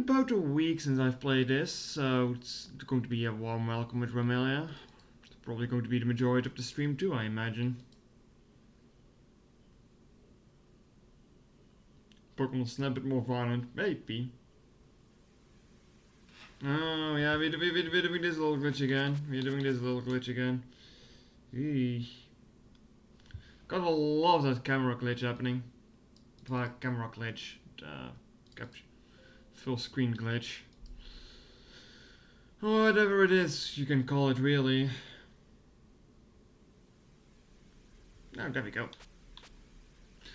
about a week since I've played this, so it's going to be a warm welcome with Remi. It's probably going to be the majority of the stream too, I imagine. Pokemon Snap a bit more violent, maybe. Oh yeah, we're doing this little glitch again. Eesh. Gotta love that camera glitch happening. Camera glitch. Full screen glitch. Whatever it is, you can call it really. Oh, there we go.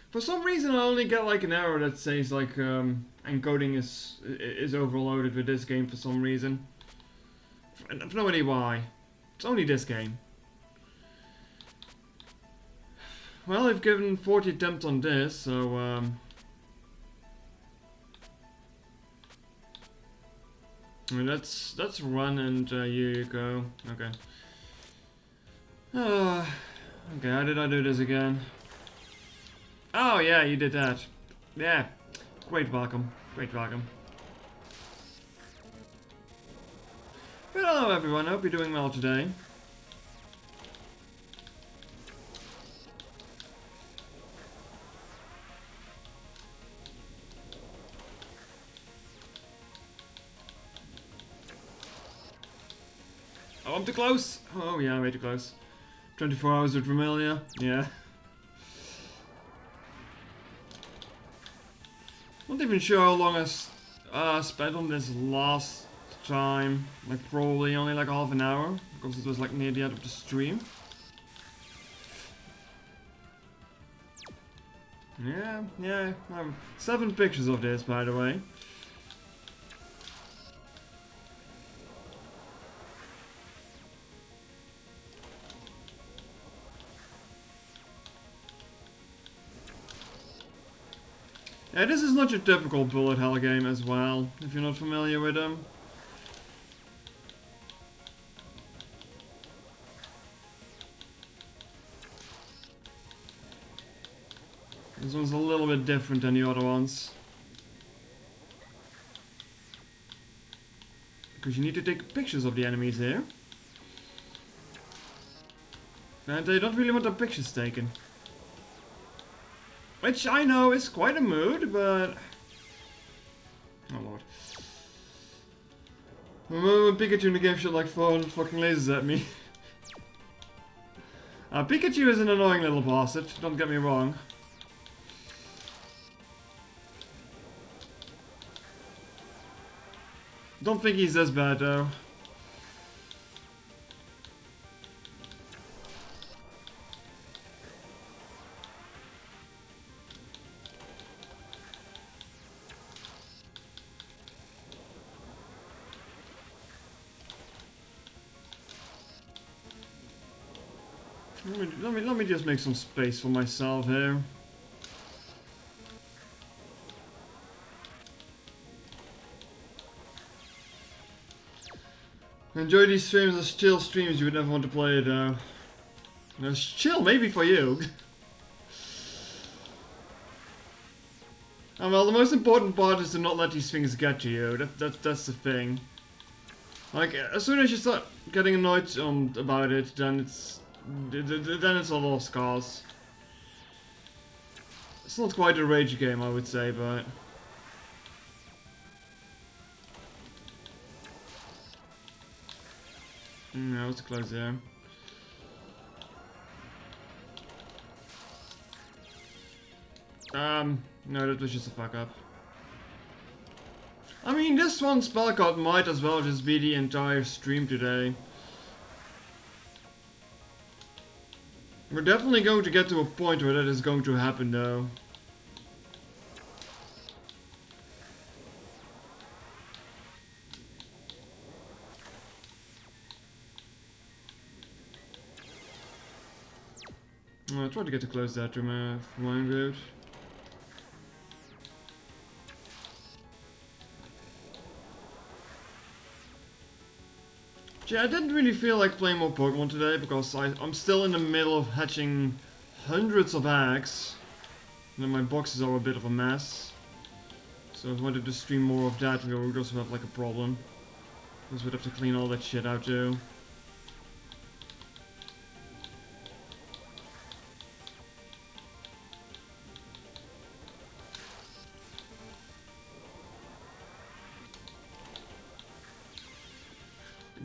For some reason, I only get like an error that says like encoding is overloaded with this game for some reason. I've no idea why. It's only this game. Well, I've given 40 attempts on this, so let's run and here you go. Okay. Okay, how did I do this again? Oh yeah, you did that. Yeah. Great welcome. Great welcome. But hello everyone, I hope you're doing well today. Oh, I'm too close! Oh yeah, way too close. 24 hours with Remi, yeah. Not even sure how long I spent on this last time. Like probably only like half an hour, because it was like near the end of the stream. Yeah, 7 pictures of this, by the way. Yeah, this is not your typical bullet hell game as well, if you're not familiar with them. This one's a little bit different than the other ones. Because you need to take pictures of the enemies here. And they don't really want their pictures taken. Which I know is quite a mood, but... Oh lord. When Pikachu in the game shot like 400 fucking lasers at me. Pikachu is an annoying little bastard, don't get me wrong. Don't think he's this bad though. Let me just make some space for myself here. Enjoy these streams as chill streams, you would never want to play it though. It's chill maybe for you. Oh, well, the most important part is to not let these things get to you. That's the thing. Like, as soon as you start getting annoyed about it, then it's a lost cause. It's not quite a rage game, I would say, but... No, it's close there. No, that was just a fuck up. I mean, this one spell card might as well just be the entire stream today. We're definitely going to get to a point where that is going to happen though. I tried to get too close there to my flying route. Yeah, I didn't really feel like playing more Pokemon today because I'm still in the middle of hatching hundreds of eggs. And then my boxes are a bit of a mess. So if I wanted to stream more of that, we would also have like a problem. Because we'd have to clean all that shit out too.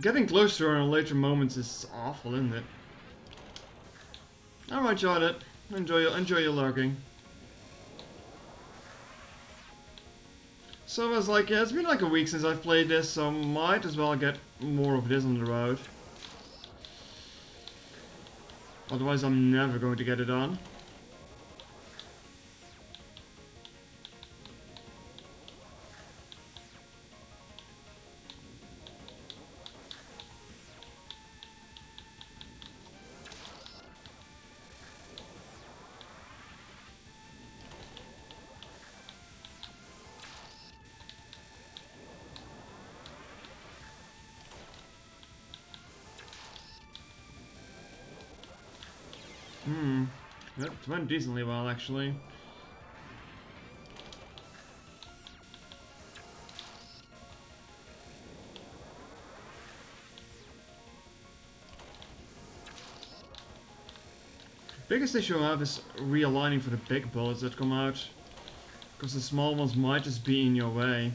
Getting close to her in later moments is awful, isn't it? Alright, Charlotte. Enjoy your lurking. So I was like, yeah, it's been like a week since I've played this, so might as well get more of this on the road. Otherwise I'm never going to get it on. That went decently well, actually. Biggest issue I have is realigning for the big bullets that come out. Because the small ones might just be in your way.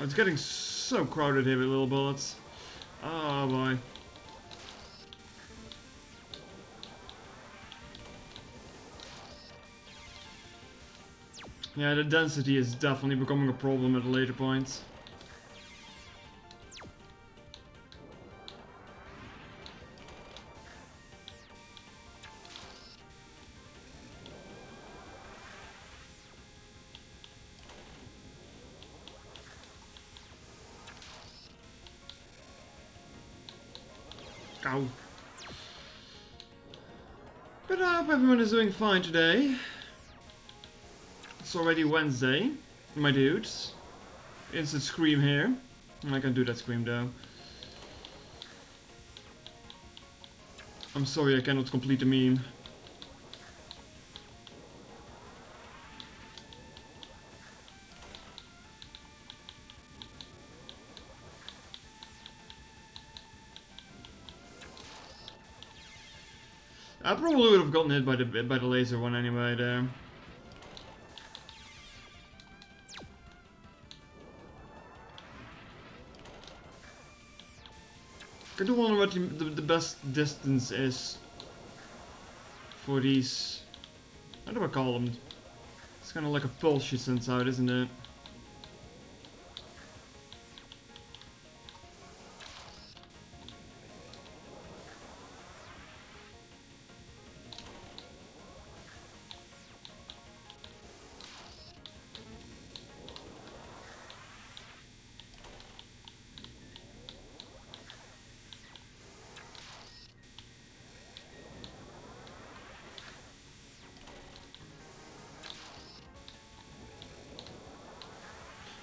Oh, it's getting so crowded here with little bullets. Oh boy. Yeah, the density is definitely becoming a problem at later points. Ow. But I hope everyone is doing fine today. It's already Wednesday, my dudes. Instant scream here. I can do that scream though. I'm sorry I cannot complete the meme. I probably would have gotten hit by the laser one anyway there. I do wonder what the best distance is for these. How do I call them? It's kind of like a pulse she sends out, isn't it?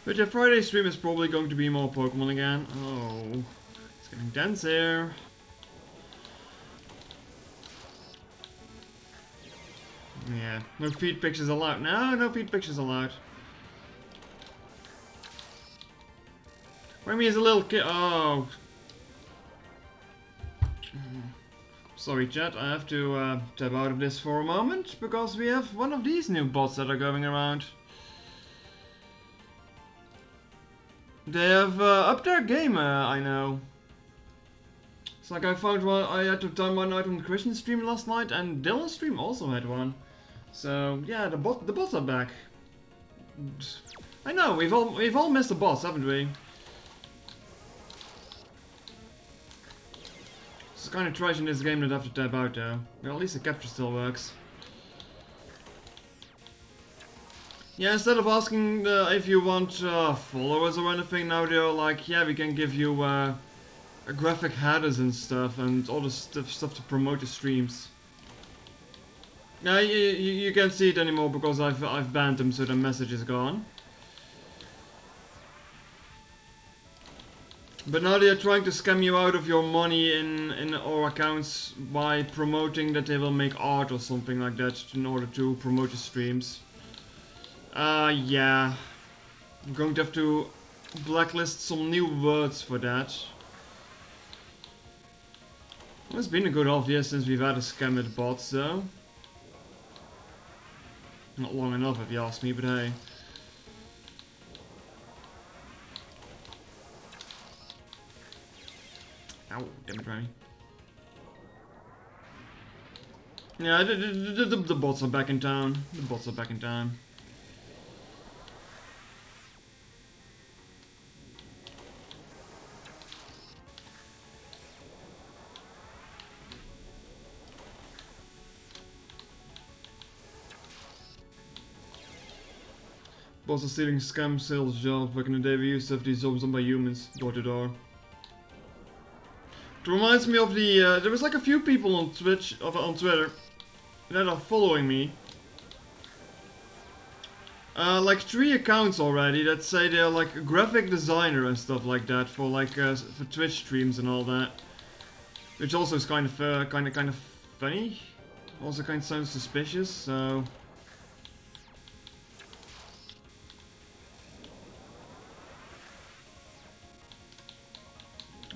But yeah, Friday stream is probably going to be more Pokemon again. Oh, it's getting dense here. Yeah, no feed pictures allowed. No feed pictures allowed. Remi is a little kid. Oh. Sorry chat, I have to tab out of this for a moment, because we have one of these new bots that are going around. They have upped their game, I know. It's like I found one, I had to time one night on Christian's stream last night, and Dylan's stream also had one. So yeah, the bots are back. I know, we've all missed the bots, haven't we? It's kind of trash in this game that I have to tab out though. Well, at least the capture still works. Yeah, instead of asking if you want followers or anything, now they're like, yeah, we can give you graphic headers and stuff and all the stuff to promote the streams. Yeah, you can't see it anymore because I've banned them, so the message is gone. But now they're trying to scam you out of your money in our accounts by promoting that they will make art or something like that in order to promote the streams. Yeah. I'm going to have to blacklist some new words for that. Well, it's been a good half year since we've had a scammed bots though. Not long enough if you ask me, but hey. Ow, damn it, Remi. Yeah, the bots are back in town. The bots are back in town. Bots are stealing scam sales jobs. Back in the day we used to have these jobs done by humans, door to door. It reminds me of the, there was like a few people on Twitch, on Twitter, that are following me. Like 3 accounts already that say they're like a graphic designer and stuff like that for like for Twitch streams and all that, which also is kind of funny. Also kind of sounds suspicious. So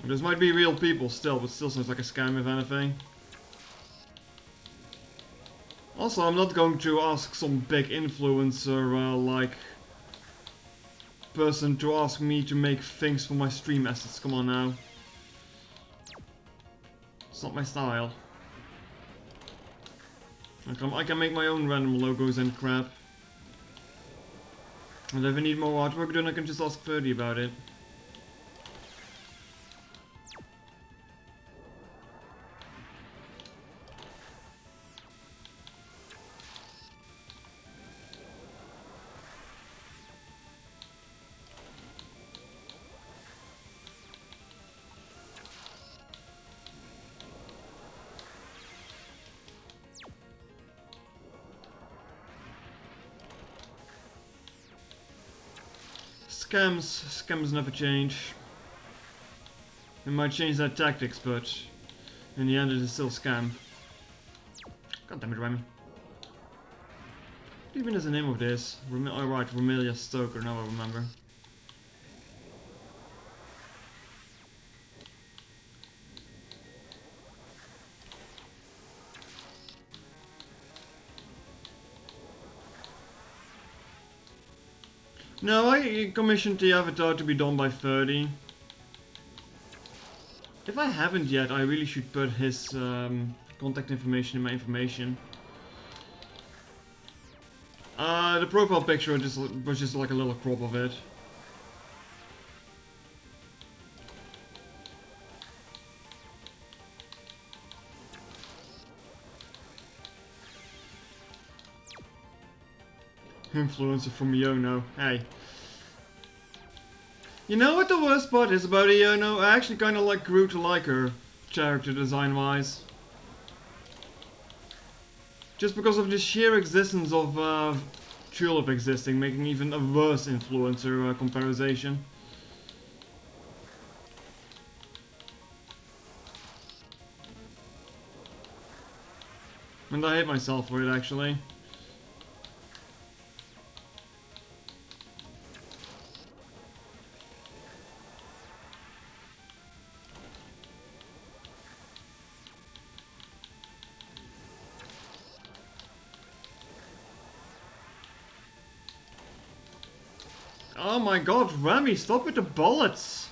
those might be real people still, but still sounds like a scam if anything. Also, I'm not going to ask some big influencer, like, person to ask me to make things for my stream assets. Come on now. It's not my style. I can make my own random logos and crap. And if I need more artwork, then I can just ask 30 about it. Scams never change. They might change their tactics, but in the end it is still a scam. God damn it, Remi. What even is the name of this? Oh right, Romelia Stoker, now I remember. No, I commissioned the avatar to be done by 30. If I haven't yet, I really should put his contact information in my information. The profile picture was just like a little crop of it. Influencer from Yono. Hey. You know what the worst part is about Yono? I actually kind of grew to like her, character design wise. Just because of the sheer existence of Tulip existing, making even a worse influencer comparison. And I hate myself for it actually. Oh my god, Remi, stop with the bullets!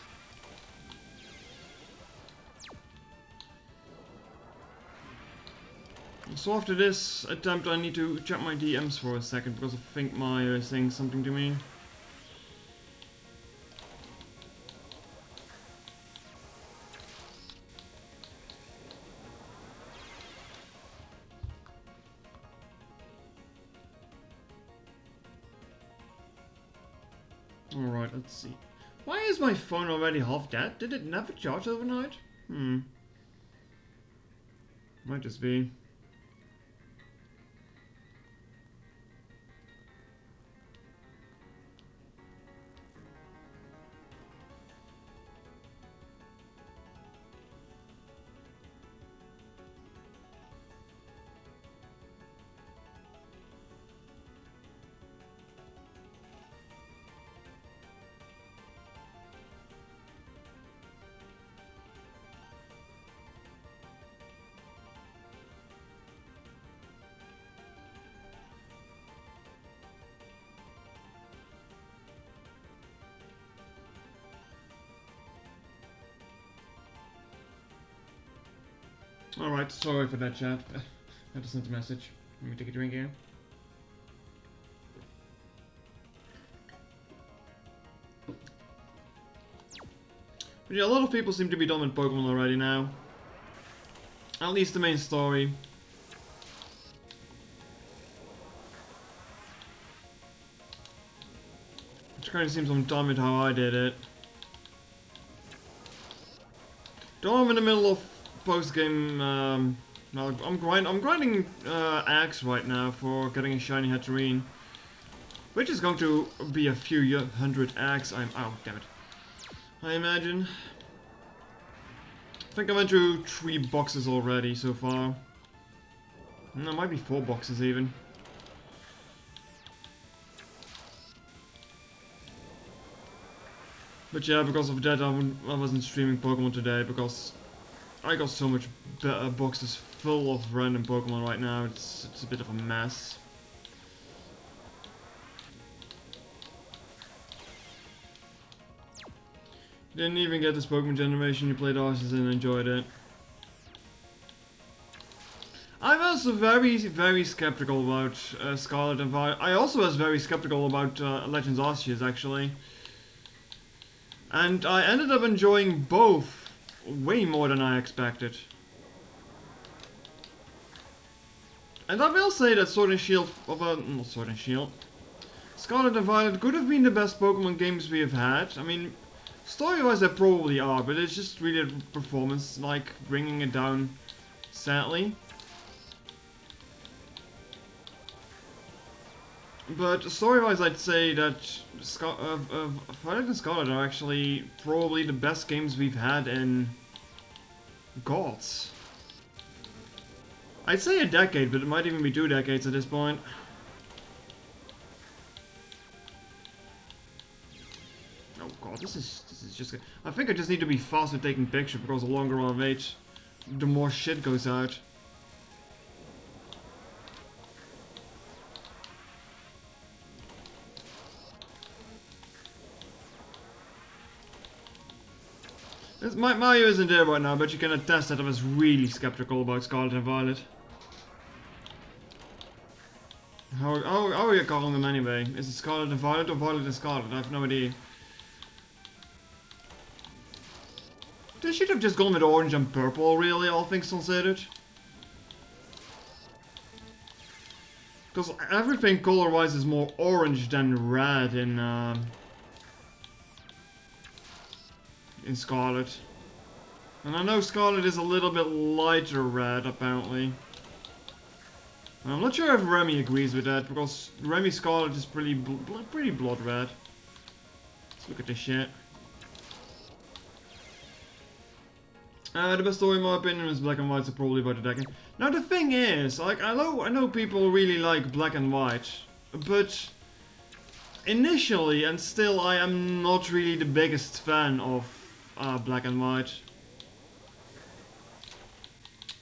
So after this attempt I need to check my DMs for a second because I think Maya is saying something to me. Alright, let's see. Why is my phone already half dead? Did it never charge overnight? Might just be. Alright, sorry for that, chat. I had to send a message. Let me take a drink here. But yeah, a lot of people seem to be done with Pokemon already now. At least the main story. Which kind of seems on time with how I did it. Though I'm in the middle of post-game, I'm grinding Axe right now for getting a shiny Hatterene, which is going to be a few hundred Axe. Oh, damn it! I imagine. I think I went through 3 boxes already so far. No, it might be 4 boxes even. But yeah, because of that, I wasn't streaming Pokemon today because I got so much boxes full of random Pokemon right now. It's a bit of a mess. Didn't even get this Pokemon generation. You played Arceus and enjoyed it. I'm also very skeptical about Scarlet and Violet. I also was very skeptical about Legends Arceus actually. And I ended up enjoying both way more than I expected. And I will say that Sword and Shield, not Sword and Shield, Scarlet and Violet could have been the best Pokemon games we have had. I mean, story-wise they probably are, but it's just really the performance, like, bringing it down, sadly. But story-wise, I'd say that Violet and Scarlet are actually probably the best games we've had in Gods. I'd say a decade, but it might even be 2 decades at this point. Oh god, this is just. I think I just need to be fast with taking pictures because the longer I wait, the more shit goes out. Mario isn't there right now, but you can attest that I was really skeptical about Scarlet and Violet. How are you calling them anyway? Is it Scarlet and Violet or Violet and Scarlet? I have no idea. They should have just gone with orange and purple, really, all things considered. Because everything color-wise is more orange than red in Scarlet. And I know Scarlet is a little bit lighter red, apparently. And I'm not sure if Remi agrees with that, because Remi Scarlet is pretty blood red. Let's look at this shit. The best story in my opinion is Black and White, so probably about a decade. Now the thing is, like, I know people really like Black and White, but initially, and still, I am not really the biggest fan of Black and White.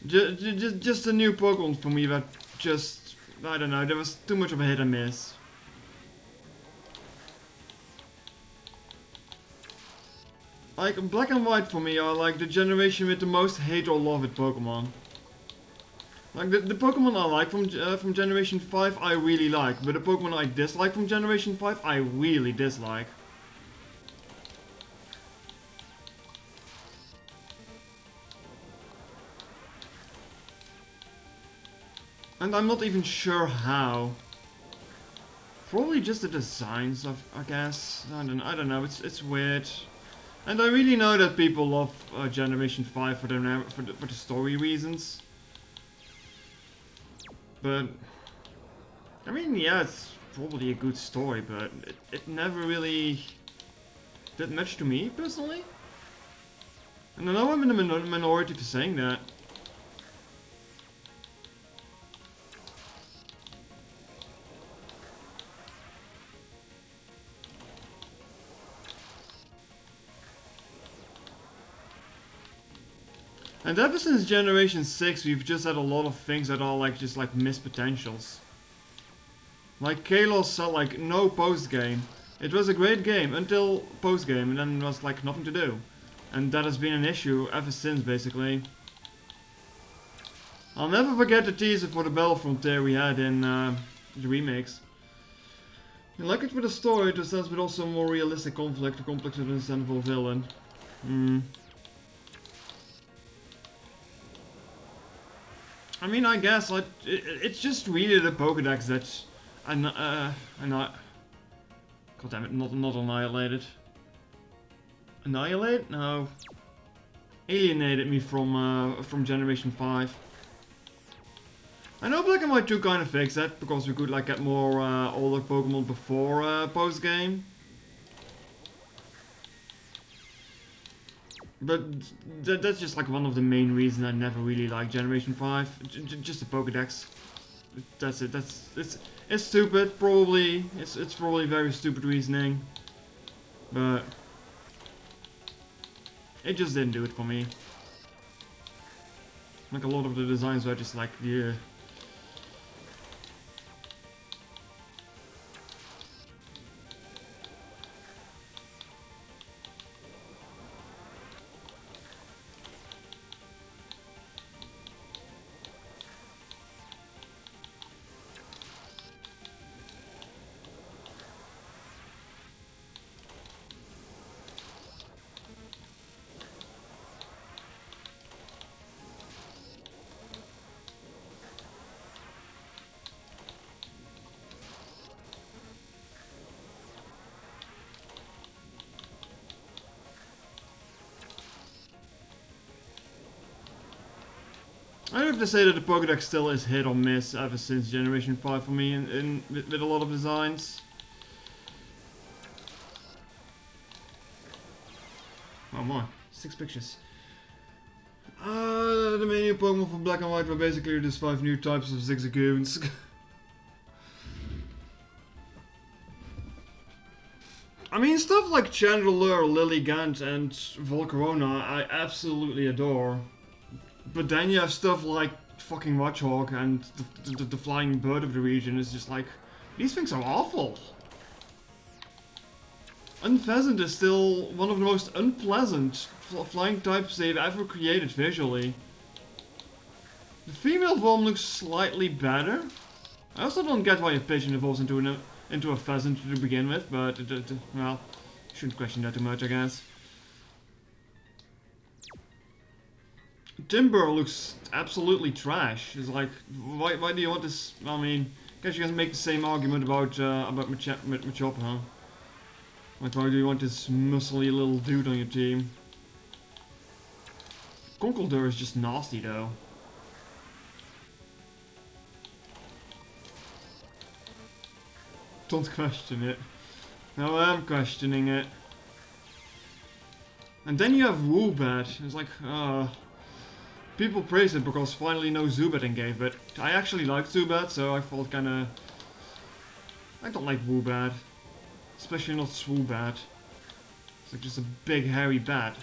Just a new Pokemon for me that just, I don't know, there was too much of a hit and miss. Like, Black and White for me are like the generation with the most hate or love it Pokemon. Like, the Pokemon I like from Generation 5 I really like, but the Pokemon I dislike from Generation 5 I really dislike. And I'm not even sure how. Probably just the designs of, I guess. I don't know. It's weird. And I really know that people love Generation 5 for the story reasons. But I mean, yeah, it's probably a good story, but it never really did much to me personally. And I know I'm in the minority for saying that. And ever since Generation 6, we've just had a lot of things that are like just like missed potentials. Like Kalos said, like no post game. It was a great game until post game, and then there was like nothing to do. And that has been an issue ever since, basically. I'll never forget the teaser for the Battle Frontier we had in the remakes. I like it for the story, it sense, but also more realistic conflict, a complex and understandable villain. I mean, I guess like it's just really the Pokédex that's God damn it, not annihilated. Annihilate? No. Alienated me from Generation 5. I know Black and White 2 kind of fixed that because we could like get more older Pokemon before post game. But that's just like one of the main reasons I never really liked Generation 5. Just the Pokédex. That's it. It's stupid. Probably it's probably very stupid reasoning, but it just didn't do it for me. Like a lot of the designs were just like, yeah. I have to say that the Pokédex still is hit or miss ever since Generation 5 for me with a lot of designs. Oh my, 6 pictures. The main new Pokemon for Black and White were basically just 5 new types of Zigzagoons. I mean, stuff like Chandelure, Lilligant, and Volcarona I absolutely adore. But then you have stuff like fucking Watchhawk and the flying bird of the region is just like, these things are awful. Unpheasant is still one of the most unpleasant flying types they've ever created visually. The female form looks slightly better. I also don't get why a pigeon evolves into a pheasant to begin with, but well, shouldn't question that too much, I guess. Timber looks absolutely trash. It's like, why do you want this? I mean, I guess you can make the same argument about Machop, huh? Like, why do you want this muscly little dude on your team? Conkeldurr is just nasty, though. Don't question it. No, I'm questioning it. And then you have Woobat. It's like, people praise it because finally no Zubat in game, but I actually like Zubat, so I felt kinda... I don't like Woobat. Especially not Swoobat. It's like just a big hairy bat.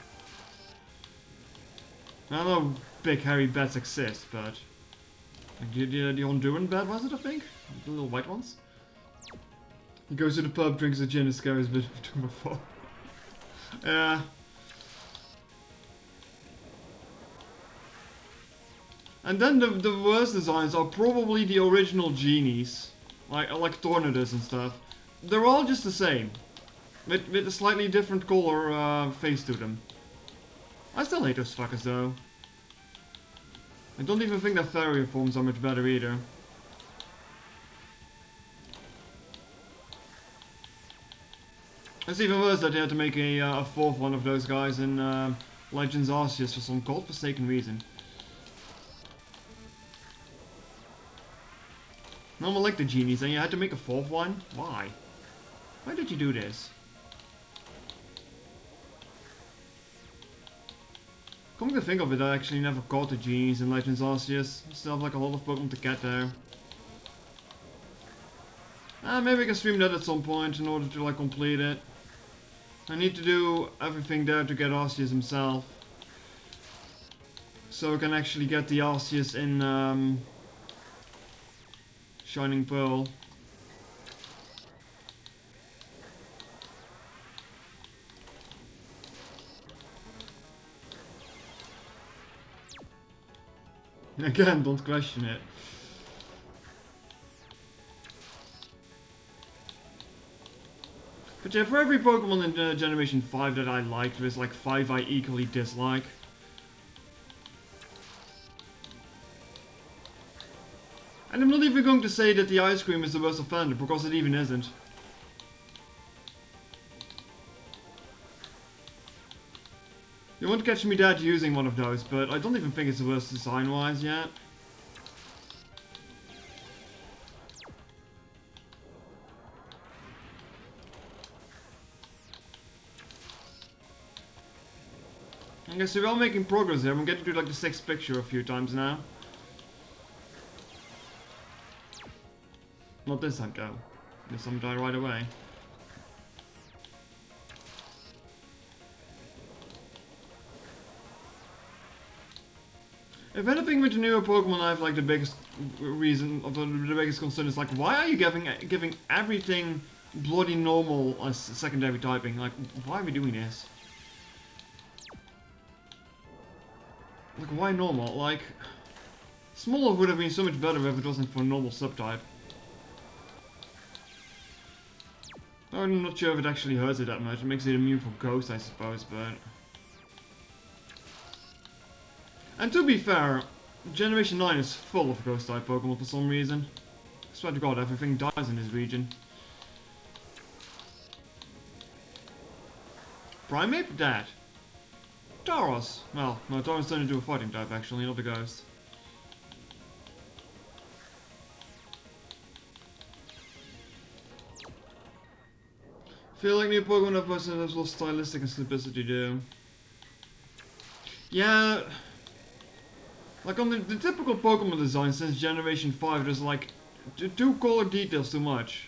I know big hairy bats exist, but... Like the Honduran bat, was it, I think? The little white ones? He goes to the pub, drinks a gin and scares a bit before. Yeah. And then the worst designs are probably the original genies, like Tornadus and stuff. They're all just the same, with a slightly different color face to them. I still hate those fuckers though. I don't even think their fairy forms are much better either. It's even worse that they had to make a fourth one of those guys in Legends Arceus for some godforsaken reason. No one liked the genies, and you had to make a fourth one? Why? Why did you do this? Come to think of it, I actually never caught the genies in Legends Arceus. I still have like a lot of Pokemon to get there. Maybe I can stream that at some point in order to like complete it. I need to do everything there to get Arceus himself. So I can actually get the Arceus in Shining Pearl. Again, don't question it. But yeah, for every Pokemon in Generation 5 that I like, there's like 5 I equally dislike. And I'm not even going to say that the ice cream is the worst offender, because it even isn't. You won't catch me dead using one of those, but I don't even think it's the worst design-wise yet. I guess we're all making progress here. I'm getting to like the 6th picture a few times now. Not this time though. This time die right away. If anything with the newer Pokemon, I have like the biggest reason, of the biggest concern is like, why are you giving everything bloody normal as secondary typing? Like, why are we doing this? Like, why normal? Like, smaller would have been so much better if it wasn't for normal subtype. I'm not sure if it actually hurts it that much. It makes it immune for Ghost, I suppose, but... And to be fair, Generation 9 is full of Ghost-type Pokemon for some reason. I swear to God, everything dies in this region. Primeape? Dead. Tauros. Well, no, Tauros turned into a fighting type actually, not a ghost. Feel like new Pokemon have most as well stylistic and simplicity do. Yeah. Like on the typical Pokemon design since Generation 5, there's like 2 color details too much.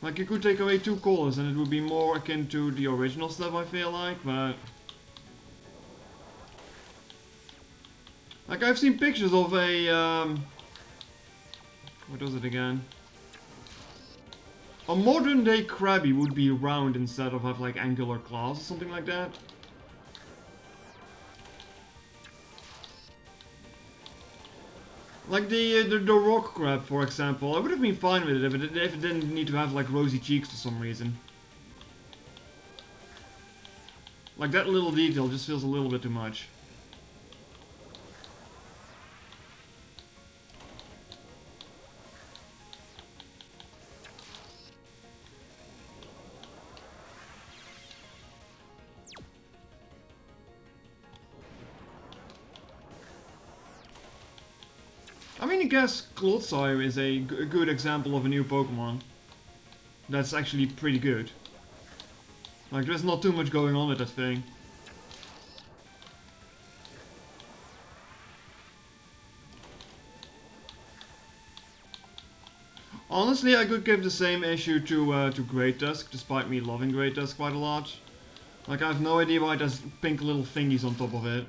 Like you could take away 2 colors and it would be more akin to the original stuff, I feel like, but... Like I've seen pictures of a, what was it again? A modern day Krabby would be round instead of have like angular claws or something like that. Like the rock crab, for example, I would have been fine with it if it didn't need to have like rosy cheeks for some reason. Like that little detail just feels a little bit too much. I mean, I guess Clodsire is a good example of a new Pokemon. That's actually pretty good. Like, there's not too much going on with that thing. Honestly, I could give the same issue to Great Dusk, despite me loving Great Dusk quite a lot. Like, I have no idea why there's pink little thingies on top of it.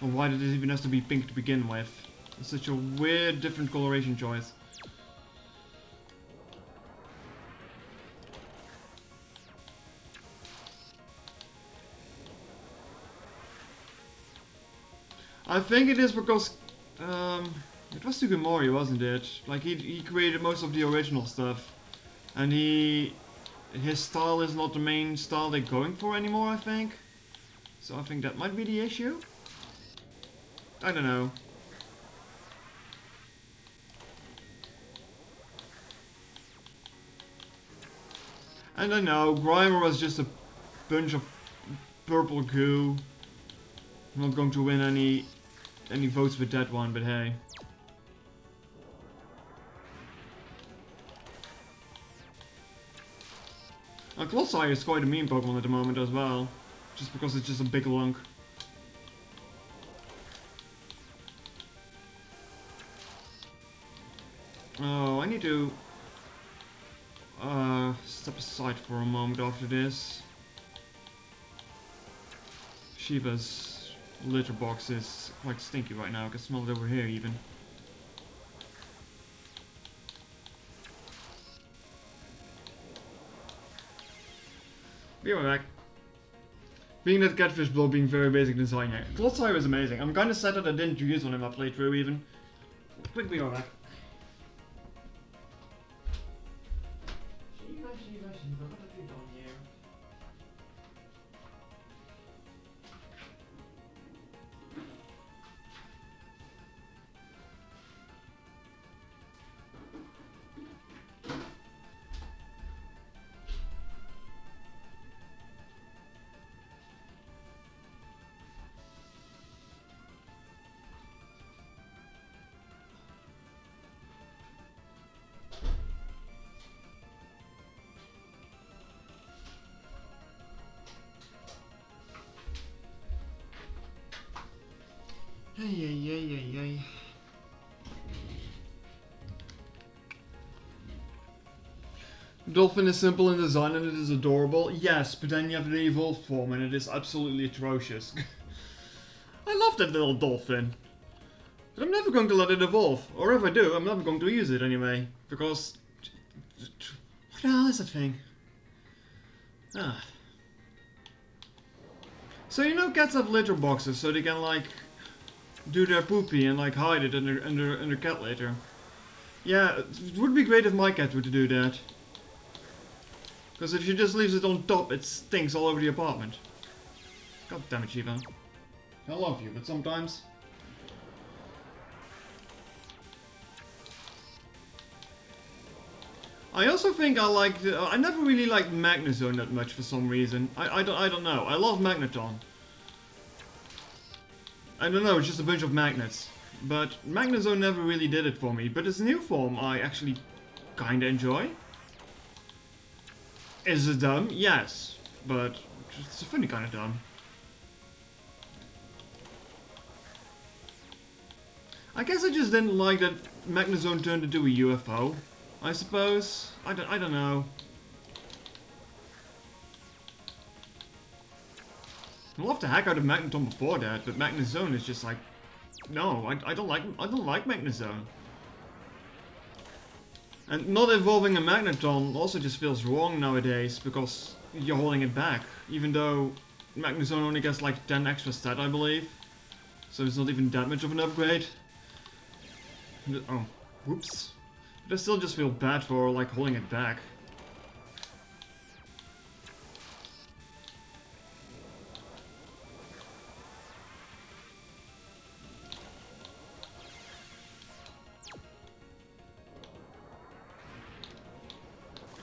Or why did it even have to be pink to begin with? It's such a weird, different coloration choice. I think it is because... it was Sugimori, wasn't it? Like, he created most of the original stuff. And his style is not the main style they're going for anymore, I think. So I think that might be the issue. I don't know. And I know, Grimer was just a bunch of purple goo. I'm not going to win any votes with that one, but hey. Colossai is quite a mean Pokemon at the moment as well. Just because it's just a big lunk. Oh, I need to step aside for a moment after this. Shiva's litter box is quite stinky right now. I can smell it over here even. Be right back. Being that Catfish Blow being very basic design here. Colossai was amazing. I'm kinda sad that I didn't use on him my playthrough even. Quick be right back. Shiva, what have you done here? Hey. Dolphin is simple in design and it is adorable. Yes, but then you have the evolved form and it is absolutely atrocious. I love that little dolphin. But I'm never going to let it evolve. Or if I do, I'm never going to use it anyway. Because... what the hell is that thing? Ah. So you know cats have litter boxes so they can like... do their poopy and like hide it under cat litter. Yeah, it would be great if my cat would do that. Because if she just leaves it on top, it stinks all over the apartment. God damn it, Shiva. I love you, but sometimes... I also think I like... I never really liked Magnezone that much for some reason. I don't know. I love Magneton. I don't know, it's just a bunch of magnets. But Magnezone never really did it for me. But its new form I actually kinda enjoy. Is it dumb? Yes. But it's a funny kind of dumb. I guess I just didn't like that Magnezone turned into a UFO. I suppose. I don't know. I loved the heck out of Magneton before that, but Magnezone is just like, no, I don't like Magnezone. And not evolving a Magneton also just feels wrong nowadays because you're holding it back, even though Magnezone only gets like 10 extra stat, I believe. So it's not even that much of an upgrade. Oh, whoops. But I still just feel bad for like holding it back.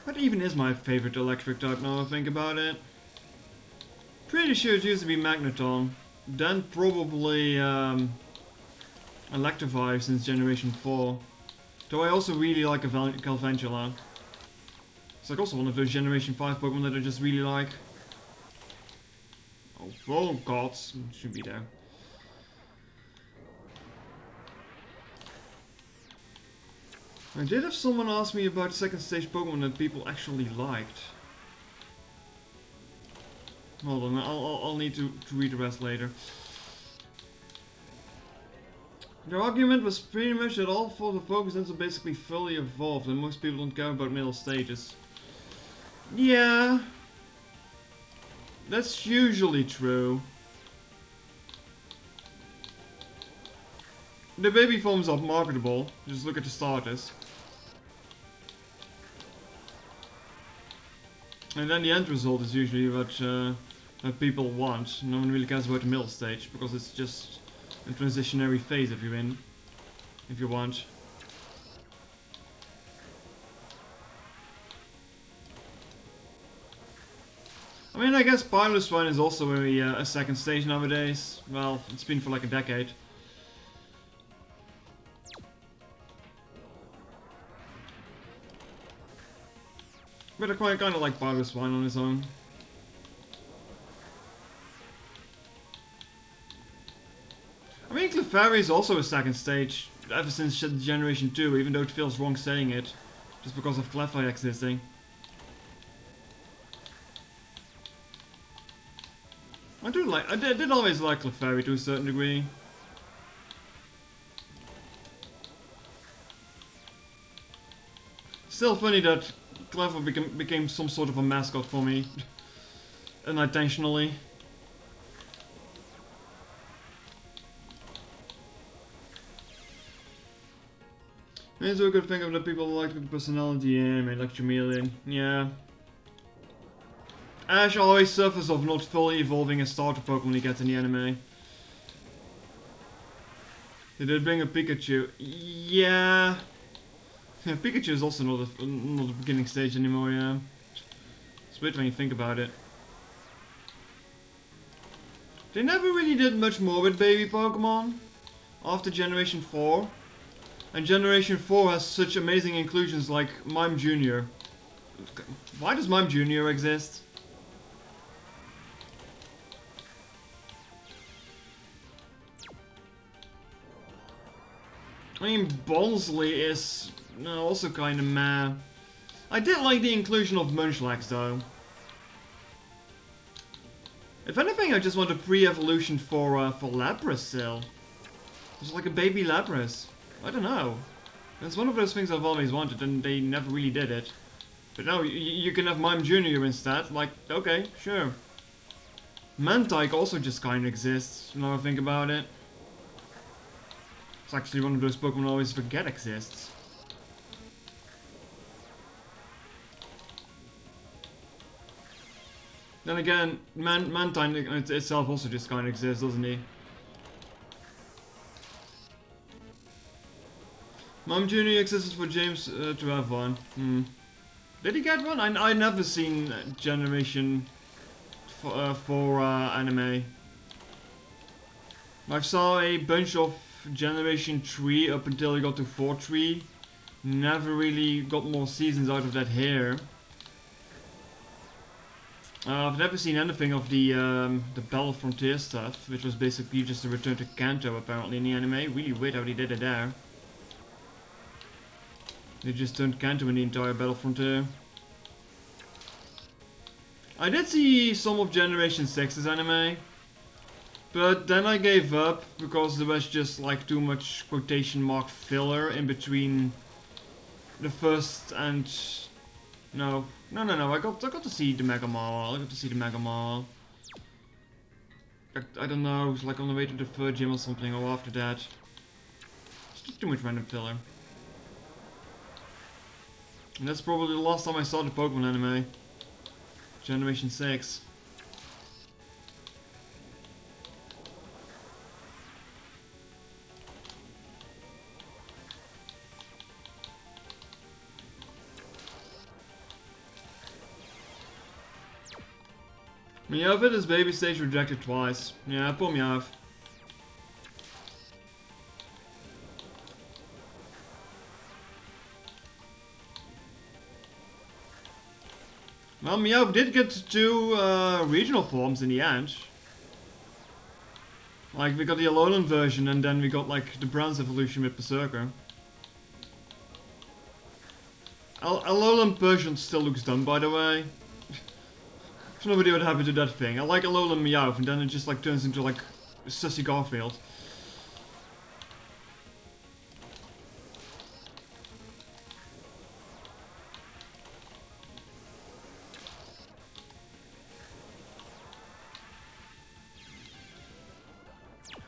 What even is my favorite electric type now I think about it? Pretty sure it used to be Magneton. Then probably Electivire since Generation 4. Though I also really like Galvantula. It's like also one of those Generation 5 Pokemon that I just really like. Oh god, should be there. I did have someone ask me about second stage Pokemon that people actually liked. Hold on, I'll need to read the rest later. Their argument was pretty much that all four of the Pokestones are basically fully evolved and most people don't care about middle stages. Yeah. That's usually true. The baby forms are marketable, just look at the starters. And then the end result is usually what people want. No one really cares about the middle stage, because it's just a transitionary phase if you're in. If you want. I mean, I guess Pilot's One is also a second stage nowadays. Well, it's been for like a decade. But I quite kind of like Pilot's One on its own. I mean, Clefairy is also a second stage ever since Generation 2, even though it feels wrong saying it, just because of Clefairy existing. I did always like Clefairy to a certain degree. Still funny that Clefairy became some sort of a mascot for me, unintentionally. It's a good thing of that people like the personality in anime, like Chameleon. Yeah. Ash always suffers of not fully evolving a starter Pokemon he gets in the anime. They did bring a Pikachu. Yeah. Yeah, Pikachu is also not a beginning stage anymore, yeah. It's weird when you think about it. They never really did much more with baby Pokemon after Generation 4. And Generation 4 has such amazing inclusions like Mime Jr. Why does Mime Jr. exist? I mean, Bonsley is also kind of meh. I did like the inclusion of Munchlax though. If anything, I just want a pre-evolution for Lapras still. Just like a baby Lapras. I don't know. It's one of those things I've always wanted and they never really did it. But no, you can have Mime Jr. instead. Like, okay, sure. Mantike also just kind of exists, now I think about it. It's actually one of those Pokemon I always forget exists. Then again, Mantine itself also just kind of exists, doesn't he? Mime Jr. exists for James to have one. Did he get one? I never seen Generation 4 anime. I saw a bunch of Generation 3 up until he got to 4-3. Never really got more seasons out of that hair. I've never seen anything of the Battle Frontier stuff, which was basically just a return to Kanto apparently in the anime. Really weird how they did it there. They just turned Kanto in the entire Battle Frontier. I did see some of Generation 6's anime, but then I gave up because there was just like too much quotation mark filler in between the first and... No, I got to see the Mega Mall. I got to see the Mega Mall. I don't know, it was like on the way to the third gym or something, or after that. Just too much random filler. And that's probably the last time I saw the Pokemon anime. Generation 6. Meowth is baby stage rejected twice. Yeah, poor Meowth. Well, Meowth did get 2 regional forms in the end. Like, we got the Alolan version and then we got like the bronze evolution with Berserker. Alolan Persian still looks dumb, by the way. There's no idea what happened to that thing. I like Alolan Meowth and then it just like turns into like Sussy Garfield.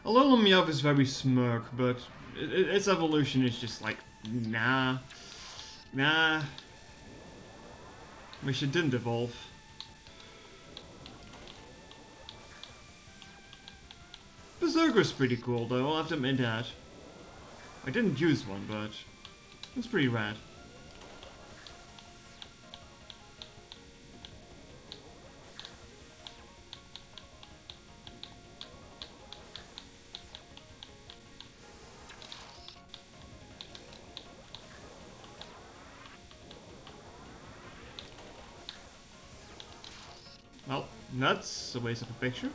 Alolan Meowth is very smirk, but its evolution is just like, nah. Wish it didn't evolve. Berserker's pretty cool though, I'll have to admit that. I didn't use one, but it's pretty rad. Well, that's a waste of a picture.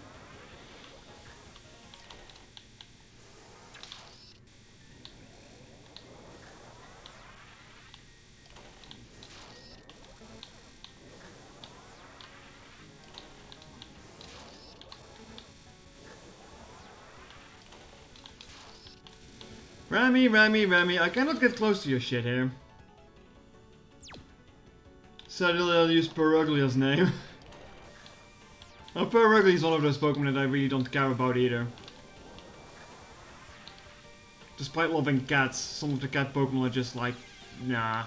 Remi, I cannot get close to your shit here. Sadly, I'll use Peruglia's name. Oh, Perugly is one of those Pokemon that I really don't care about either. Despite loving cats, some of the cat Pokemon are just like, nah.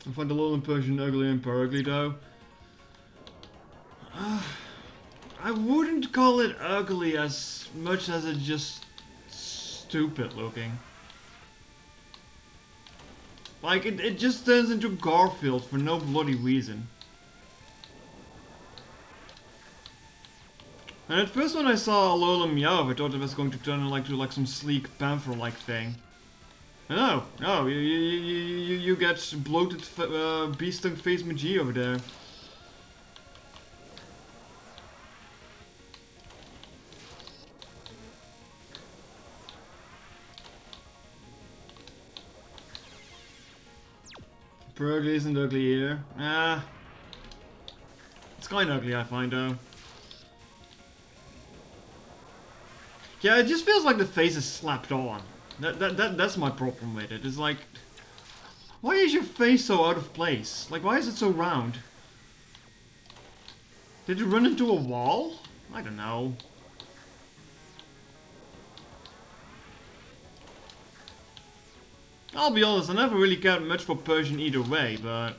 I find the Alolan Persian ugly and Perugly though. I wouldn't call it ugly as much as it's just stupid looking. Like, it just turns into Garfield for no bloody reason. And at first when I saw Alolan Meowth, I thought it was going to turn into like some sleek panther-like thing. No, you get bloated bee-stung face Magi over there. Perugly isn't ugly either. It's kinda ugly I find though. Yeah, it just feels like the face is slapped on. That's my problem with it. It's like, why is your face so out of place? Like, why is it so round? Did you run into a wall? I don't know. I'll be honest, I never really cared much for Persian either way, but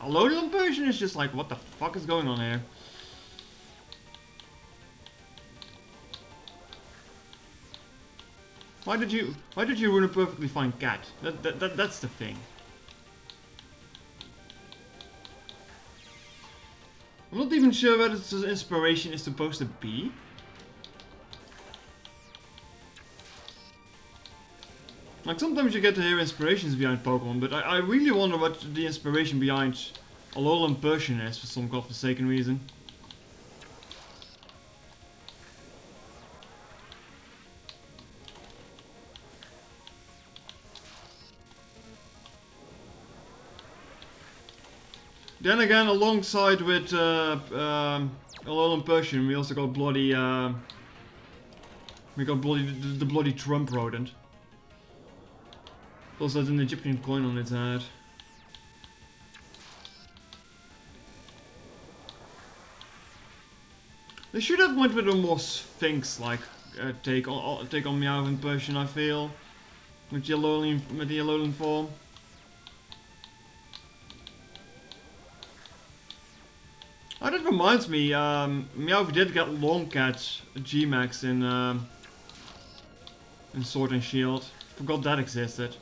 Alolan Persian is just like, what the fuck is going on here? Why did you ruin a perfectly fine cat? That's the thing. I'm not even sure what its inspiration is supposed to be. Like, sometimes you get to hear inspirations behind Pokemon, but I really wonder what the inspiration behind Alolan Persian is for some godforsaken reason. Then again, alongside with Alolan Persian, we also got bloody the bloody Trump rodent. Also has an Egyptian coin on its head. They should have went with a more Sphinx-like take on Meowth in Persian, I feel, with the Alolan form. Oh, that reminds me, Meowth did get Longcat G-Max in Sword and Shield. Forgot that existed.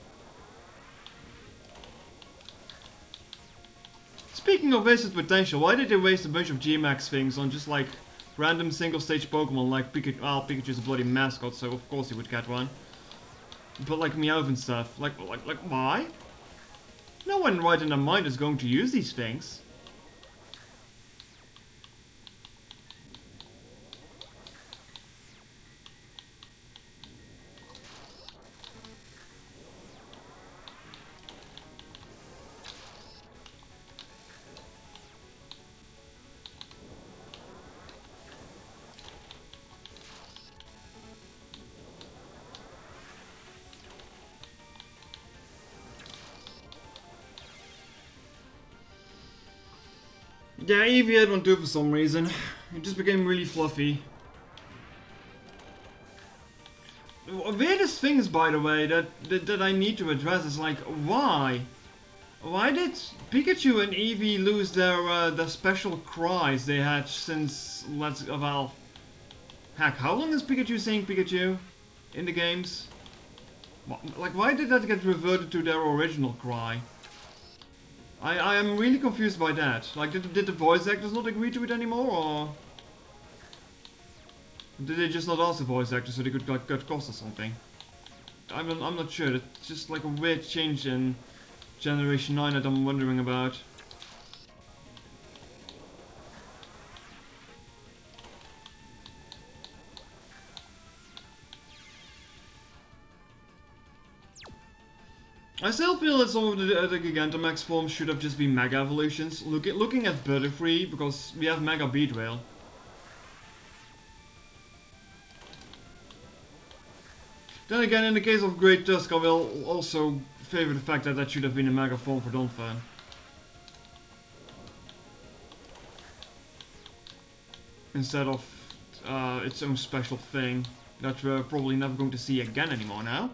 Speaking of wasted potential, why did they waste a bunch of G-Max things on just like random single stage Pokemon like Pikachu? Well, Pikachu's a bloody mascot, so of course he would get one. But like Meowth and stuff, like why? No one right in their mind is going to use these things. Yeah, Eevee won't do it for some reason. It just became really fluffy. The weirdest things, by the way, that I need to address is like, why? Why did Pikachu and Eevee lose their special cries they had since well, heck, how long is Pikachu saying Pikachu in the games? Like, why did that get reverted to their original cry? I am really confused by that. Like, did the voice actors not agree to it anymore, or did they just not ask the voice actors so they could like cut costs or something? I'm not sure. It's just like a weird change in Generation 9 that I'm wondering about. I still feel that some of the Gigantamax forms should have just been Mega Evolutions. Looking at Butterfree, because we have Mega Beedrill. Then again, in the case of Great Tusk, I will also favor the fact that that should have been a Mega form for Donphan. Instead of its own special thing that we're probably never going to see again anymore now.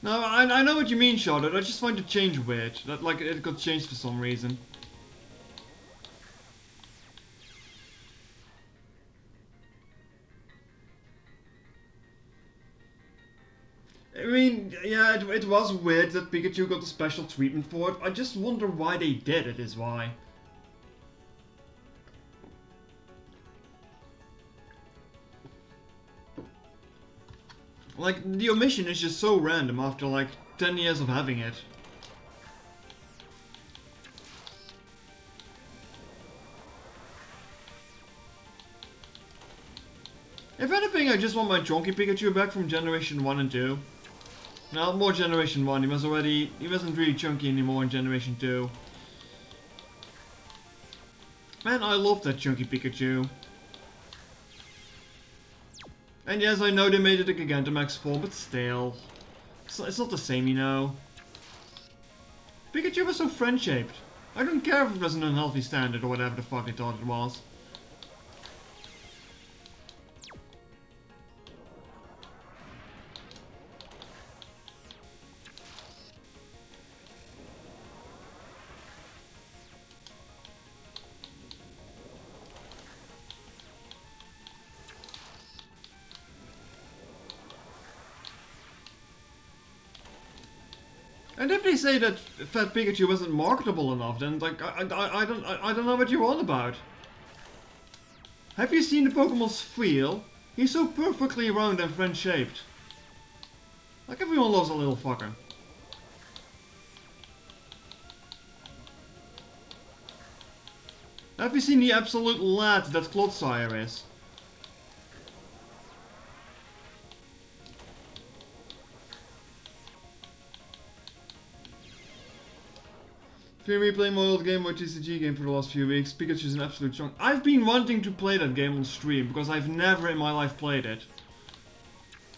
No, I know what you mean, Charlotte. I just find the change weird. That like it got changed for some reason. I mean, yeah, it was weird that Pikachu got a special treatment for it. I just wonder why they did it, is why. Like, the omission is just so random after like 10 years of having it. If anything, I just want my Chonky Pikachu back from Generation 1 and 2. Now, more Generation 1, he wasn't really chunky anymore in Generation 2. Man, I love that chunky Pikachu. And yes, I know they made it a Gigantamax form, but still. It's not the same, you know. Pikachu was so friend-shaped. I don't care if it was an unhealthy standard or whatever the fuck they thought it was. And if they say that Fat Pikachu wasn't marketable enough, then like I don't know what you're on about. Have you seen the Pokemon's feel? He's so perfectly round and friend-shaped. Like everyone loves a little fucker. Have you seen the absolute lad that Clodsire is? Remi playing my old Game Boy TCG game for the last few weeks. Pikachu's an absolute chunk. I've been wanting to play that game on stream because I've never in my life played it.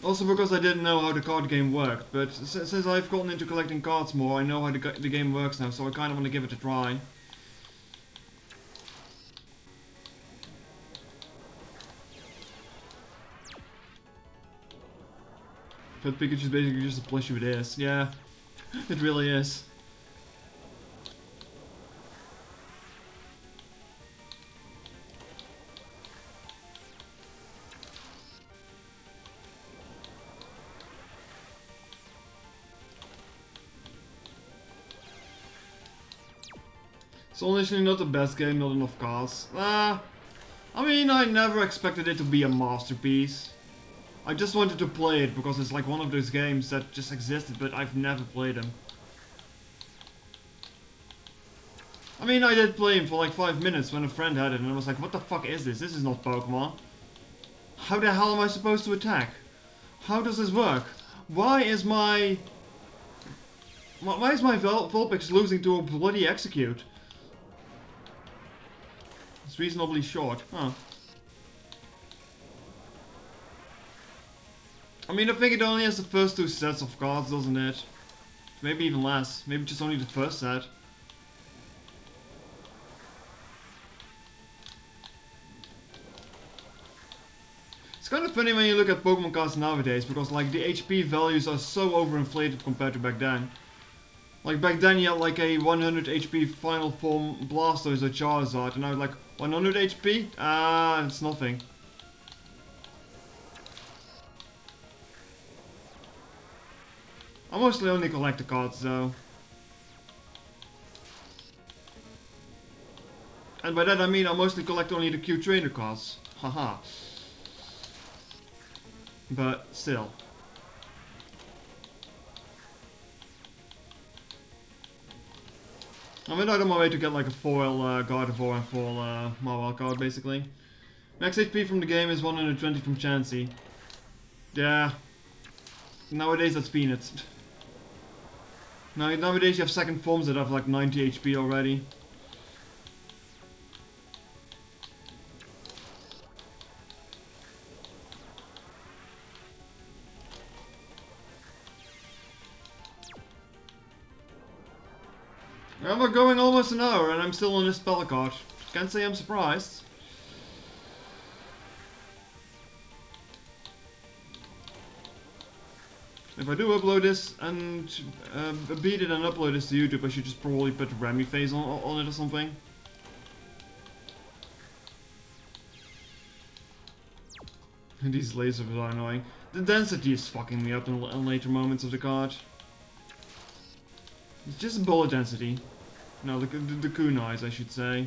Also because I didn't know how the card game worked, but since I've gotten into collecting cards more, I know how the game works now, so I kind of want to give it a try. But Pikachu's basically just a plushie with this. Yeah, it really is. It's honestly not the best game, not enough cards. I mean, I never expected it to be a masterpiece. I just wanted to play it because it's like one of those games that just existed, but I've never played them. I mean, I did play him for like 5 minutes when a friend had it, and I was like, what the fuck is this? This is not Pokemon. How the hell am I supposed to attack? How does this work? Why is my Vulpix losing to a bloody Execute? It's reasonably short, huh? I mean, I think it only has the first 2 sets of cards, doesn't it? Maybe even less. Maybe just only the first set. It's kind of funny when you look at Pokemon cards nowadays, because like the HP values are so overinflated compared to back then. Like back then you had like a 100 HP final form Blastoise or Charizard, and now like 100 HP? Ah, it's nothing. I mostly only collect the cards though. And by that I mean I mostly collect only the Q trainer cards. Haha. But still. I'm on my way to get like a foil Gardevoir and foil Mawile card basically. Max HP from the game is 120 from Chansey. Yeah. Nowadays that's peanuts. Nowadays you have second forms that have like 90 HP already. Well, we're going almost an hour and I'm still on this spell card. Can't say I'm surprised. If I do upload this and beat it and upload this to YouTube, I should just probably put Remi face on it or something. These lasers are annoying. The density is fucking me up in later moments of the card. It's just bullet density. No, the kunais, I should say.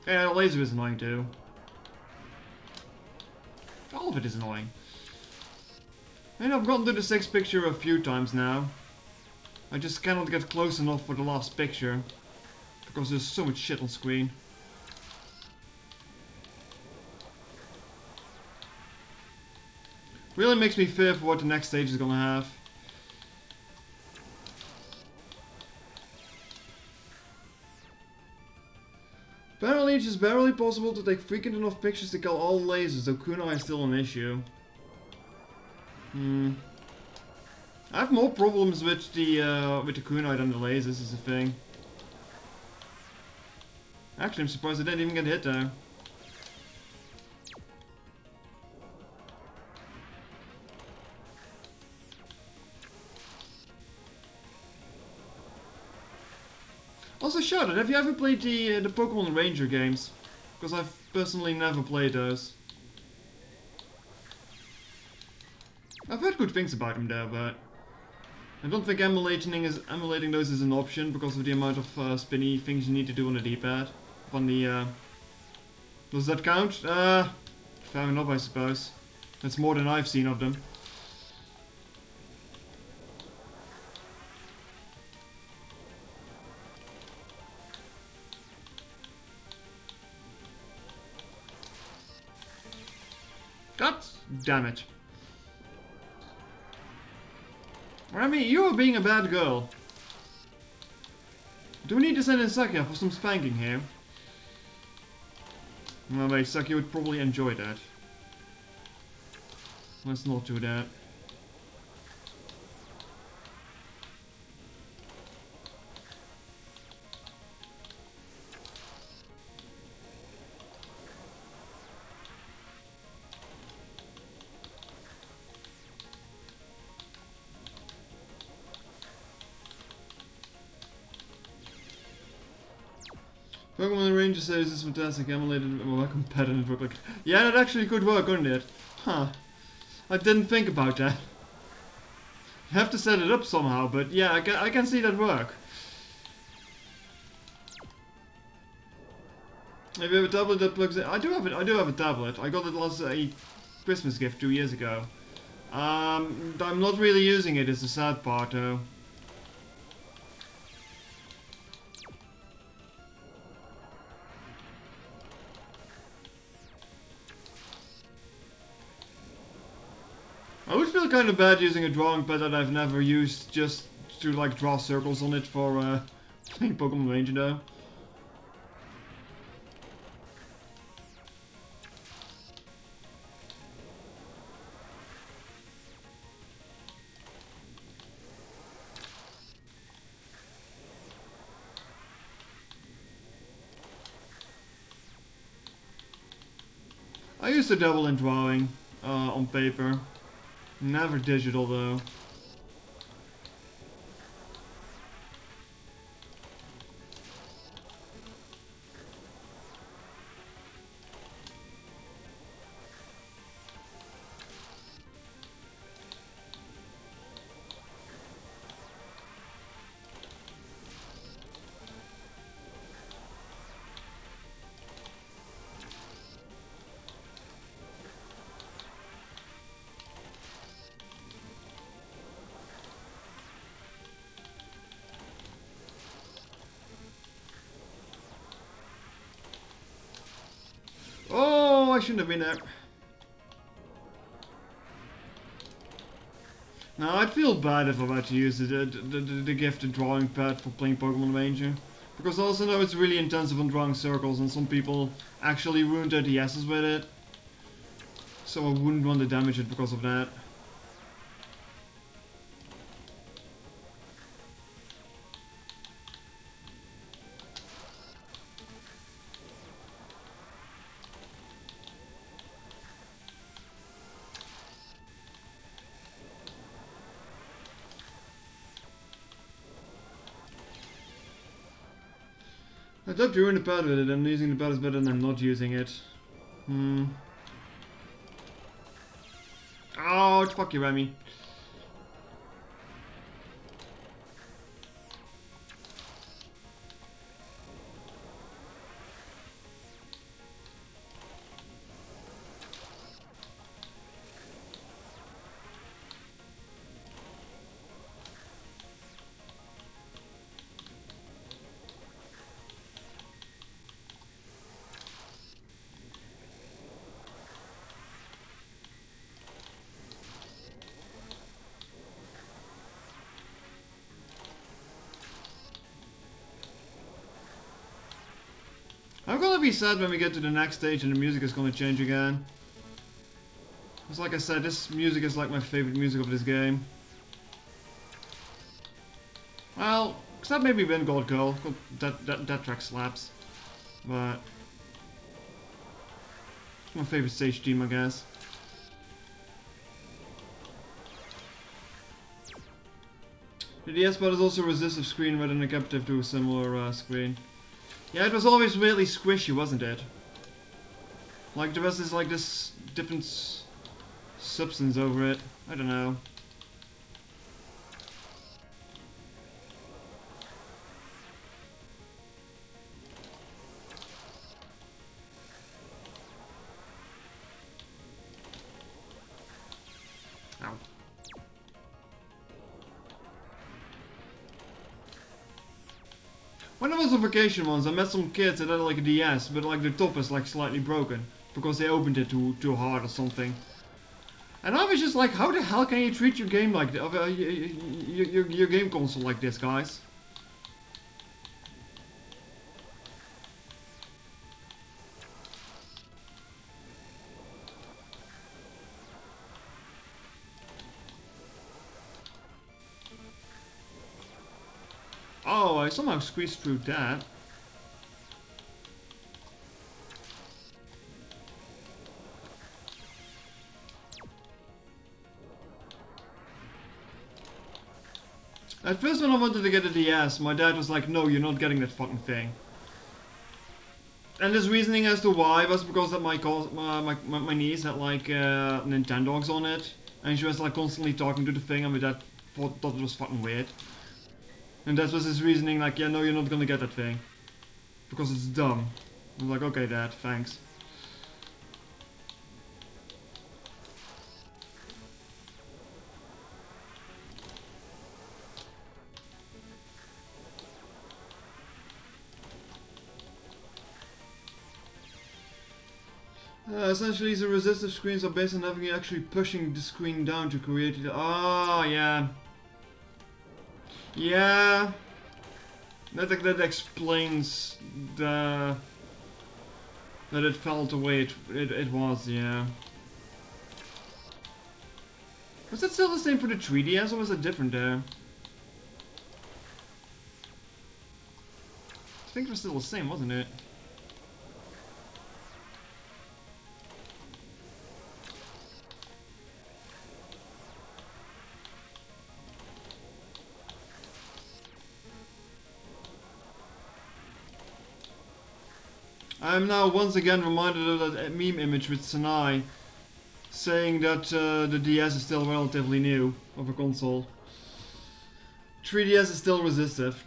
Yeah, the laser is annoying too. All of it is annoying. And I've gotten to the 6th picture a few times now. I just cannot get close enough for the last picture. Because there's so much shit on screen. Really makes me fear for what the next stage is gonna have. Apparently it's just barely possible to take freaking enough pictures to kill all lasers, though kunai is still an issue. I have more problems with the kunai than the lasers is the thing. Actually, I'm surprised I didn't even get hit there. Also, shout out, have you ever played the Pokemon Ranger games? Because I've personally never played those. I've heard good things about them there, but I don't think emulating those is an option because of the amount of spinny things you need to do on the D-pad. On the does that count? Fair enough, I suppose. That's more than I've seen of them. God damn it. Remi, you are being a bad girl. Do we need to send in Sakia for some spanking here? Well, wait, Sakia would probably enjoy that. Let's not do that. Pokemon Ranger says this is fantastic, emulated well, competitive work like. Yeah, that actually could work, couldn't it? Huh. I didn't think about that. You have to set it up somehow, but yeah, I can see that work. If you have a tablet that plugs in, I do have a tablet. I got it as a Christmas gift 2 years ago. I'm not really using it, is the sad part though. I would feel kind of bad using a drawing pad that I've never used just to like draw circles on it for playing Pokemon Ranger though. used to dabble in drawing on paper. Never digital though. Oh, I shouldn't have been there. Now, I'd feel bad if I had to use the gifted drawing pad for playing Pokemon Ranger. Because I also know it's really intensive on drawing circles and some people actually ruined their DSs with it. So I wouldn't want to damage it because of that. I thought you were in the pad with it, and using the pad is better than not using it. Oh, fuck you, Remi. I'm gonna be sad when we get to the next stage and the music is gonna change again. Because like I said, this music is like my favorite music of this game. Well, except maybe Wind God Girl. That track slaps. But it's my favorite stage theme, I guess. The DS pad is also a resistive screen rather than a captive to a similar screen. Yeah, it was always really squishy, wasn't it? Like there was this like this different substance over it. I don't know. Ow. When I was on vacation once, I met some kids that had like a DS, but like the top is like slightly broken because they opened it too hard or something. And I was just like, how the hell can you treat your game like your game console like this, guys? Oh, I somehow squeezed through that. At first when I wanted to get a DS, my dad was like, no, you're not getting that fucking thing. And his reasoning as to why was because that my niece had like Nintendogs on it. And she was like constantly talking to the thing and my dad thought it was fucking weird. And that was his reasoning, like, yeah, no, you're not gonna get that thing. Because it's dumb. I was like, okay, Dad, thanks. Essentially, the resistive screens are based on having you actually pushing the screen down to create it. Oh, yeah. Yeah, that explains that it felt the way it was, yeah. Was it still the same for the 3DS or was it different there? I think it was still the same, wasn't it? I am now once again reminded of that meme image with Sanai saying that the DS is still relatively new of a console. 3DS is still resistive.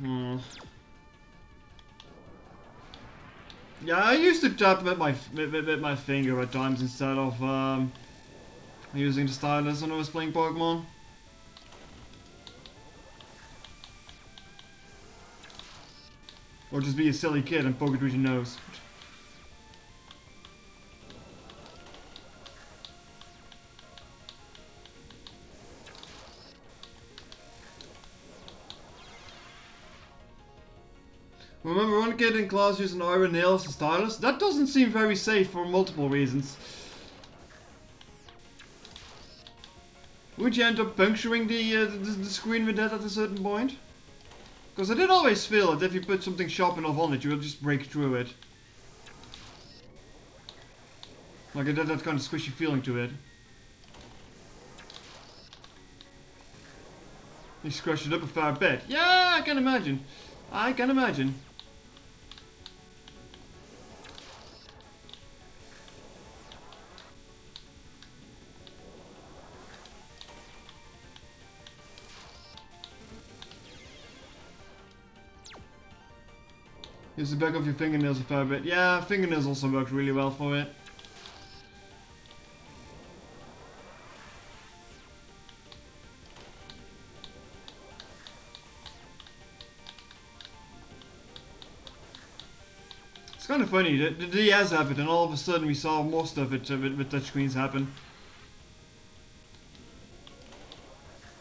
Yeah, I used to tap with my finger at times instead of using the stylus when I was playing Pokemon. Or just be a silly kid and poke it with your nose. Remember one kid in class used an iron nail as a stylus? That doesn't seem very safe for multiple reasons. Would you end up puncturing the screen with that at a certain point? Because I did always feel that if you put something sharp enough on it, you will just break through it. Like it had that kind of squishy feeling to it. You scratched it up a fair bit. Yeah, I can imagine. I can imagine. Use the back of your fingernails a fair bit. Yeah, fingernails also work really well for it. It's kind of funny, the DS happened and all of a sudden we saw more stuff with touchscreens happen.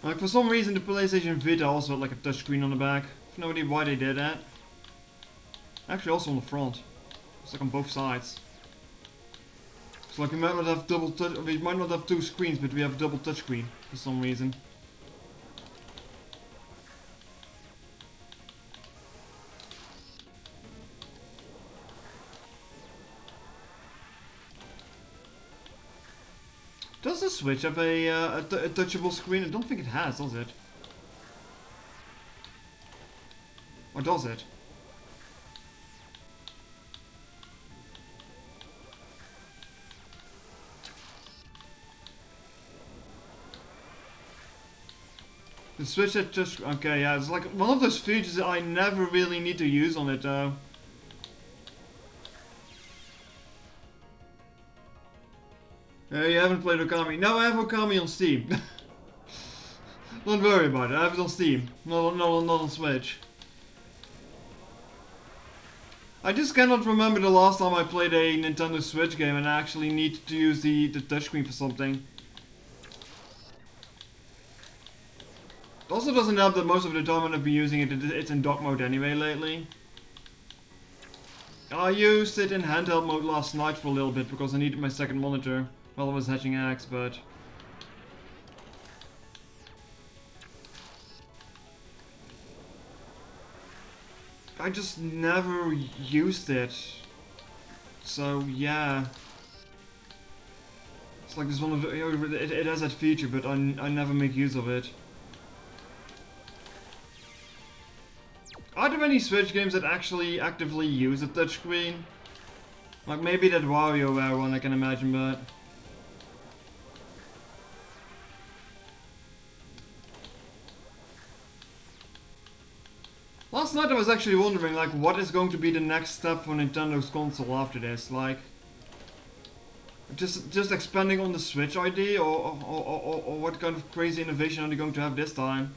Like for some reason the PlayStation Vita also had like a touchscreen on the back. I have no idea why they did that. Actually also on the front. It's like on both sides. It's like we might not have we might not have two screens, but we have double touchscreen for some reason. Does the Switch have a touchable screen? I don't think it has, does it? Or does it? The Switch had touch. Okay, yeah, it's like one of those features that I never really need to use on it though. You haven't played Okami? No, I have Okami on Steam. Don't worry about it, I have it on Steam. Not on Switch. I just cannot remember the last time I played a Nintendo Switch game and I actually needed to use the touchscreen for something. It also doesn't help that most of the time when I've been using it, it's in dock mode anyway lately. I used it in handheld mode last night for a little bit because I needed my second monitor while I was hatching eggs, but... I just never used it. So, yeah. It's like this one of the... It has that feature, but I never make use of it. Are there any Switch games that actually actively use a touchscreen? Like maybe that WarioWare one I can imagine, but... Last night I was actually wondering, like, what is going to be the next step for Nintendo's console after this? Like, just expanding on the Switch ID, or what kind of crazy innovation are they going to have this time?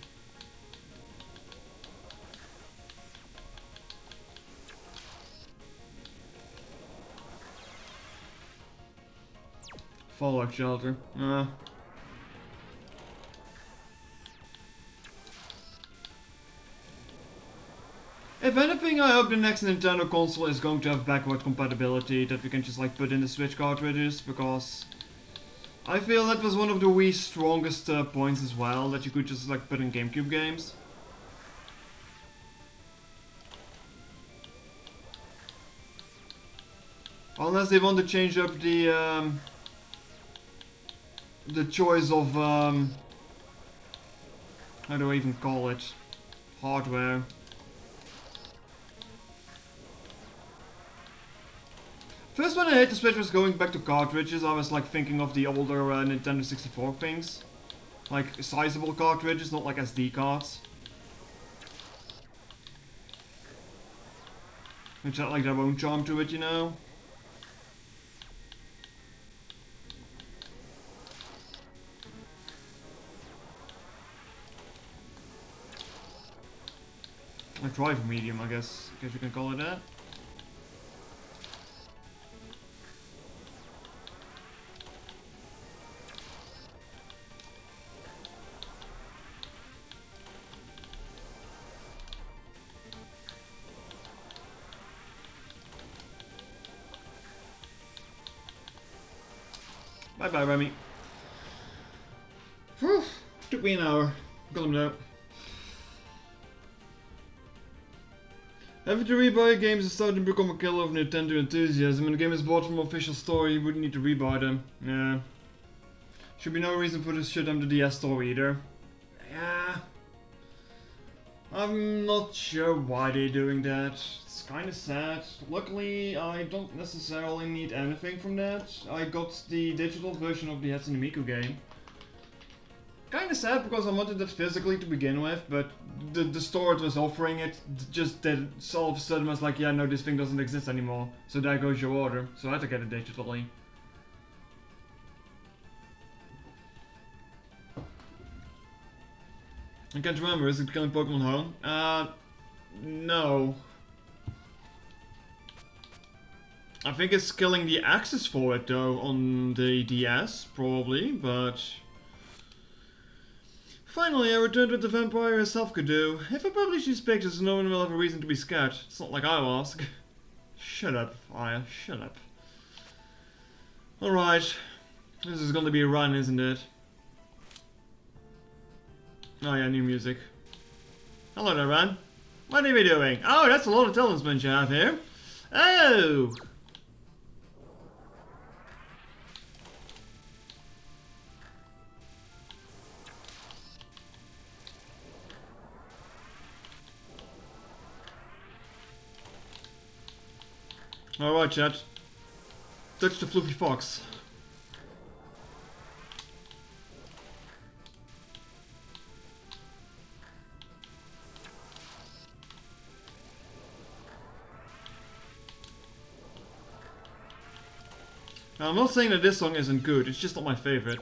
Fallout Shelter. If anything, I hope the next Nintendo console is going to have backward compatibility that we can just like put in the Switch cartridges, because I feel that was one of the Wii's strongest points as well, that you could just like put in GameCube games. Unless they want to change up the choice of how do I even call it? Hardware. when I hate the Switch was going back to cartridges, I was like thinking of the older Nintendo 64 things. Like sizable cartridges, not like SD cards. Which had like their own charm to it, you know? A driver medium, I guess you can call it that. Bye bye, Remi. Whew, took me an hour. Got him now. Having to rebuy games is starting to become a killer of Nintendo enthusiasm. When a game is bought from an official store, you wouldn't need to rebuy them. Yeah. Should be no reason for this shit on the DS store either. Yeah. I'm not sure why they're doing that. It's kinda sad. Luckily, I don't necessarily need anything from that. I got the digital version of the Hatsune Miku game. Kinda sad because I wanted it physically to begin with, but the store that was offering it just did, so all of a sudden was like, yeah, no, this thing doesn't exist anymore. So there goes your order. So I had to get it digitally. I can't remember, is it killing Pokemon Home? No. I think it's killing the access for it though on the DS, probably, but... Finally, I returned what the vampire herself could do. If I publish these pictures, no one will have a reason to be scared. It's not like I'll ask. Shut up, Fire, shut up. Alright. This is gonna be a run, isn't it? Oh yeah, new music. Hello there, Ran. What are we doing? Oh, that's a lot of talismans you have here. Oh! Alright, chat. Touch the fluffy fox. Now, I'm not saying that this song isn't good, it's just not my favorite.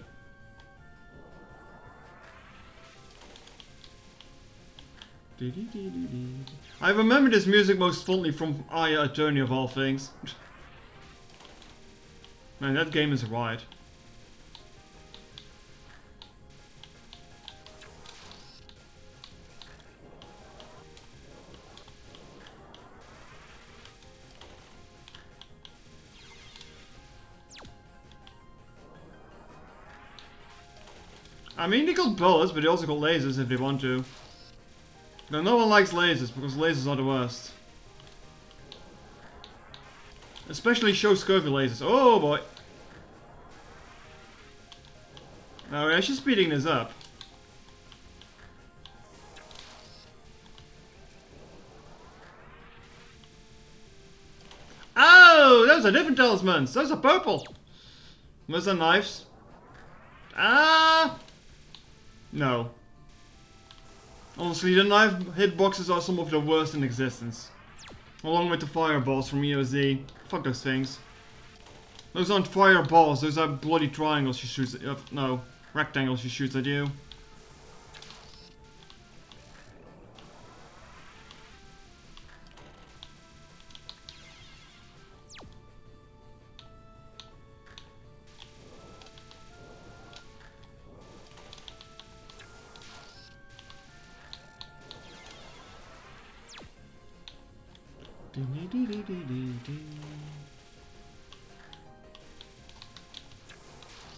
I remember this music most fondly from Aya Attorney of all things. Man, that game is a ride. I mean, they got bullets, but they also got lasers if they want to. Now, no one likes lasers, because lasers are the worst. Especially show scurvy lasers. Oh boy! Now, we're actually speeding this up. Oh! Those are different talismans! Those are purple! Those are knives. Ah! No. Honestly, the knife hitboxes are some of the worst in existence. Along with the fireballs from EOZ. Fuck those things. Those aren't fireballs, those are bloody triangles she shoots at, no, rectangles she shoots at you.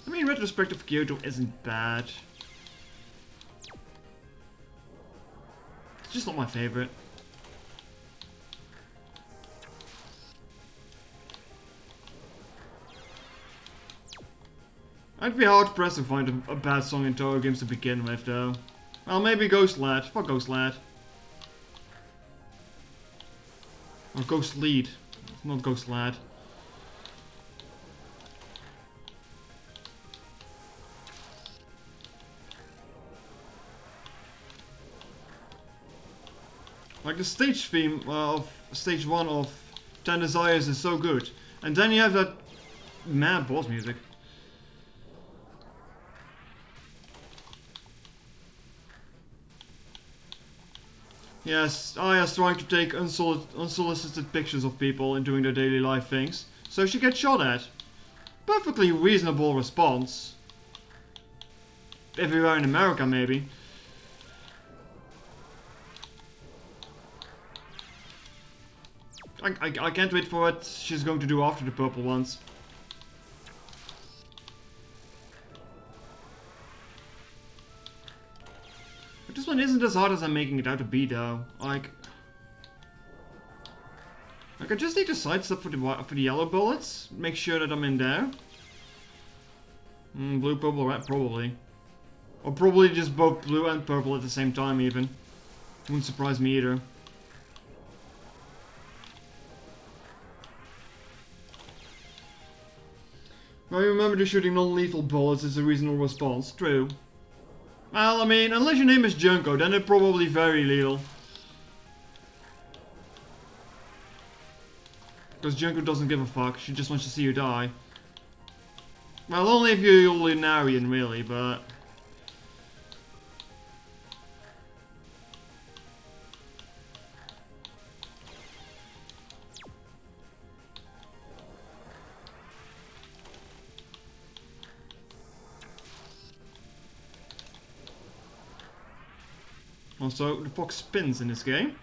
I mean, retrospective Kyoto isn't bad. It's just not my favorite. I'd be hard pressed to find a bad song in Touhou games to begin with, though. Well, maybe Ghost Lad. Fuck Ghost Lad. Or Ghost Lead. Not Ghost Lad. Like the stage theme of stage 1 of 10 Desires is so good. And then you have that mad boss music. Yes, Aya's trying to take unsolicited pictures of people and doing their daily life things, so she gets shot at. Perfectly reasonable response. If we were in America, maybe. I can't wait for what she's going to do after the purple ones. But this one isn't as hard as I'm making it out to be, though. Like I just need to sidestep for the yellow bullets. Make sure that I'm in there. Blue, purple, red, probably. Or probably just both blue and purple at the same time, even. Wouldn't surprise me either. Well, you remember that shooting non-lethal bullets is a reasonable response. True. Well, I mean, unless your name is Junko, then it's probably very lethal. Because Junko doesn't give a fuck, she just wants to see you die. Well, only if you're Lunarian, really, but... Also, the fox spins in this game.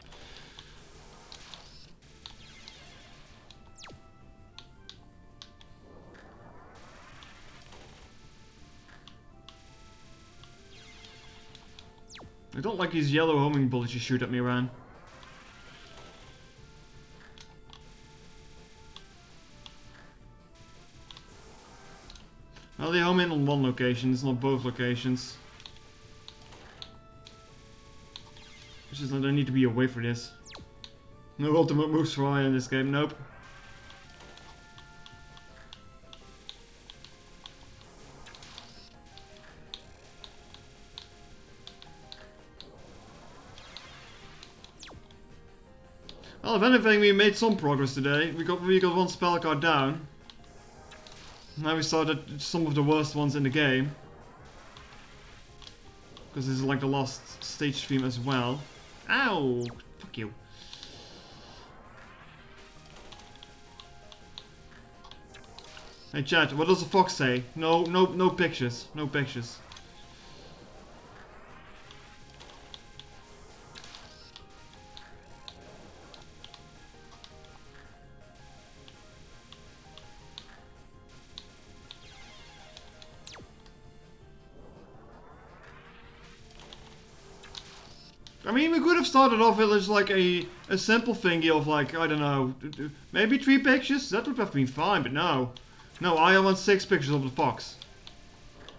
I don't like these yellow homing bullets you shoot at me, Ran. Well, they home in on one location, it's not both locations. It's just that I need to be away for this. No ultimate moves for Aya in this game, nope. Well, if anything, we made some progress today. We got one spell card down. Now we started some of the worst ones in the game. Because this is like the last stage theme as well. Ow! Fuck you. Hey chat, what does the fox say? No pictures. No pictures. I mean, we could have started off with just like a simple thingy of like, I don't know, maybe 3 pictures? That would have been fine, but no. No, I want 6 pictures of the fox.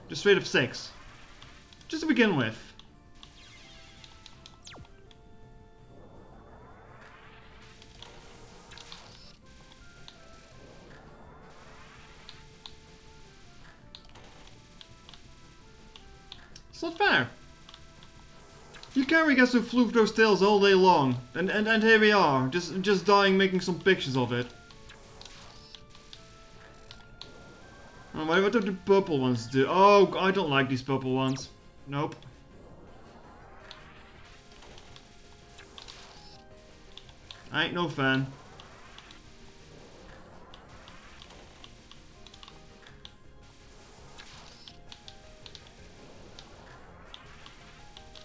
Just straight up 6. Just to begin with. It's not fair. You carry gets to floof those tails all day long, and here we are, just dying making some pictures of it. Oh, what do the purple ones do? Oh, I don't like these purple ones. Nope. I ain't no fan.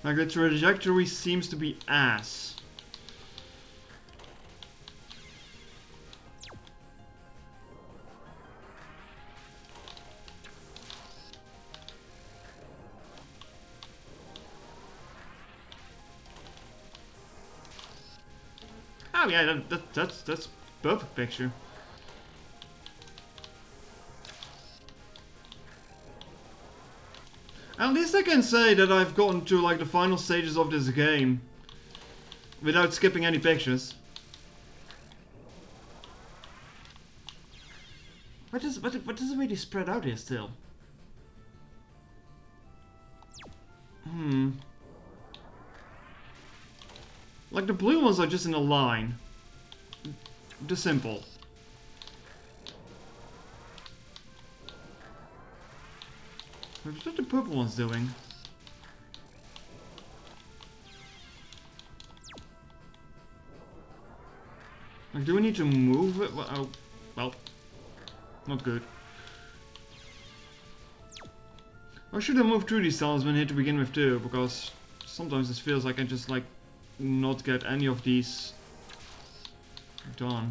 Like, the trajectory seems to be ass. Oh yeah, that's perfect picture. At least I can say that I've gotten to like the final stages of this game without skipping any pictures. What does it really spread out here still? Like, the blue ones are just in a line. Just simple. What's what the purple one's doing? Like, do we need to move it? Well, oh, well, not good. I should have moved through these talisman here to begin with too, because sometimes this feels like I just like not get any of these done.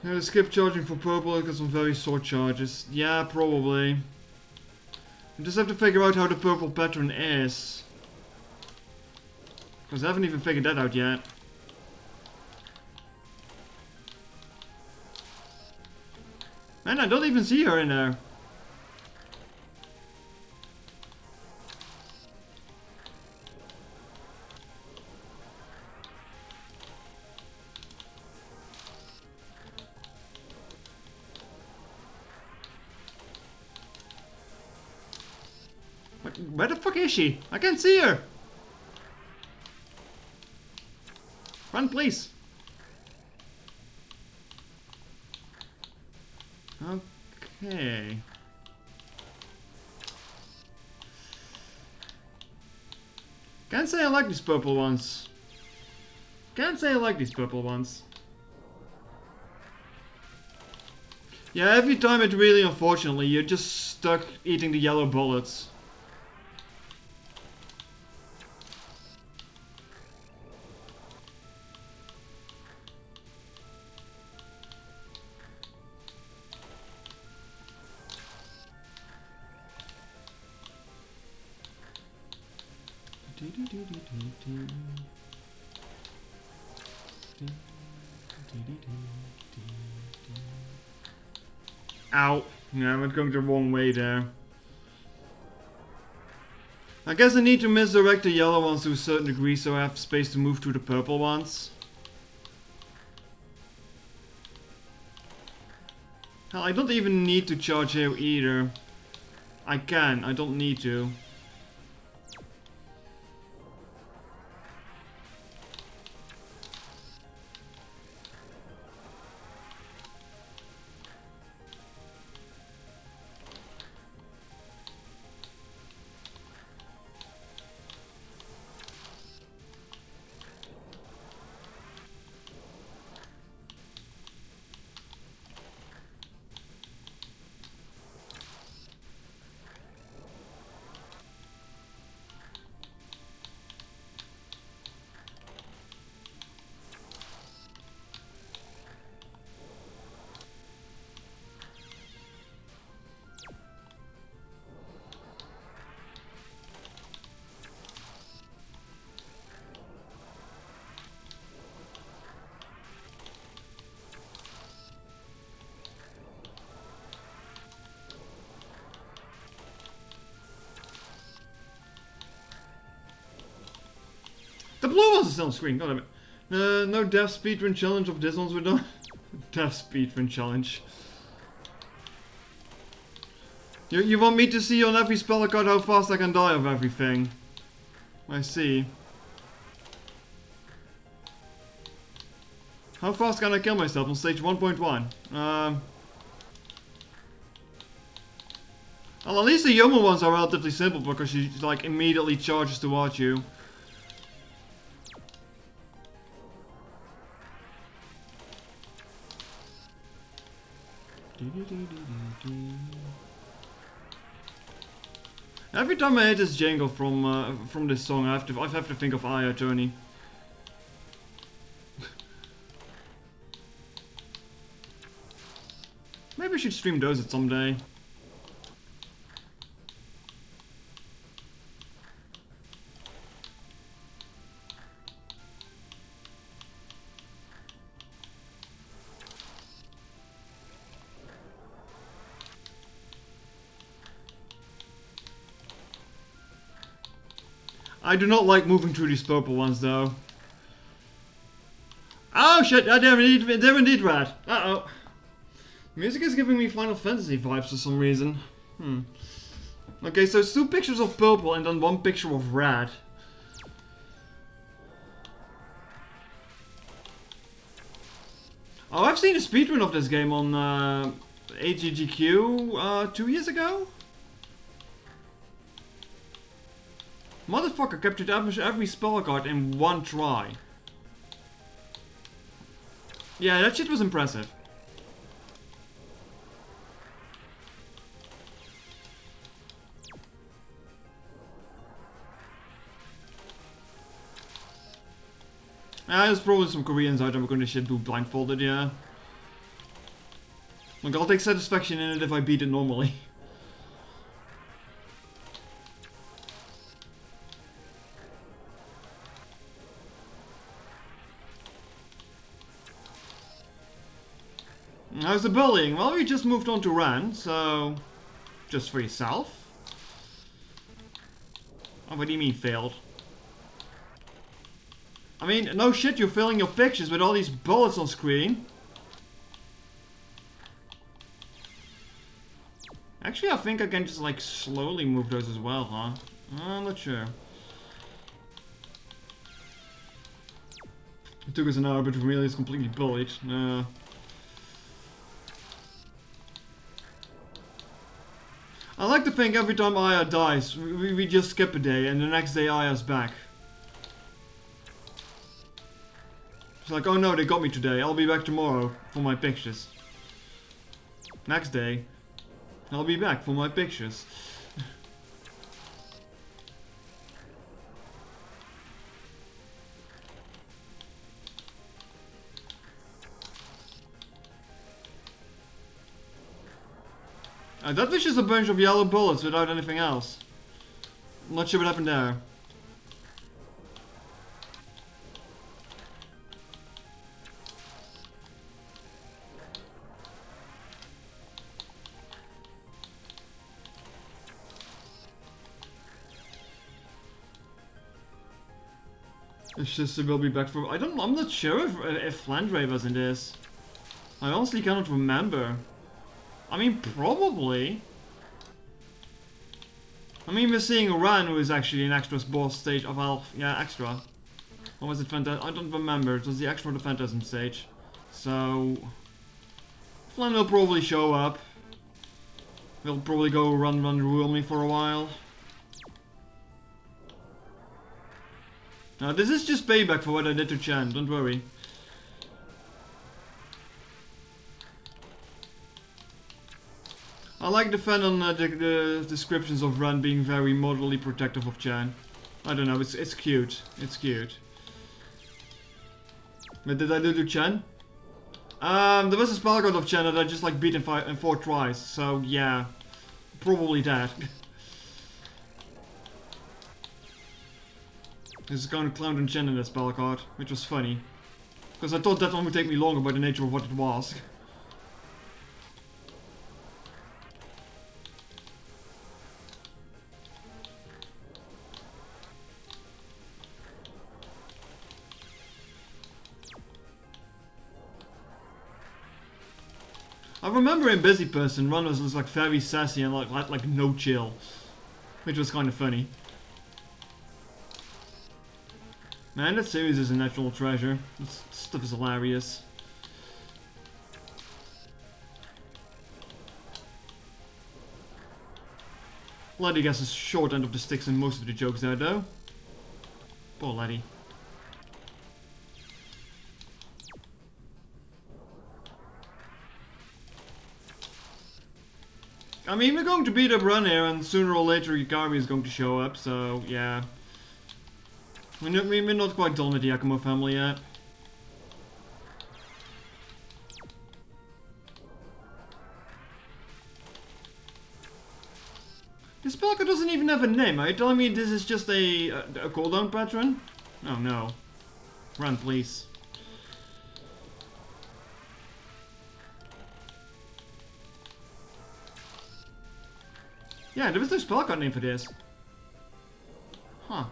Yeah, skip charging for purple because some very short charges. Yeah, probably. I just have to figure out how the purple pattern is. Because I haven't even figured that out yet. Man, I don't even see her in there. Where the fuck is she? I can't see her! Run, please! Okay. Can't say I like these purple ones. Can't say I like these purple ones. Yeah, every time it really, unfortunately, you're just stuck eating the yellow bullets. Ow. Yeah, I went going the wrong way there. I guess I need to misdirect the yellow ones to a certain degree so I have space to move through the purple ones. Hell, I don't even need to charge here either. I can, I don't need to. The blue ones are still on screen, god damn it. No death speedrun challenge of this ones we're done. Death speedrun challenge. You want me to see on every spell card how fast I can die of everything? I see. How fast can I kill myself on stage 1.1? Well, at least the Yomo ones are relatively simple because she like immediately charges towards you. Every time I hit this jingle from this song, I have to think of Aya Tony. Maybe I should stream those at someday. I do not like moving through these purple ones though. Oh shit, I didn't need that. Uh-oh. Music is giving me Final Fantasy vibes for some reason. Okay, so it's 2 pictures of purple and then 1 picture of red. Oh, I've seen a speedrun of this game on AGGQ 2 years ago. Motherfucker captured every spell card in 1 try. Yeah, that shit was impressive. There's probably some Koreans out there going to shit do blindfolded, yeah. Like, I'll take satisfaction in it if I beat it normally. How's the bullying? Well, we just moved on to Ran, so... Just for yourself? Oh, what do you mean, failed? I mean, no shit, you're filling your pictures with all these bullets on screen. Actually, I think I can just, like, slowly move those as well, huh? I'm not sure. It took us an hour, but Remi is completely bullied. I like to think every time Aya dies, we just skip a day, and the next day Aya's back. It's like, oh no, they got me today, I'll be back tomorrow for my pictures. Next day, I'll be back for my pictures. That was just a bunch of yellow bullets without anything else. I'm not sure what happened there. It's just we'll be back for. I'm not sure if Flandre was in this. I honestly cannot remember. I mean, probably. I mean, we're seeing Ran, who is actually an extra boss stage of Elf. Yeah, extra. Or was it Phantasm? I don't remember. It was the extra or the Phantasm stage. So... Flan will probably show up. We'll probably go run rule me for a while. Now, this is just payback for what I did to Chan, don't worry. I like the fan on the descriptions of Ran being very moderately protective of Chan. I don't know, it's cute. It's cute. What did I do to Chan? There was a spell card of Chan that I just like beat in 4 tries, so yeah. Probably that. This is kind of clowned and Chen in that spell card, which was funny. Because I thought that one would take me longer by the nature of what it was. I remember in Busy Person, Ron was like very sassy and like no chill. Which was kind of funny. Man, that series is a natural treasure. This stuff is hilarious. Laddie gets a short end of the sticks in most of the jokes there, though. Poor Laddie. I mean, we're going to beat up Run here, and sooner or later Yukari is going to show up, so yeah. We're not quite done with the Yakumo family yet. This Pelka doesn't even have a name. Are you telling me this is just a cooldown pattern? Oh no. Run, please. Yeah, there was no spell card name for this. Huh.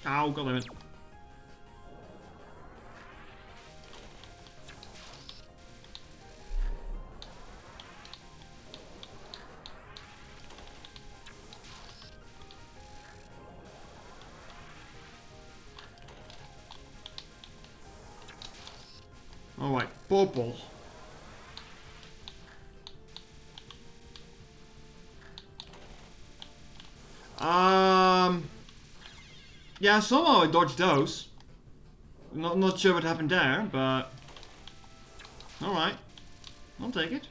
Ow, god damn it. Alright, purple. Yeah, somehow I dodged those. Not sure what happened there, but alright. I'll take it.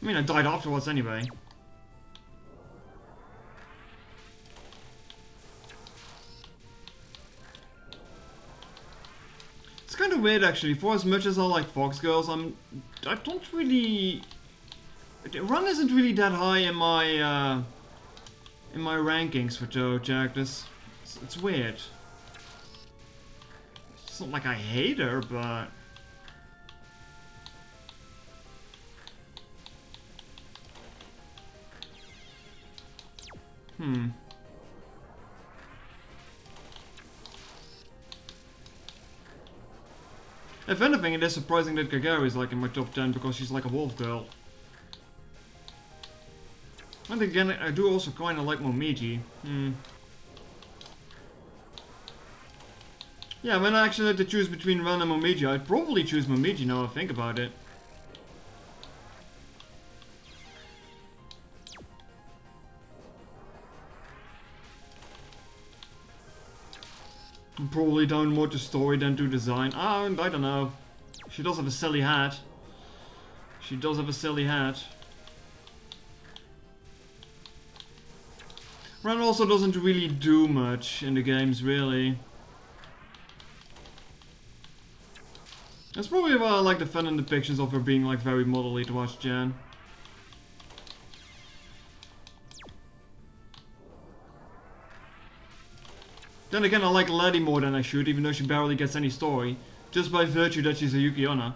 I mean, I died afterwards anyway. It's kind of weird actually. For as much as I like Fox Girls, I don't really. Run isn't really that high in my rankings for Touhou characters. It's weird. It's not like I hate her, but If anything, it is surprising that Kagari is like in my top 10 because she's like a wolf girl. And again, I do also kind of like Momiji. Yeah, when I actually had to choose between Ren and Momiji, I'd probably choose Momiji now I think about it. I'm probably down more to story than to design. I don't know. She does have a silly hat. She does have a silly hat. Ren also doesn't really do much in the games, really. That's probably why I like the fan and depictions of her being like very modelly towards Jan. Then again, I like Laddie more than I should, even though she barely gets any story, just by virtue that she's a Yuki-onna.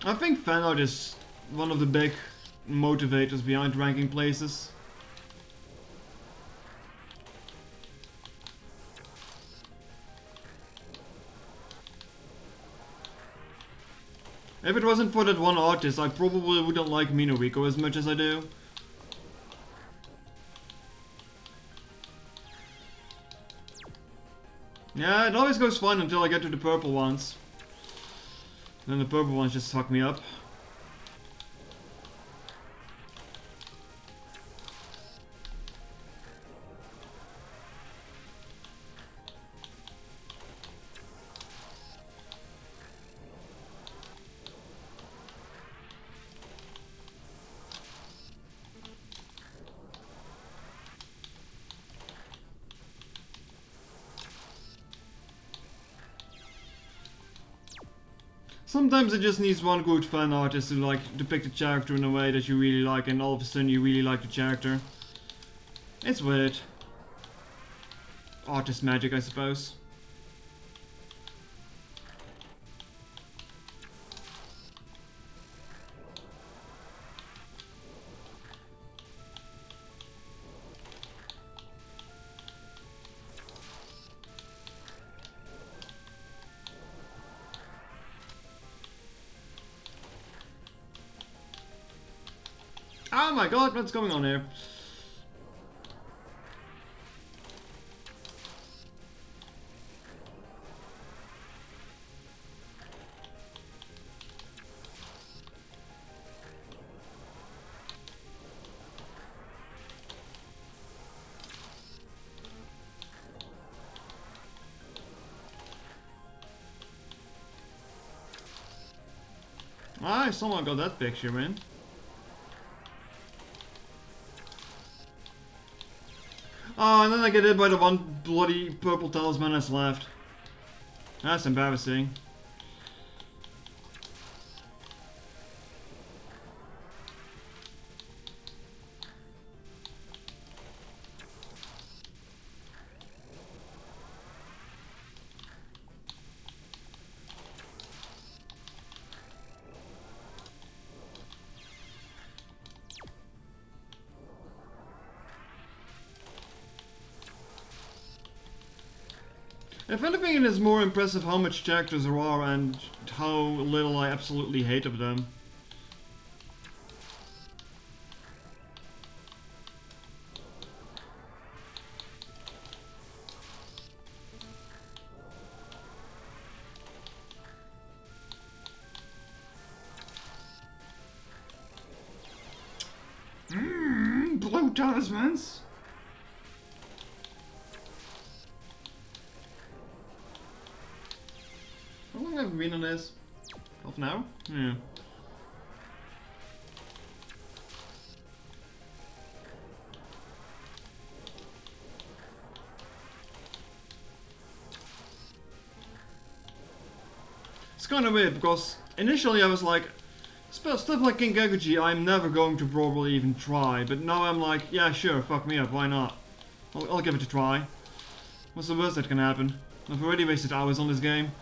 I think fan art is one of the big motivators behind ranking places. If it wasn't for that one artist, I probably wouldn't like Minuriko as much as I do. Yeah, it always goes fine until I get to the purple ones. Then the purple ones just fuck me up. Sometimes it just needs one good fan artist to like depict a character in a way that you really like, and all of a sudden you really like the character. It's weird. Artist magic, I suppose. Oh my god, what's going on here? Ah, someone got that picture in. Oh, and then I get hit by the one bloody purple talisman that's left. That's embarrassing. If anything, it is more impressive how much characters there are and how little I absolutely hate of them. Blue talismans! How long have we been on this? Half an hour? Yeah. It's kind of weird because initially I was like, stuff like King Gaguji I'm never going to probably even try, but now I'm like, yeah sure, fuck me up, why not? I'll give it a try. What's the worst that can happen? I've already wasted hours on this game.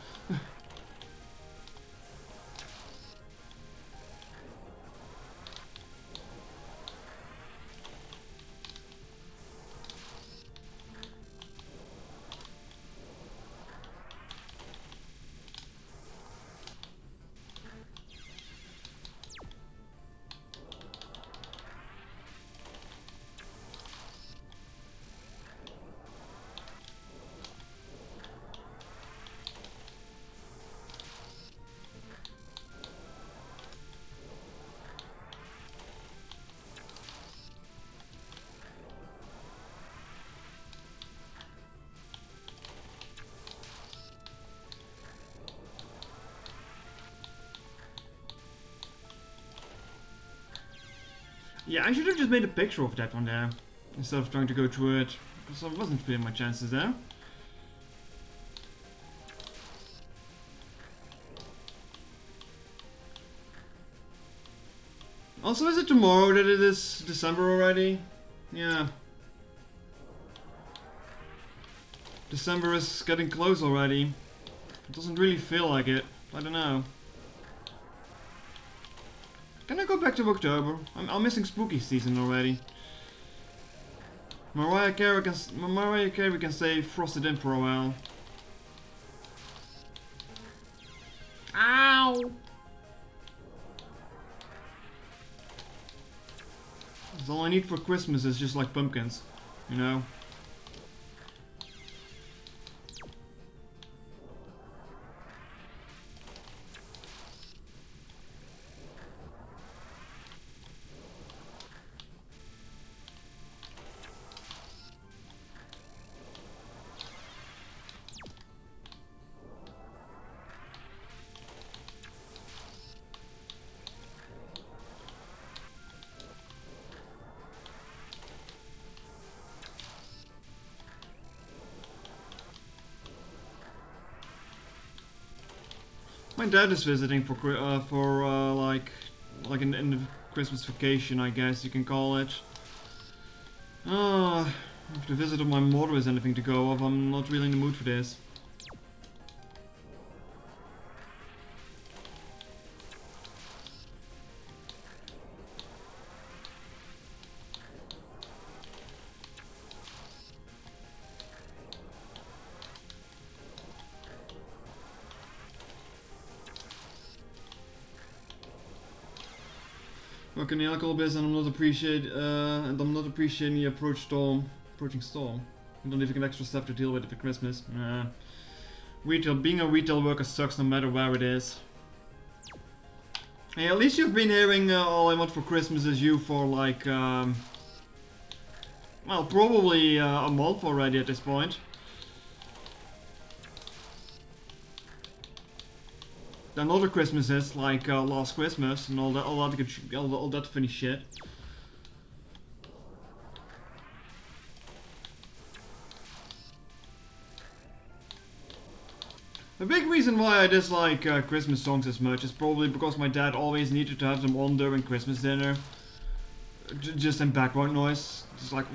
Yeah, I should have just made a picture of that one there, instead of trying to go through it, because I wasn't feeling my chances there. Also, is it tomorrow that it is December already? Yeah. December is getting close already. It doesn't really feel like it. I don't know. Can I go back to October? I'm missing spooky season already. Mariah Carey can stay frosted in for a while. Ow! That's all I need for Christmas is just like pumpkins, you know? My dad is visiting for in the Christmas vacation, I guess you can call it. If the visit of my mother is anything to go of, I'm not really in the mood for this. Working the alcohol biz and I'm not appreciating the approaching storm. I don't even get extra stuff to deal with for Christmas. Being a retail worker sucks no matter where it is. Hey, at least you've been hearing All I Want for Christmas Is You for like, well, probably a month already at this point. Then other Christmases, like Last Christmas and all that funny shit. The big reason why I dislike Christmas songs as much is probably because my dad always needed to have them on during Christmas dinner. Just in background noise. Just like,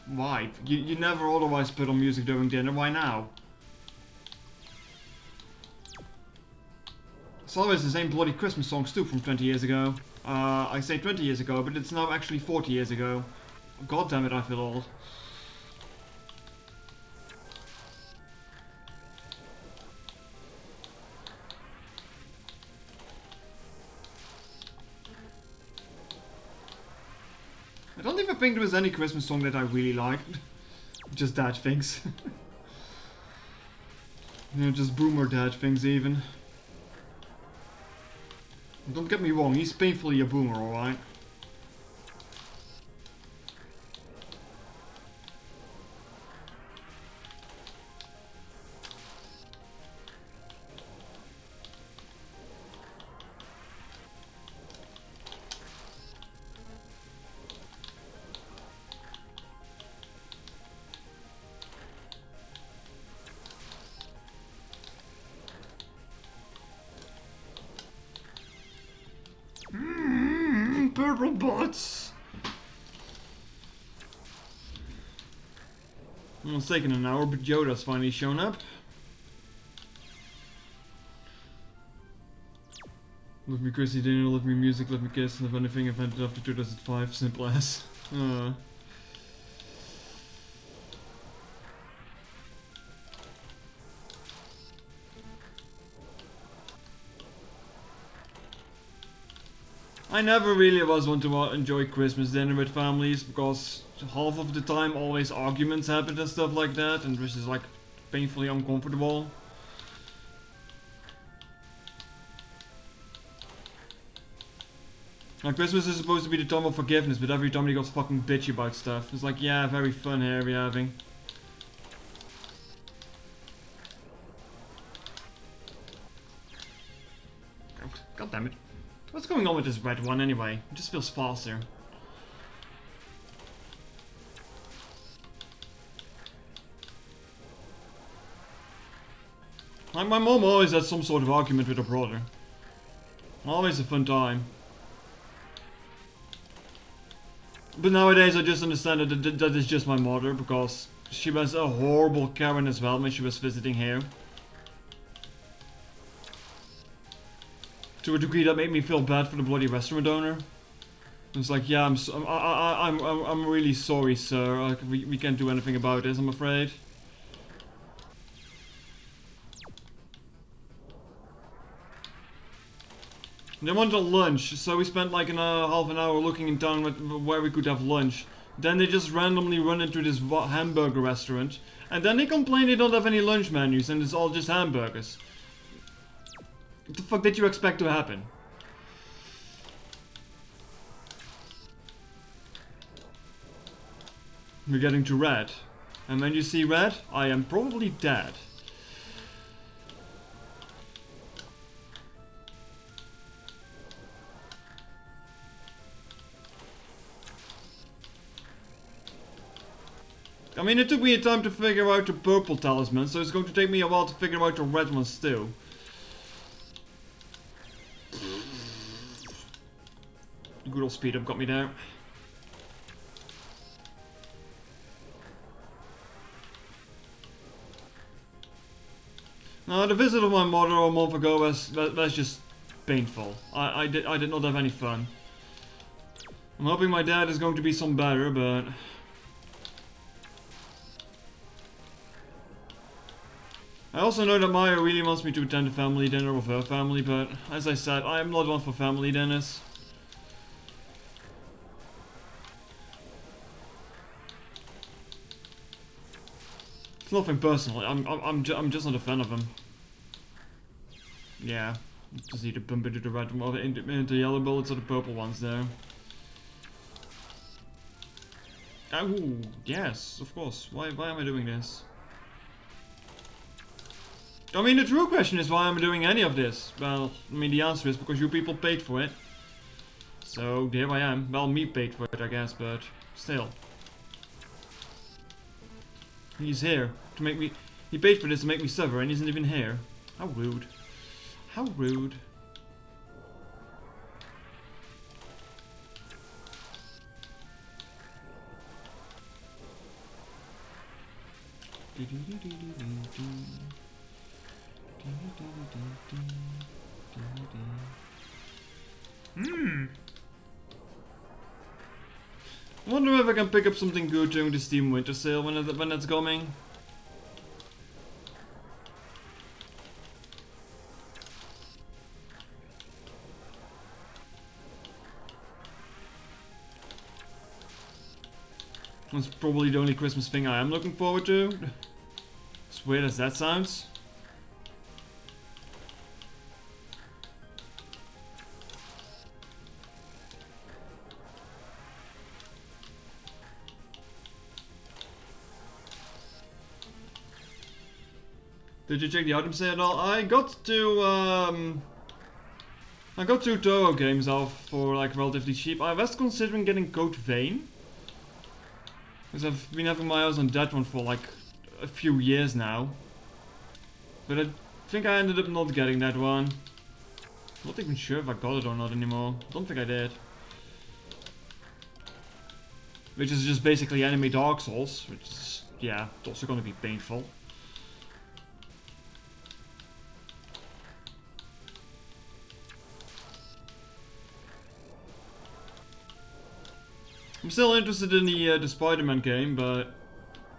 why? You never otherwise put on music during dinner, why now? It's always the same bloody Christmas songs too from 20 years ago. I say 20 years ago, but it's now actually 40 years ago. God damn it, I feel old. I don't even think there was any Christmas song that I really liked. Just dad things. You know, just boomer dad things even. Don't get me wrong, he's painfully a boomer, alright? Purple butts! Well, it's taken an hour, but Yoda's finally shown up. Love me Chrissy dinner, love me music, love me kiss, love anything invented after 2005, simple as. I never really was one to enjoy Christmas dinner with families because half of the time always arguments happen and stuff like that, and which is like painfully uncomfortable. Now Christmas is supposed to be the time of forgiveness, but every time he goes fucking bitchy about stuff. It's like, yeah, very fun here we're having. God damn it. What's going on with this red one anyway? It just feels faster. Like my mom always had some sort of argument with her brother. Always a fun time. But nowadays I just understand that is just my mother, because she was a horrible Karen as well when she was visiting here. To a degree that made me feel bad for the bloody restaurant owner. It's like, yeah, I'm really sorry, sir. Like, we can't do anything about this, I'm afraid. They wanted lunch, so we spent like half an hour looking in town where we could have lunch. Then they just randomly run into this hamburger restaurant, and then they complain they don't have any lunch menus and it's all just hamburgers. What the fuck did you expect to happen? We're getting to red. And when you see red, I am probably dead. I mean, it took me a time to figure out the purple talisman, so it's going to take me a while to figure out the red ones too. Good old speed up got me there. Now, the visit of my mother a month ago was just painful. I did not have any fun. I'm hoping my dad is going to be some better, but I also know that Maya really wants me to attend a family dinner with her family, but as I said, I am not one for family dinners. It's nothing personal. I'm just not a fan of him. Yeah, just need to bump into the red one, into yellow bullets or the purple ones there. Oh yes, of course. Why am I doing this? I mean, the true question is why am I doing any of this? Well, I mean, the answer is because you people paid for it. So here I am. Well, me paid for it, I guess, but still. He's here to make me... He paid for this to make me suffer and he isn't even here. How rude. How rude. I wonder if I can pick up something good during the Steam Winter Sale when it's coming. That's probably the only Christmas thing I am looking forward to. As weird as that sounds. Did you check the item sale at all? I got two Touhou games off for like relatively cheap. I was considering getting Code Vein. Because I've been having my eyes on that one for like a few years now. But I think I ended up not getting that one. Not even sure if I got it or not anymore. Don't think I did. Which is just basically anime Dark Souls, which is, yeah, it's also gonna be painful. I'm still interested in the Spider-Man game, but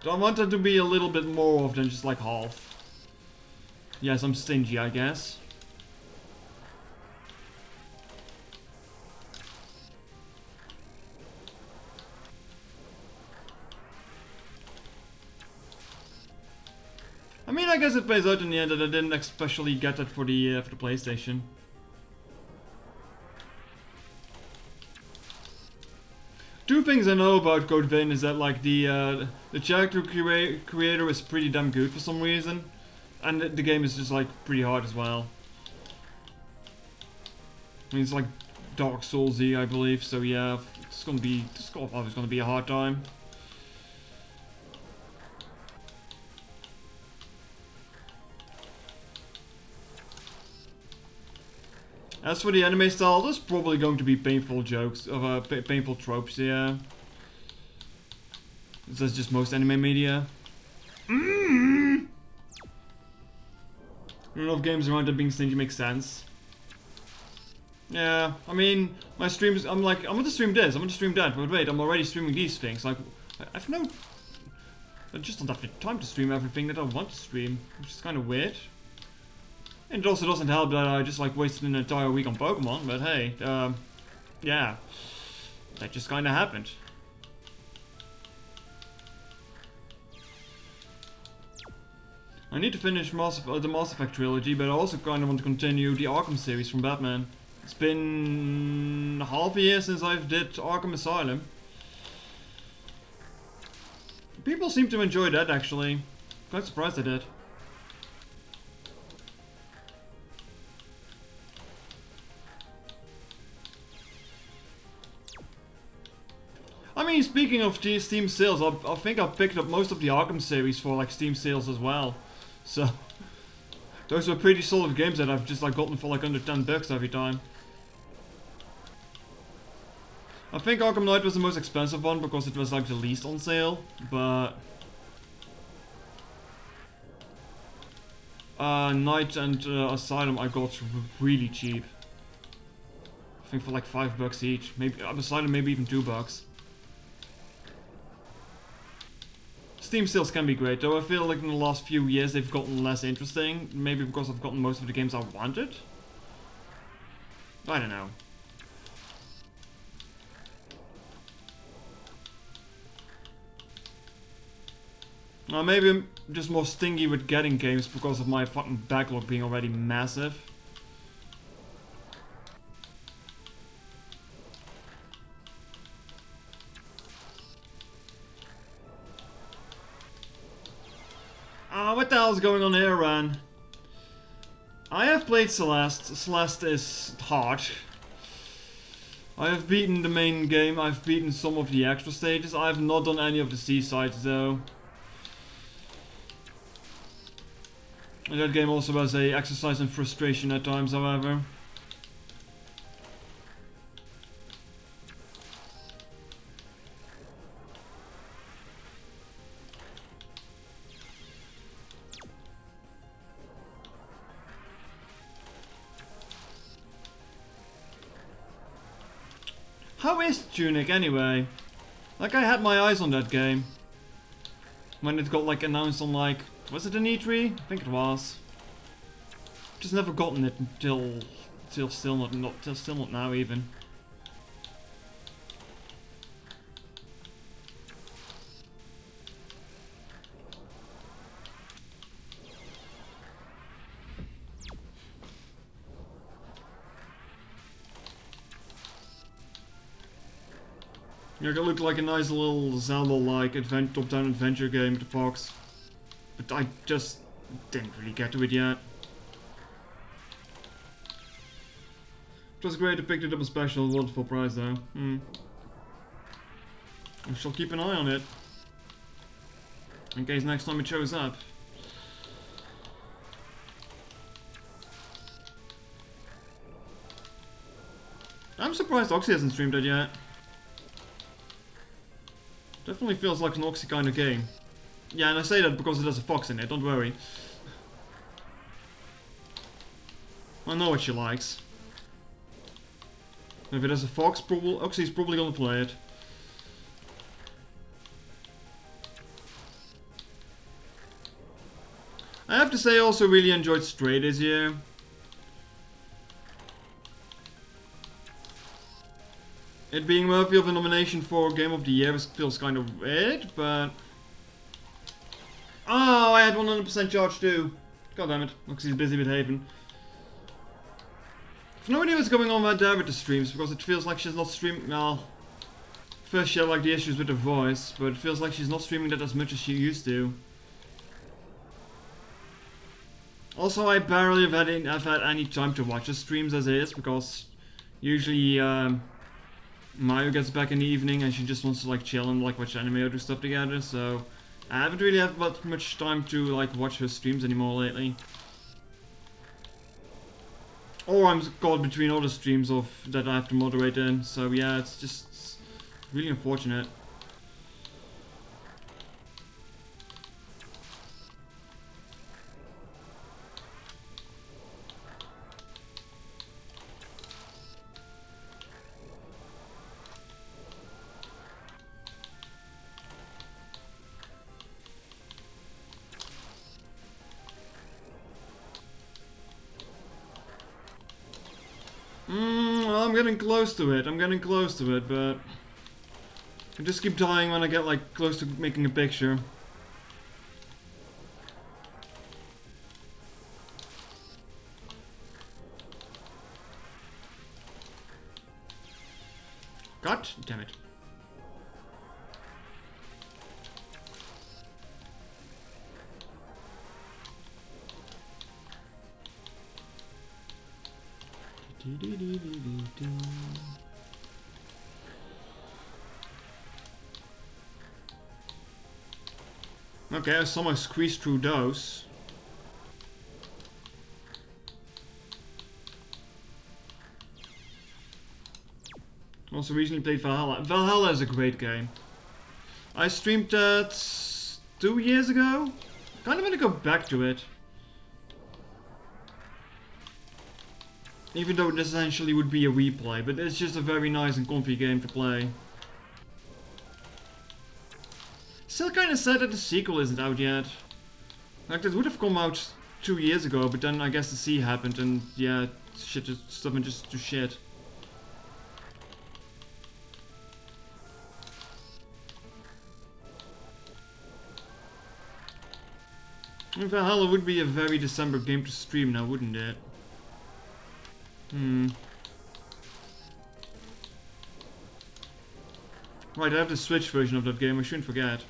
I want it to be a little bit more of than just like half. Yes, I'm stingy, I guess. I mean, I guess it pays out in the end that I didn't especially get that for the PlayStation. Two things I know about Code Vein is that like the character creator is pretty damn good for some reason, and the game is just like pretty hard as well. I mean, it's like Dark Souls-y, I believe. So yeah, it's obviously gonna be a hard time. As for the anime style, there's probably going to be painful jokes, painful tropes, yeah. That's just most anime media. Not enough games around that being stingy makes sense. Yeah, I mean, my streams, I'm like, I'm gonna stream this, I'm gonna stream that, but wait, I'm already streaming these things. Like, I just don't have the time to stream everything that I want to stream, which is kind of weird. And it also doesn't help that I just like wasted an entire week on Pokemon, but hey, yeah, that just kind of happened. I need to finish the Mass Effect trilogy, but I also kind of want to continue the Arkham series from Batman. It's been half a year since I've did Arkham Asylum. People seem to enjoy that actually. Quite surprised I did. I mean, speaking of Steam sales, I think I picked up most of the Arkham series for like Steam sales as well. So those were pretty solid games that I've just like gotten for like under $10 every time. I think Arkham Knight was the most expensive one because it was like the least on sale, but Knight and Asylum I got really cheap. I think for like $5 each. Maybe Asylum maybe even $2. Steam sales can be great, though I feel like in the last few years they've gotten less interesting. Maybe because I've gotten most of the games I wanted? I don't know. Maybe I'm just more stingy with getting games because of my fucking backlog being already massive. What the hell is going on here, Ran? I have played Celeste. Celeste is hard. I have beaten the main game. I've beaten some of the extra stages. I have not done any of the seasides though. And that game also has a exercise in frustration at times, however. How is Tunic anyway? Like I had my eyes on that game. When it got like announced on like, was it an E3? I think it was. Just never gotten it until still not now even. It looked like a nice little Zelda-like top-down adventure game with the fox. But I just didn't really get to it yet. It was great to pick it up a special, wonderful price though. I shall keep an eye on it. In case next time it shows up. I'm surprised Oxy hasn't streamed it yet. Definitely feels like an Oxy kind of game. Yeah, and I say that because it has a fox in it, don't worry. I know what she likes. If it has a fox, Oxy's probably gonna play it. I have to say I also really enjoyed Stray this year. It being worthy of a nomination for Game of the Year feels kind of weird, but... Oh, I had 100% charge too. God damn it, looks he's busy with Haven. I've no idea what's going on there with the streams, because it feels like she's not streaming... Well, first she had like the issues with her voice, but it feels like she's not streaming that as much as she used to. Also, I barely have had any time to watch her streams as is, because usually Mayu gets back in the evening and she just wants to like chill and like watch anime or do stuff together, so I haven't really had much time to like watch her streams anymore lately. Or I'm caught between other streams that I have to moderate in, so yeah, it's really unfortunate. Well, I'm getting close to it, but I just keep dying when I get like close to making a picture. God damn it. Okay, I somehow squeezed through those. Also recently played Valhalla. Valhalla is a great game. I streamed that 2 years ago. Kind of want to go back to it. Even though this essentially would be a replay, but it's just a very nice and comfy game to play. Still kind of sad that the sequel isn't out yet. Like, this would have come out 2 years ago, but then I guess the sea happened and yeah, stuff went just to shit. Valhalla would be a very December game to stream now, wouldn't it? Right, I have the Switch version of that game, I shouldn't forget.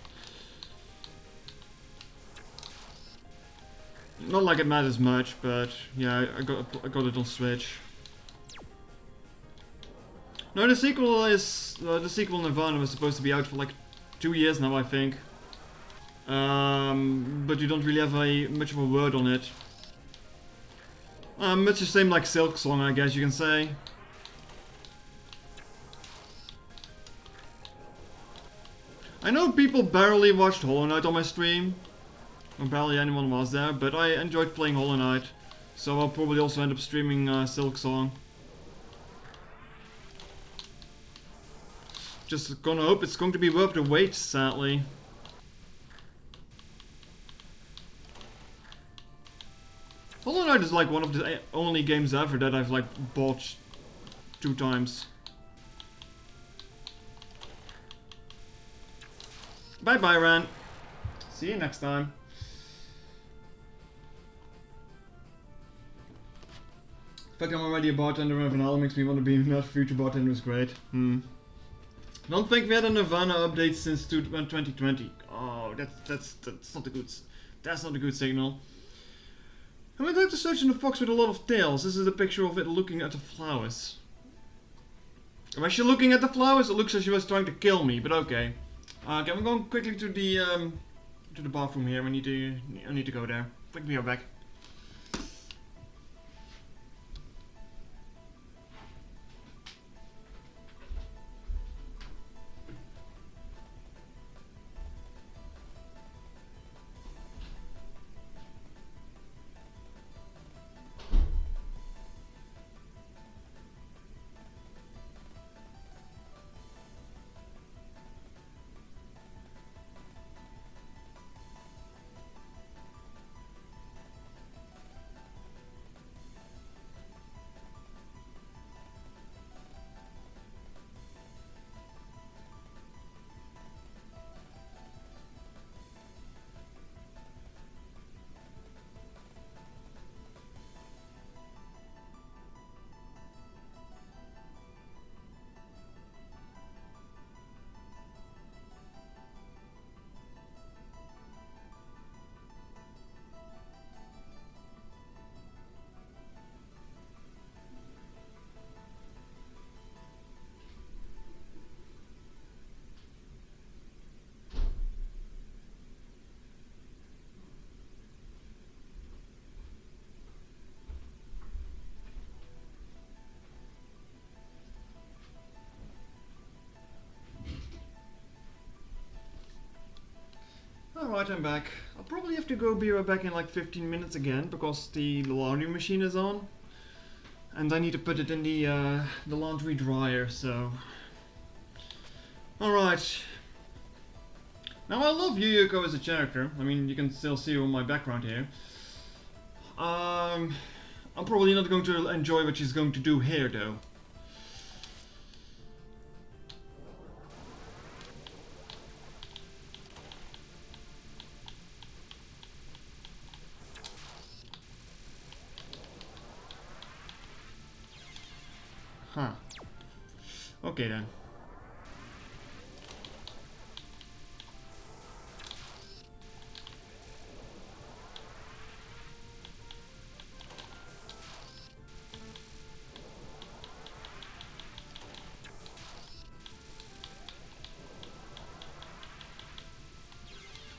Not like it matters much, but yeah, I got it on Switch. No, the sequel Nirvana was supposed to be out for like 2 years now, I think. But you don't really have much of a word on it. Much the same like Silk Song, I guess you can say. I know people barely watched Hollow Knight on my stream. Or barely anyone was there, but I enjoyed playing Hollow Knight. So I'll probably also end up streaming Silk Song. Just gonna hope it's going to be worth the wait, sadly. Hollow Knight is like one of the only games ever that I've like bought 2 times. Bye bye, Ran. See you next time. The fact I'm already a bartender and Vanilla makes me want to be another future bartender is great. Don't think we had a Nirvana update since 2020. Oh, that's not a good. That's not a good signal. I went out to search in the fox with a lot of tails. This is a picture of it looking at the flowers. Was she looking at the flowers? It looks like she was trying to kill me, but okay. Okay, I'm going quickly to the bathroom here. I need to go there. Quick, be right back. Alright, I'm back. I'll probably have to be right back in like 15 minutes again because the laundry machine is on. And I need to put it in the laundry dryer, so... Alright. Now I love Yuyuko as a character. I mean, you can still see her on my background here. I'm probably not going to enjoy what she's going to do here, though. Huh. Okay then.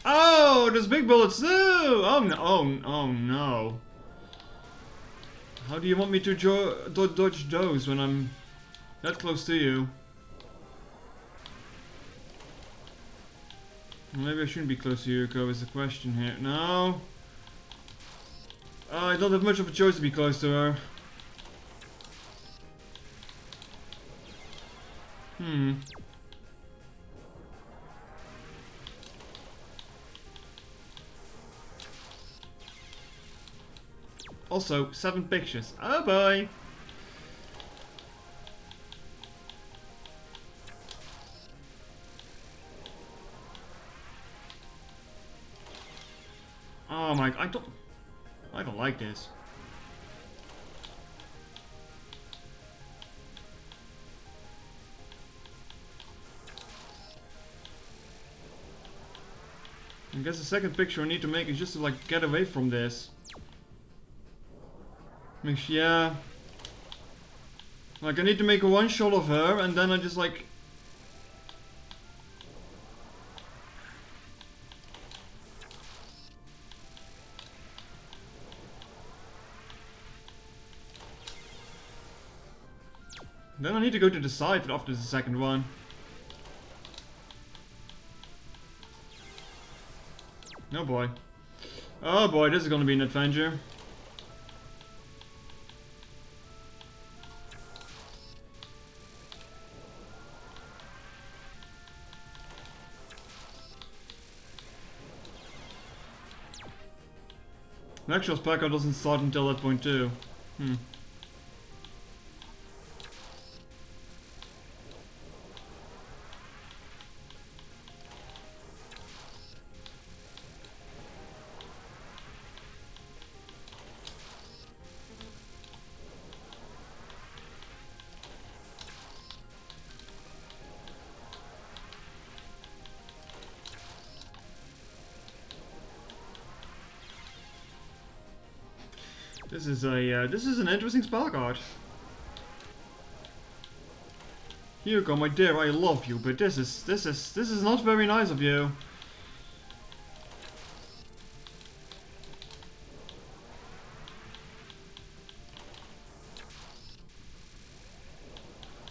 Oh, there's big bullets too! Oh no! Oh no! How do you want me to dodge those when I'm that close to you? Maybe I shouldn't be close to Yuriko is the question here. No! I don't have much of a choice to be close to her. Also, 7 pictures. Oh boy! Oh my, I don't like this. I guess the second picture I need to make is just to like get away from this. Yeah. Like I need to make a one shot of her and then I just like... Then I need to go to the side after the second one. Oh boy. Oh boy, this is gonna be an adventure. Actual Packer doesn't start until that point too. This is an interesting spell card. Here you go, my dear, I love you, but this is not very nice of you.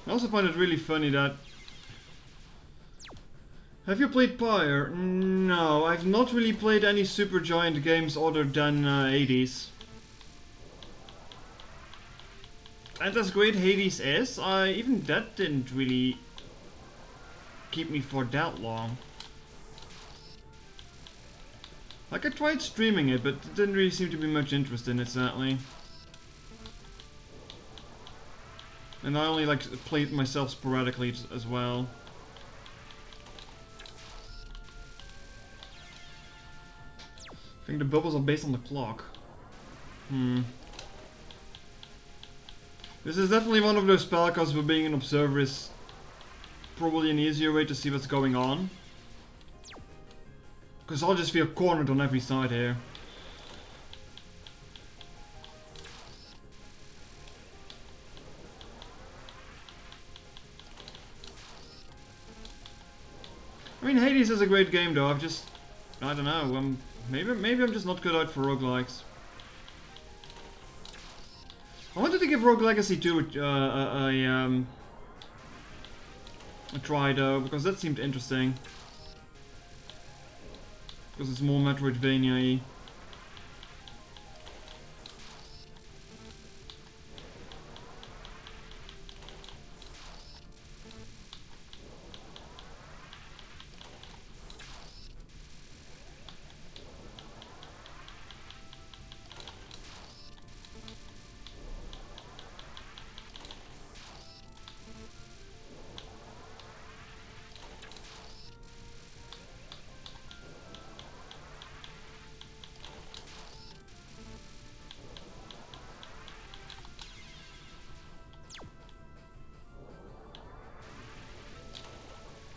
I also find it really funny that... Have you played Pyre? No, I've not really played any Supergiant games other than Hades. And as great Hades is, even that didn't really keep me for that long. Like, I tried streaming it, but there didn't really seem to be much interest in it, sadly. And I only like played myself sporadically as well. I think the bubbles are based on the clock. This is definitely one of those spell cards where being an observer is probably an easier way to see what's going on. Because I'll just feel cornered on every side here. I mean, Hades is a great game though, I don't know, maybe I'm just not good out for roguelikes. I wanted to give Rogue Legacy 2 a try though, because that seemed interesting. Because it's more Metroidvania-y.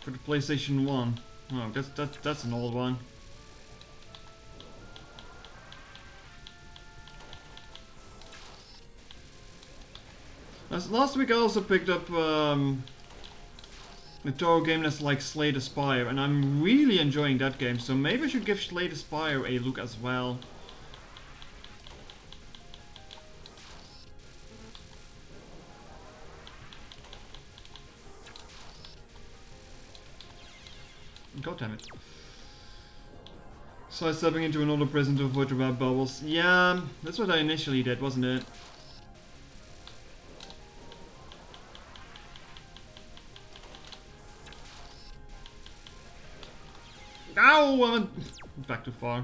For the PlayStation 1. Oh, that's an old one. Last week I also picked up a Touhou game that's like Slay the Spire, and I'm really enjoying that game, so maybe I should give Slay the Spire a look as well. God damn it. Sidestepping into another prison to avoid the red bubbles. Yeah, that's what I initially did, wasn't it? Ow! I went back too far.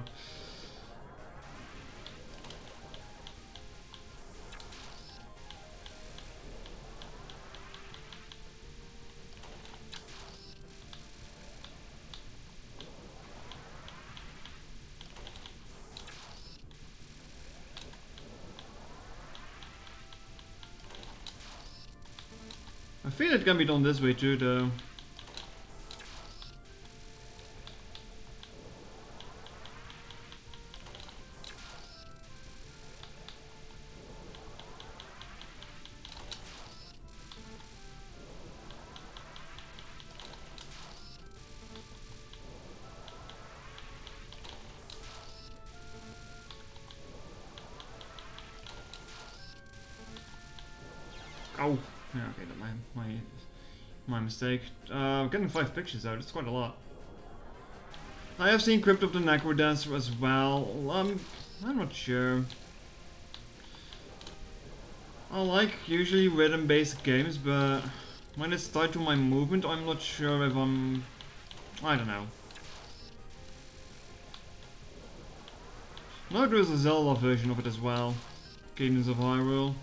I feel it can be done this way too, though. Ow! Yeah, okay, my mistake. Getting 5 pictures out, it's quite a lot. I have seen Crypt of the Necrodancer as well. I'm not sure. I like usually rhythm-based games, but when it's tied to my movement, I'm not sure if I don't know. Now there's a Zelda version of it as well. Cadence of Hyrule.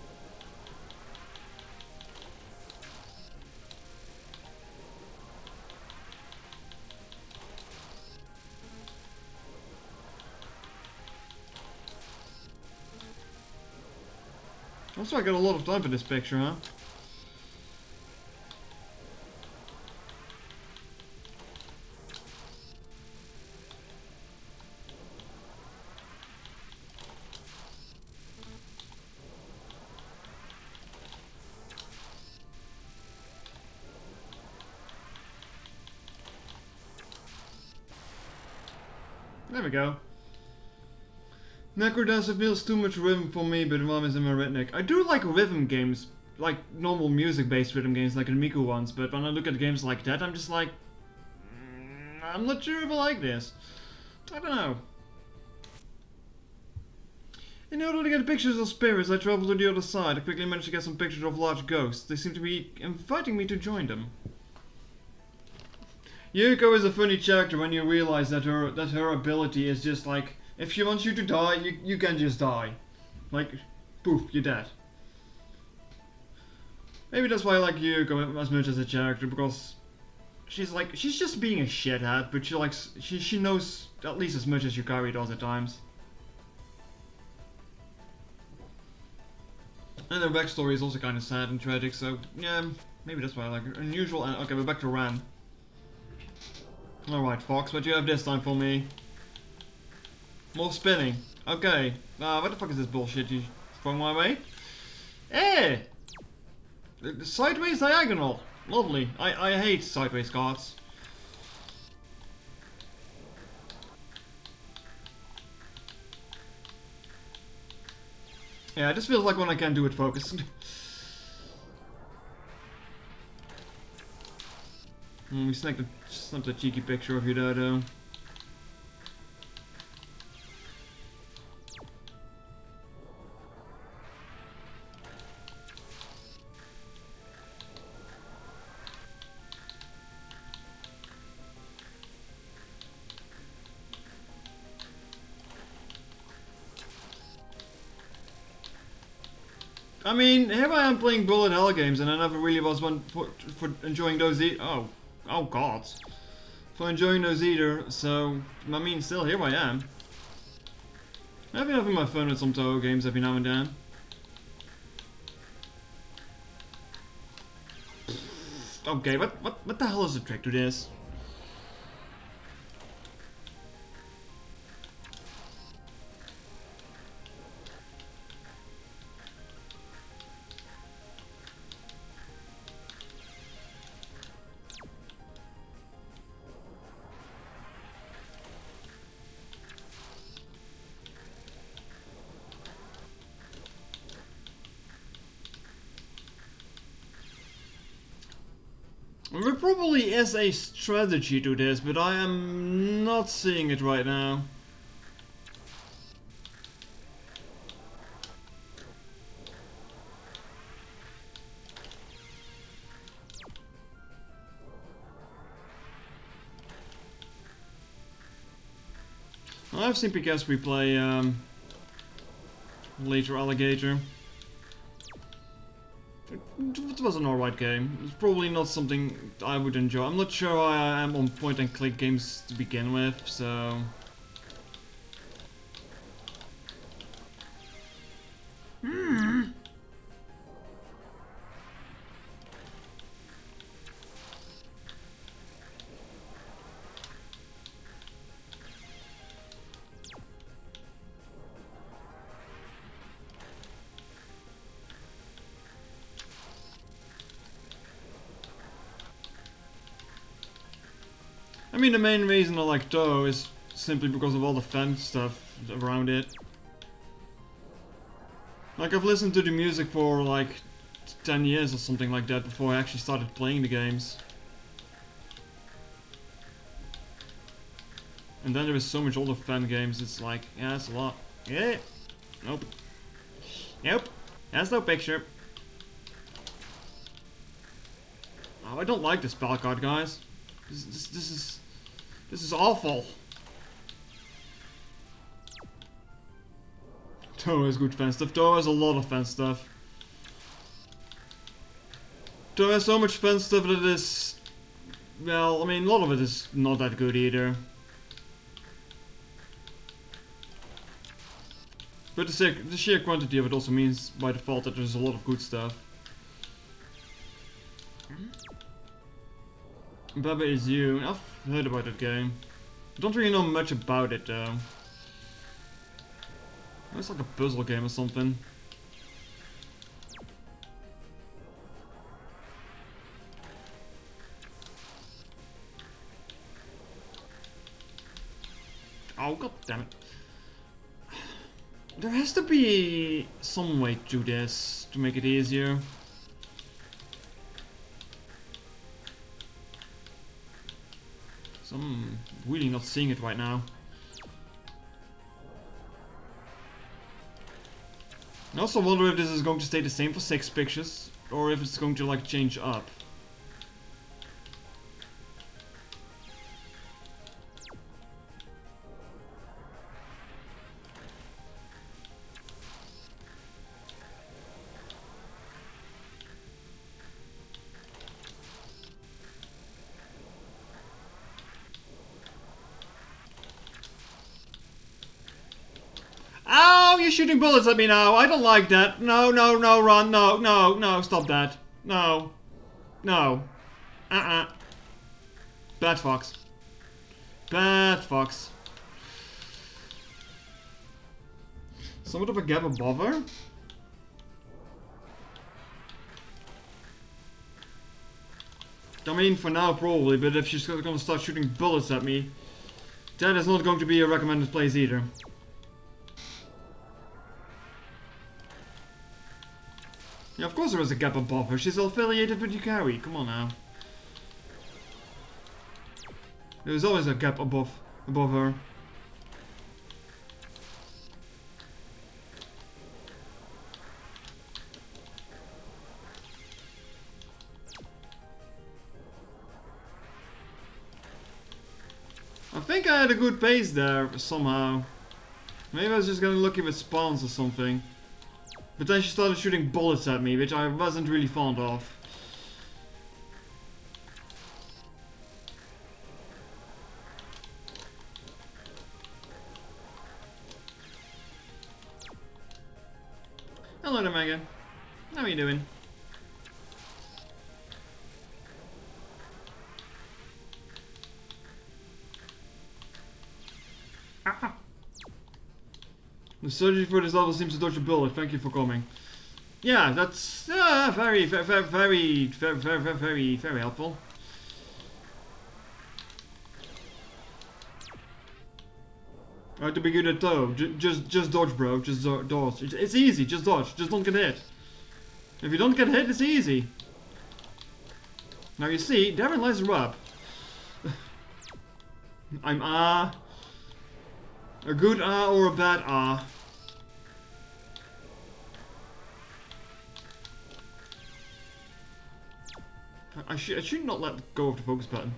Also, I got a lot of time for this picture, huh? There we go. Necrodancer feels too much rhythm for me, but Mom is in my redneck. I do like rhythm games, like normal music-based rhythm games, like the Miku ones, but when I look at games like that, I'm just like... I'm not sure if I like this. I don't know. In order to get pictures of spirits, I travel to the other side. I quickly managed to get some pictures of large ghosts. They seem to be inviting me to join them. Yuko is a funny character when you realize that her ability is just like, if she wants you to die, you can just die. Like, poof, you're dead. Maybe that's why I like Yuko as much as a character, because she's just being a shithead, but she knows at least as much as Yukari does at times. And her backstory is also kind of sad and tragic, so yeah, maybe that's why I like her. Unusual, and okay, we're back to Ran. Alright, Fox, what do you have this time for me? More spinning. Okay, what the fuck is this bullshit you throwing my way? Hey! Sideways diagonal. Lovely. I hate sideways cards. Yeah, this feels like when I can't do it focused. We snapped a cheeky picture of you there, though. I mean, here I am playing bullet hell games, and I never really was one for enjoying those oh god. For enjoying those either, so, I mean, still, here I am. I've been having my fun with some Touhou games every now and then. Okay, what the hell is the trick to this? There probably is a strategy to this, but I am not seeing it right now. I've seen Pikachu play later Alligator. It was an alright game. It's probably not something I would enjoy. I'm not sure I am on point and click games to begin with, so... I mean, the main reason I like Touhou is simply because of all the fan stuff around it. Like, I've listened to the music for like 10 years or something like that before I actually started playing the games. And then there is so much older fan games, it's like, yeah, that's a lot. Yeah. Nope. Nope. That's no picture. Oh, I don't like this spell card, guys. This is awful. Touhou has good fan stuff. Touhou has a lot of fan stuff. Touhou has so much fan stuff that is... Well, I mean, a lot of it is not that good either. But the sheer quantity of it also means, by default, that there's a lot of good stuff. Baba Is You. I've heard about that game. I don't really know much about it though. It's like a puzzle game or something. Oh, god damn it. There has to be some way to do this to make it easier. So I'm really not seeing it right now. I also wonder if this is going to stay the same for 6 pictures, or if it's going to like change up. Oh, you're shooting bullets at me now. I don't like that. No, no, no, run. No, no, no. Stop that. No. No. Bad fox. Bad fox. Somewhat of a gap above her? I mean, for now probably, but if she's gonna start shooting bullets at me, that is not going to be a recommended place either. Yeah, of course there is a gap above her. She's affiliated with Yukari. Come on now. There's always a gap above her. I think I had a good pace there somehow. Maybe I was just gonna look if it spawns or something. But then she started shooting bullets at me, which I wasn't really fond of. Hello there, Megan. How are you doing? Ah. The surgery for this level seems to dodge a bullet. Thank you for coming. Yeah, that's very helpful. I have to be good at though. Just dodge, bro. Just dodge. It's easy. Just dodge. Just don't get hit. If you don't get hit, it's easy. Now you see, therein lies the rub. I'm a good or a bad I should not let go of the focus button.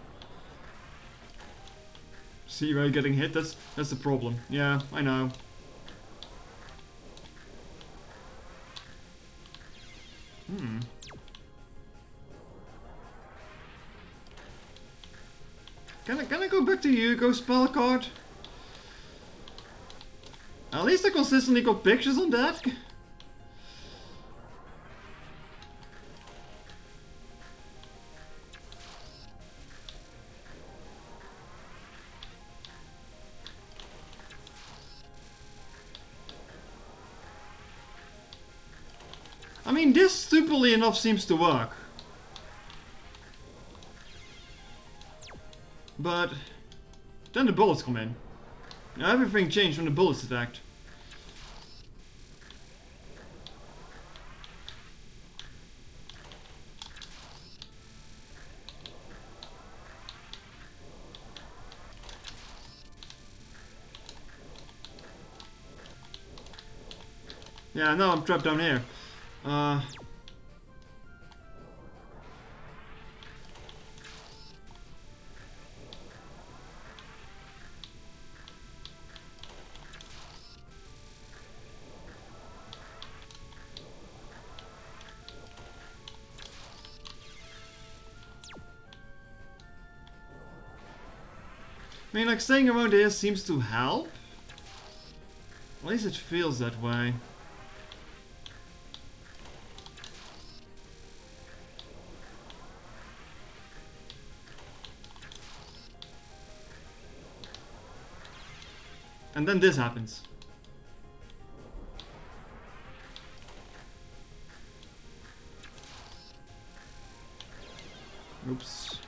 See where you're getting hit? That's the problem. Yeah, I know. Can I go back to you, go spell card? At least I consistently got pictures on that. I mean, this stupidly enough seems to work. But then the bullets come in. Now everything changed when the bullets attacked. Yeah, now I'm trapped down here. I mean, like, staying around here seems to help. At least it feels that way. And then this happens. Oops.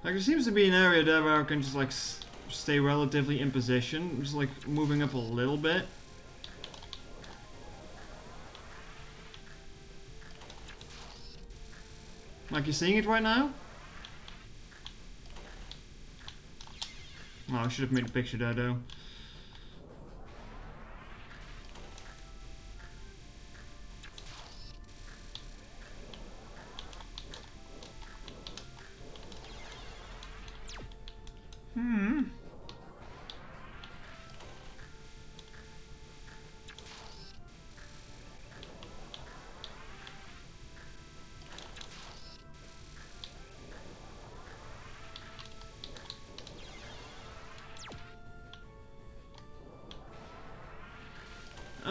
Like, there seems to be an area there where I can just, like, stay relatively in position. Just, like, moving up a little bit. Like, you're seeing it right now? Oh, I should have made a picture there, though.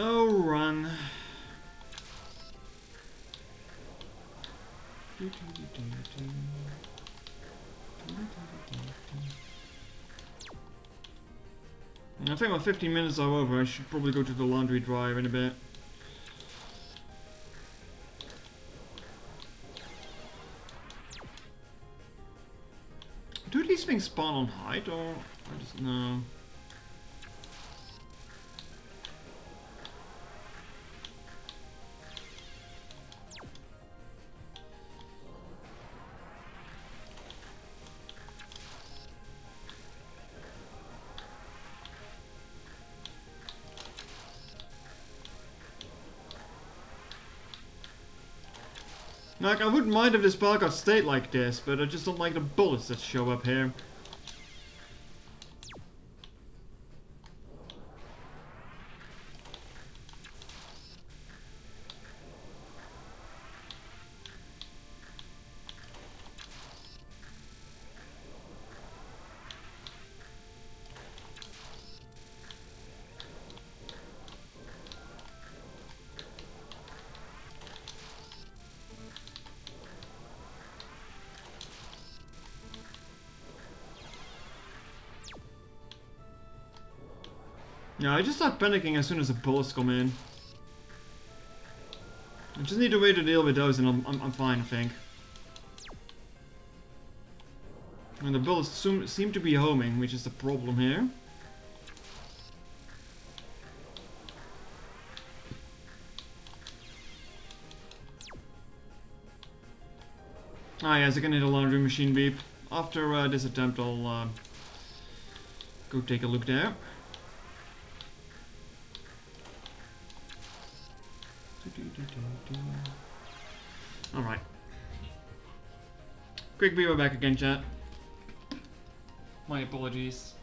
Oh, run. I think my 15 minutes are over. I should probably go to the laundry dryer in a bit. Do these things spawn on height or I just no? Like, I wouldn't mind if this bar got stayed like this, but I just don't like the bullets that show up here. Yeah, I just start panicking as soon as the bullets come in. I just need a way to deal with those and I'm fine, I think. And the bullets seem to be homing, which is the problem here. Ah yes, I can hit a laundry machine beep. After this attempt I'll go take a look there. Alright. Quick viewer back again, chat. My apologies.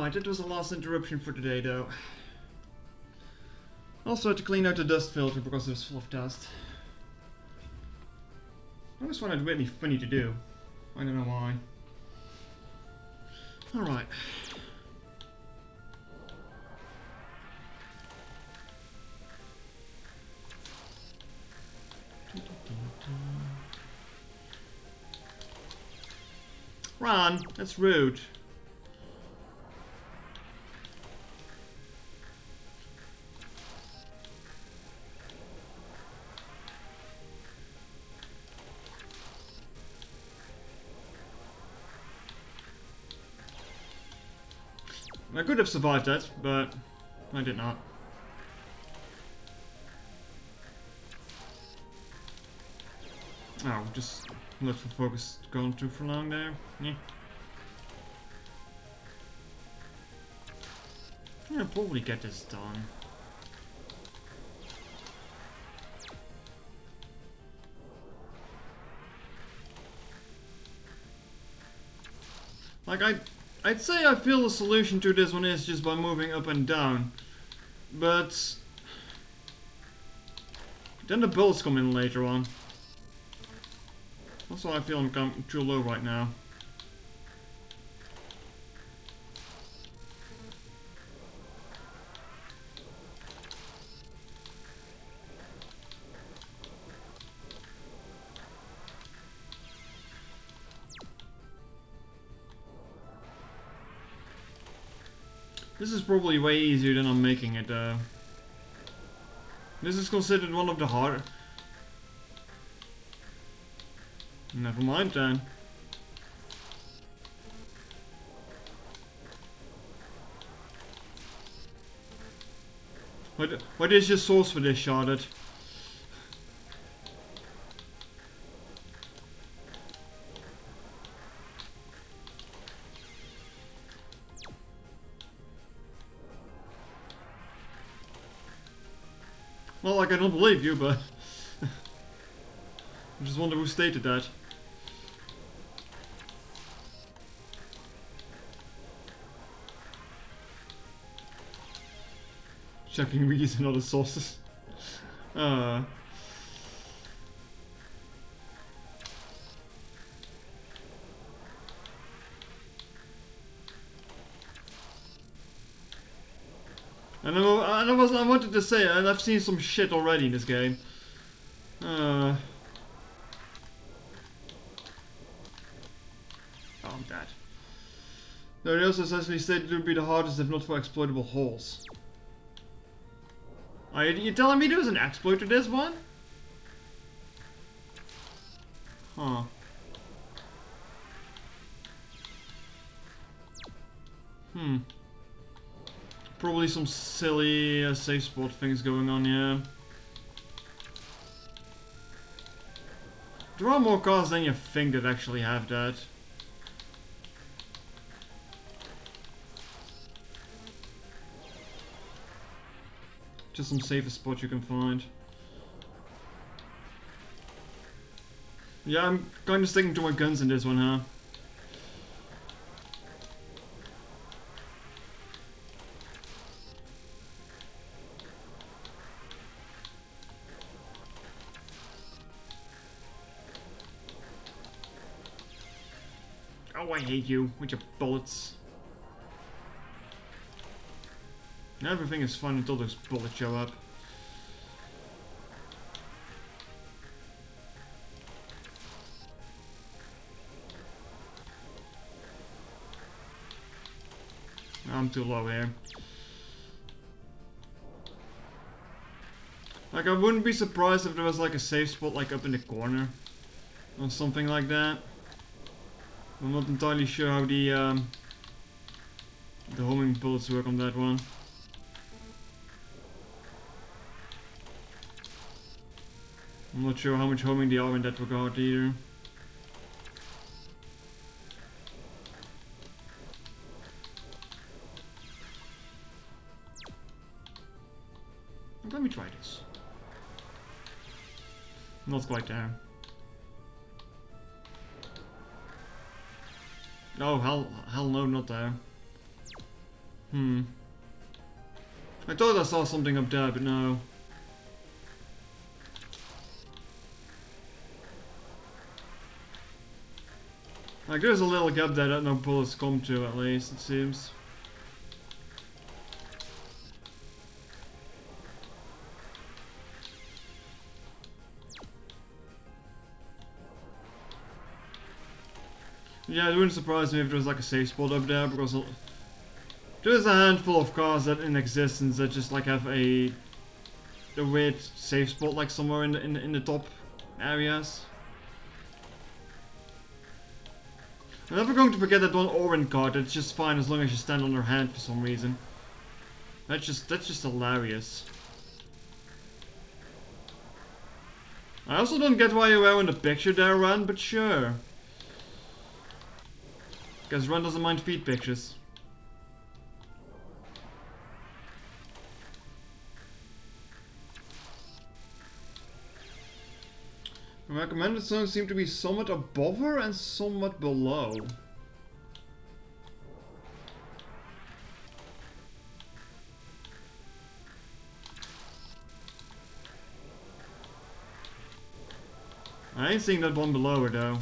Right, that was the last interruption for today though. Also had to clean out the dust filter because it was full of dust. I always find it really funny to do. I don't know why. Alright. Run! That's rude. I could have survived that, but I did not. Oh, just let the focus go on too for long there. Yeah. I'll probably get this done. Like I'd say I feel the solution to this one is just by moving up and down, but then the bullets come in later on. That's why I feel I'm too low right now. This is probably way easier than I'm making it though. This is considered one of the harder. Never mind then. What is your source for this, Charlotte? Well, like, I don't believe you, but I just wonder who stated that. Checking wikis and other sources. I wanted to say, and I've seen some shit already in this game. Oh, I'm dead. They also essentially stated it would be the hardest if not for exploitable holes. Are you telling me there was an exploit to this one? Huh. Probably some silly safe spot things going on, yeah. There are more cars than you think that actually have that. Just some safest spot you can find. Yeah, I'm kind of sticking to my guns in this one, huh? Oh, I hate you with your bullets. Everything is fun until those bullets show up. I'm too low here. Like, I wouldn't be surprised if there was like a safe spot like up in the corner or something like that. I'm not entirely sure how the homing bullets work on that one. I'm not sure how much homing they are in that regard either. Let me try this. Not quite there. Oh, hell no, not there. I thought I saw something up there, but no. Like, there's a little gap there that no bullets come to, at least, it seems. Yeah, it wouldn't surprise me if there was like a safe spot up there, because there's a handful of cars that in existence that just like have a weird safe spot like somewhere in the top areas. I'm never going to forget that one orange car that's just fine as long as you stand on their hand for some reason. That's just hilarious. I also don't get why you were in the picture there, Ren, but sure. Because Ren doesn't mind feet pictures. The recommended songs seem to be somewhat above her and somewhat below. I ain't seeing that one below her though.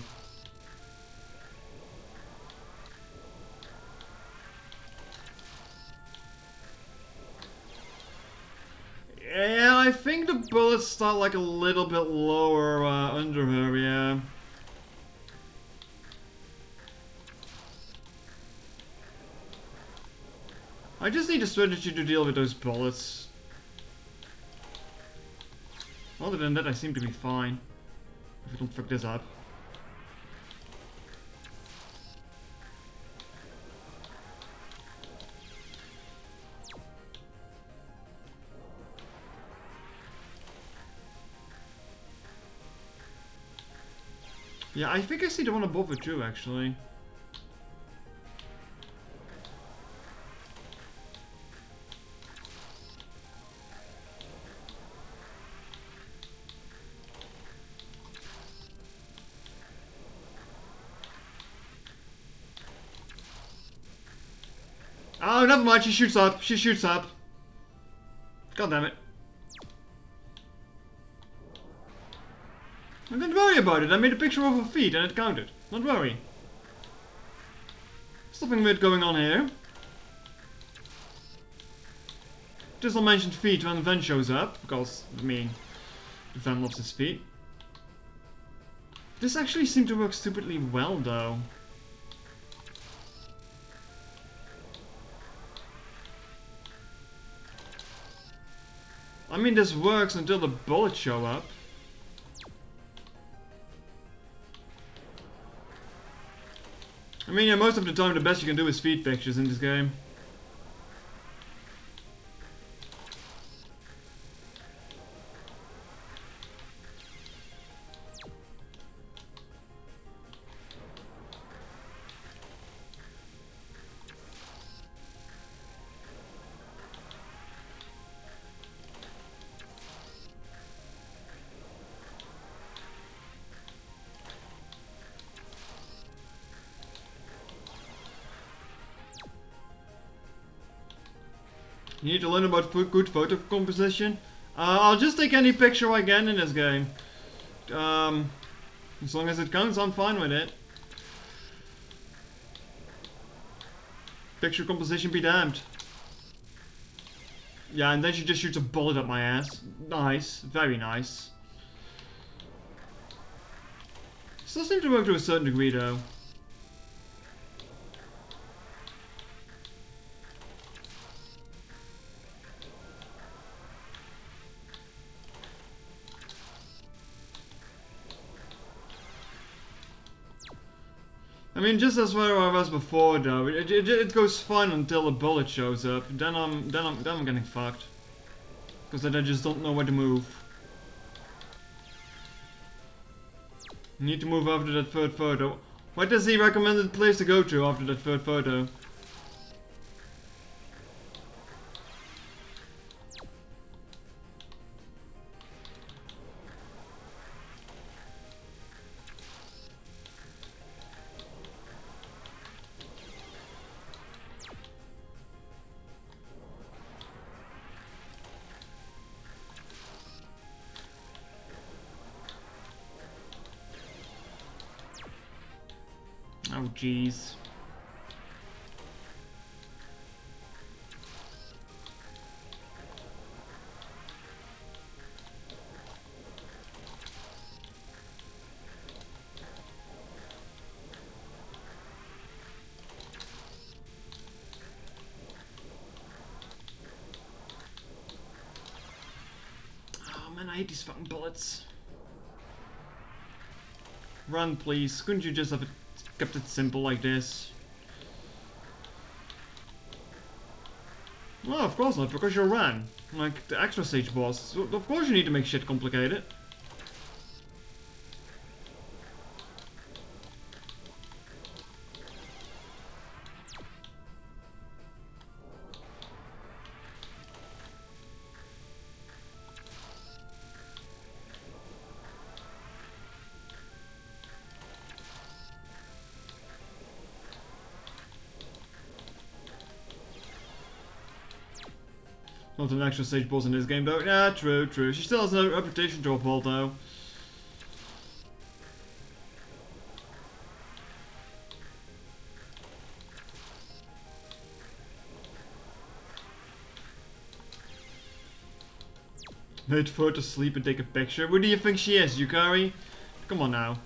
Yeah, I think the bullets start like a little bit lower under her, yeah. I just need a strategy to deal with those bullets. Other than that, I seem to be fine. If I don't fuck this up. Yeah, I think I see the one above it too, actually. Oh, never mind, she shoots up. She shoots up. God damn it. Don't worry about it, I made a picture of her feet and it counted. Don't worry. There's nothing weird going on here. Just not mentioned feet when Ven shows up, because, I mean, Ven loves his feet. This actually seemed to work stupidly well, though. I mean, this works until the bullets show up. I mean, yeah, most of the time the best you can do is feed pictures in this game. You need to learn about good photo composition. I'll just take any picture I can in this game. As long as it counts, I'm fine with it. Picture composition be damned. Yeah, and then she just shoots a bullet up my ass. Nice, very nice. Still seems to work to a certain degree though. I mean, just as where I was before, though, it goes fine until the bullet shows up. Then I'm getting fucked, because then I just don't know where to move. Need to move after that third photo. What is the recommended place to go to after that third photo? Oh, jeez. Oh man, I hate these fucking bullets. Run, please. Couldn't you just have kept it simple like this? Well, of course not, because you're Ran. Like the extra stage boss. So of course you need to make shit complicated. Not an extra stage boss in this game though. Yeah, true, true. She still has a reputation to uphold though. Wait for her to sleep and take a picture. Who do you think she is, Yukari? Come on now.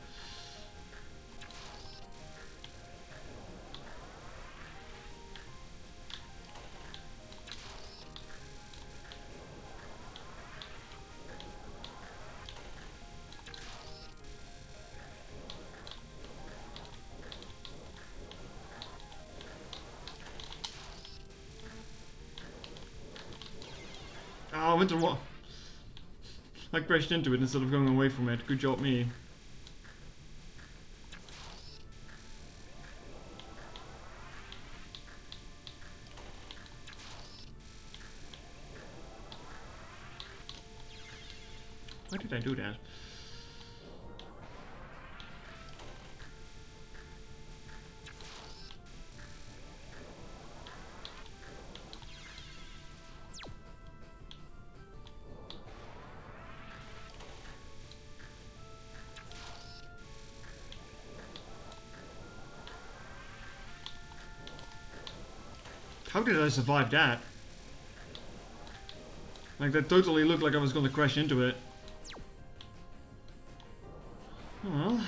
Oh, I went to what? I crashed into it instead of going away from it. Good job, me. Why did I do that? How did I survive that? Like, that totally looked like I was gonna crash into it. Oh well.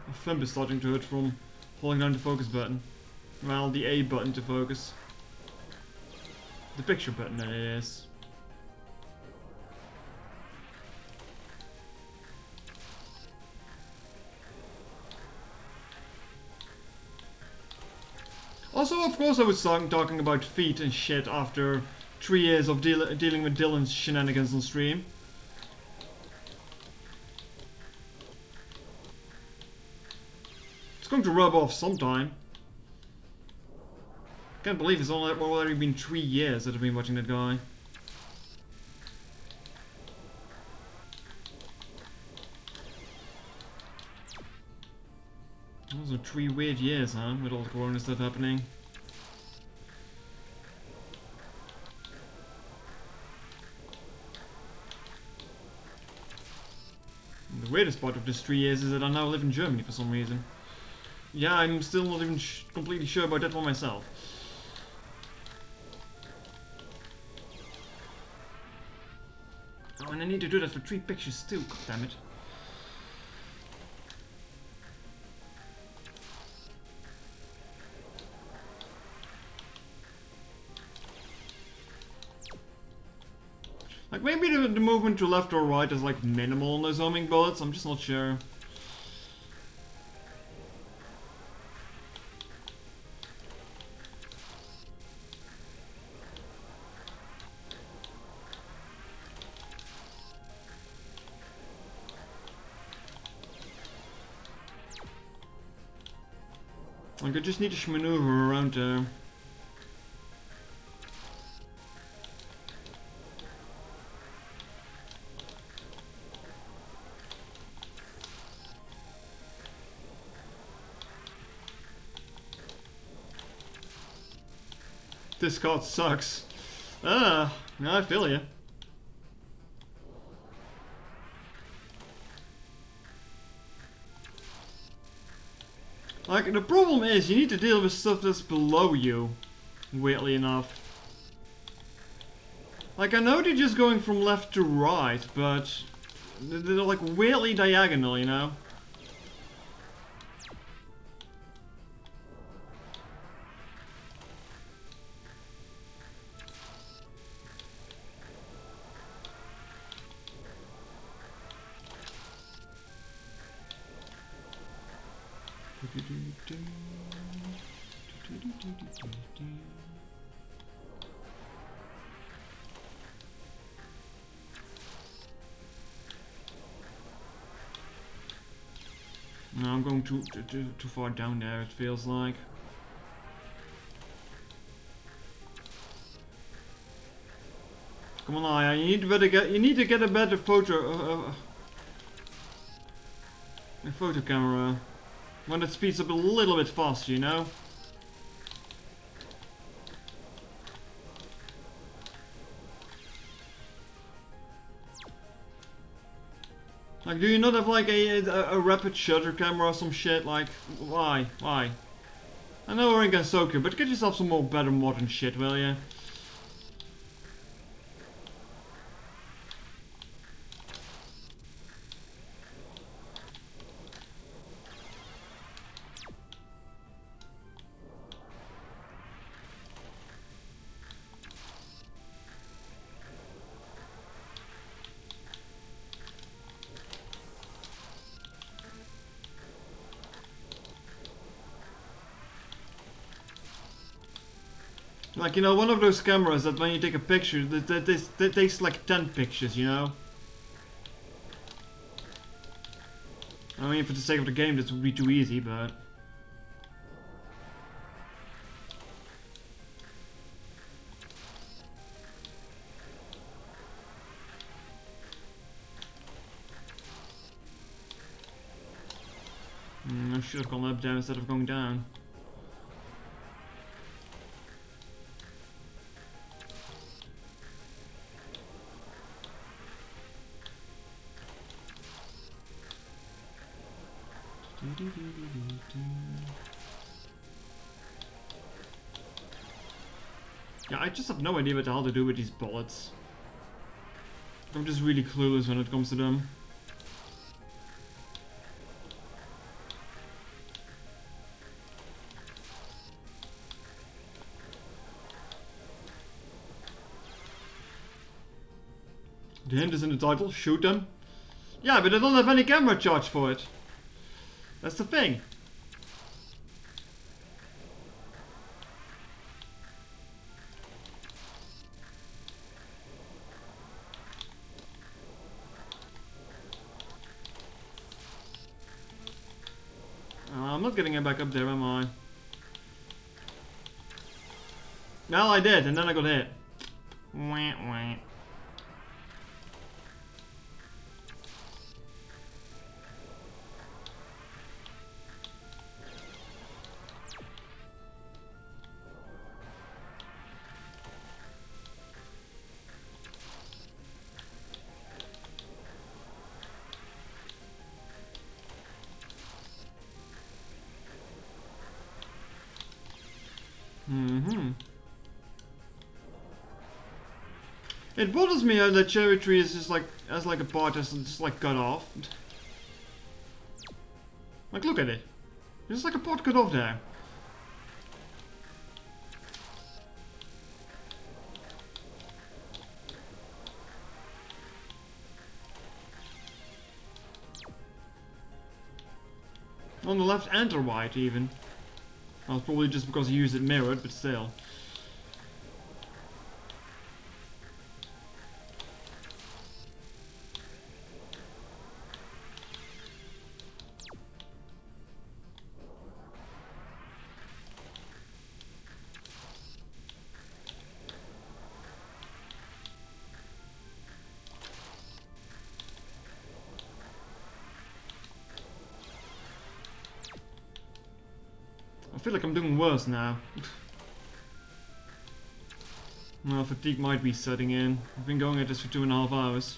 My thumb is starting to hurt from holding down the focus button. Well, the A button to focus. The picture button, that is. Also, of course I was talking about feet and shit after 3 years of dealing with Dylan's shenanigans on stream. It's going to rub off sometime. Can't believe it's already been 3 years that I've been watching that guy. Those are 3 weird years, huh? With all the corona stuff happening. And the weirdest part of this 3 years is that I now live in Germany for some reason. Yeah, I'm still not even completely sure about that one myself. Oh, and I need to do that for 3 pictures too, god damn it. Like, maybe the movement to left or right is like minimal on those homing bullets, I'm just not sure. Like, I just need to maneuver around there. this card sucks. No, I feel you. Like, the problem is, you need to deal with stuff that's below you, weirdly enough. Like, I know they're just going from left to right, but they're like weirdly diagonal, you know? No, I'm going too far down there, it feels like. Come on, Aya, you need to get a better photo a photo camera. When it speeds up a little bit faster, you know? Like, do you not have like a rapid shutter camera or some shit? Like, why? Why? I know we're in Gansoku, but get yourself some more better modern shit, will ya? Like, you know, one of those cameras that when you take a picture, that takes like 10 pictures, you know? I mean, for the sake of the game, this would be too easy, but... I should have gone up there instead of going down. Yeah, I just have no idea what the hell to do with these bullets. I'm just really clueless when it comes to them. The hint is in the title, shoot them. Yeah, but I don't have any camera charge for it. That's the thing. I'm not getting it back up there, am I? Well, I did, and then I got hit. Wah, wah. It bothers me how the cherry tree is just like, has like a part that's just like cut off. Like, look at it. There's like a part cut off there. On the left and the right even. Well, probably just because he used it mirrored, but still. I feel like I'm doing worse now. Well, fatigue might be setting in. I've been going at this for 2.5 hours.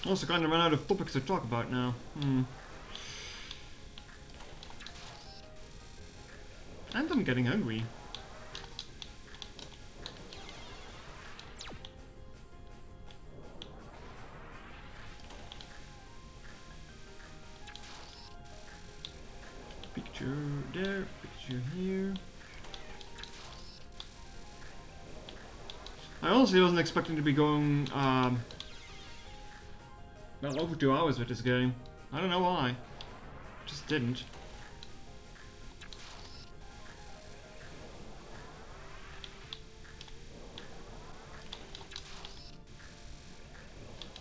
Also kind of run out of topics to talk about now. And I'm getting hungry. Picture there, picture here. I honestly wasn't expecting to be going well over 2 hours with this game. I don't know why. Just didn't.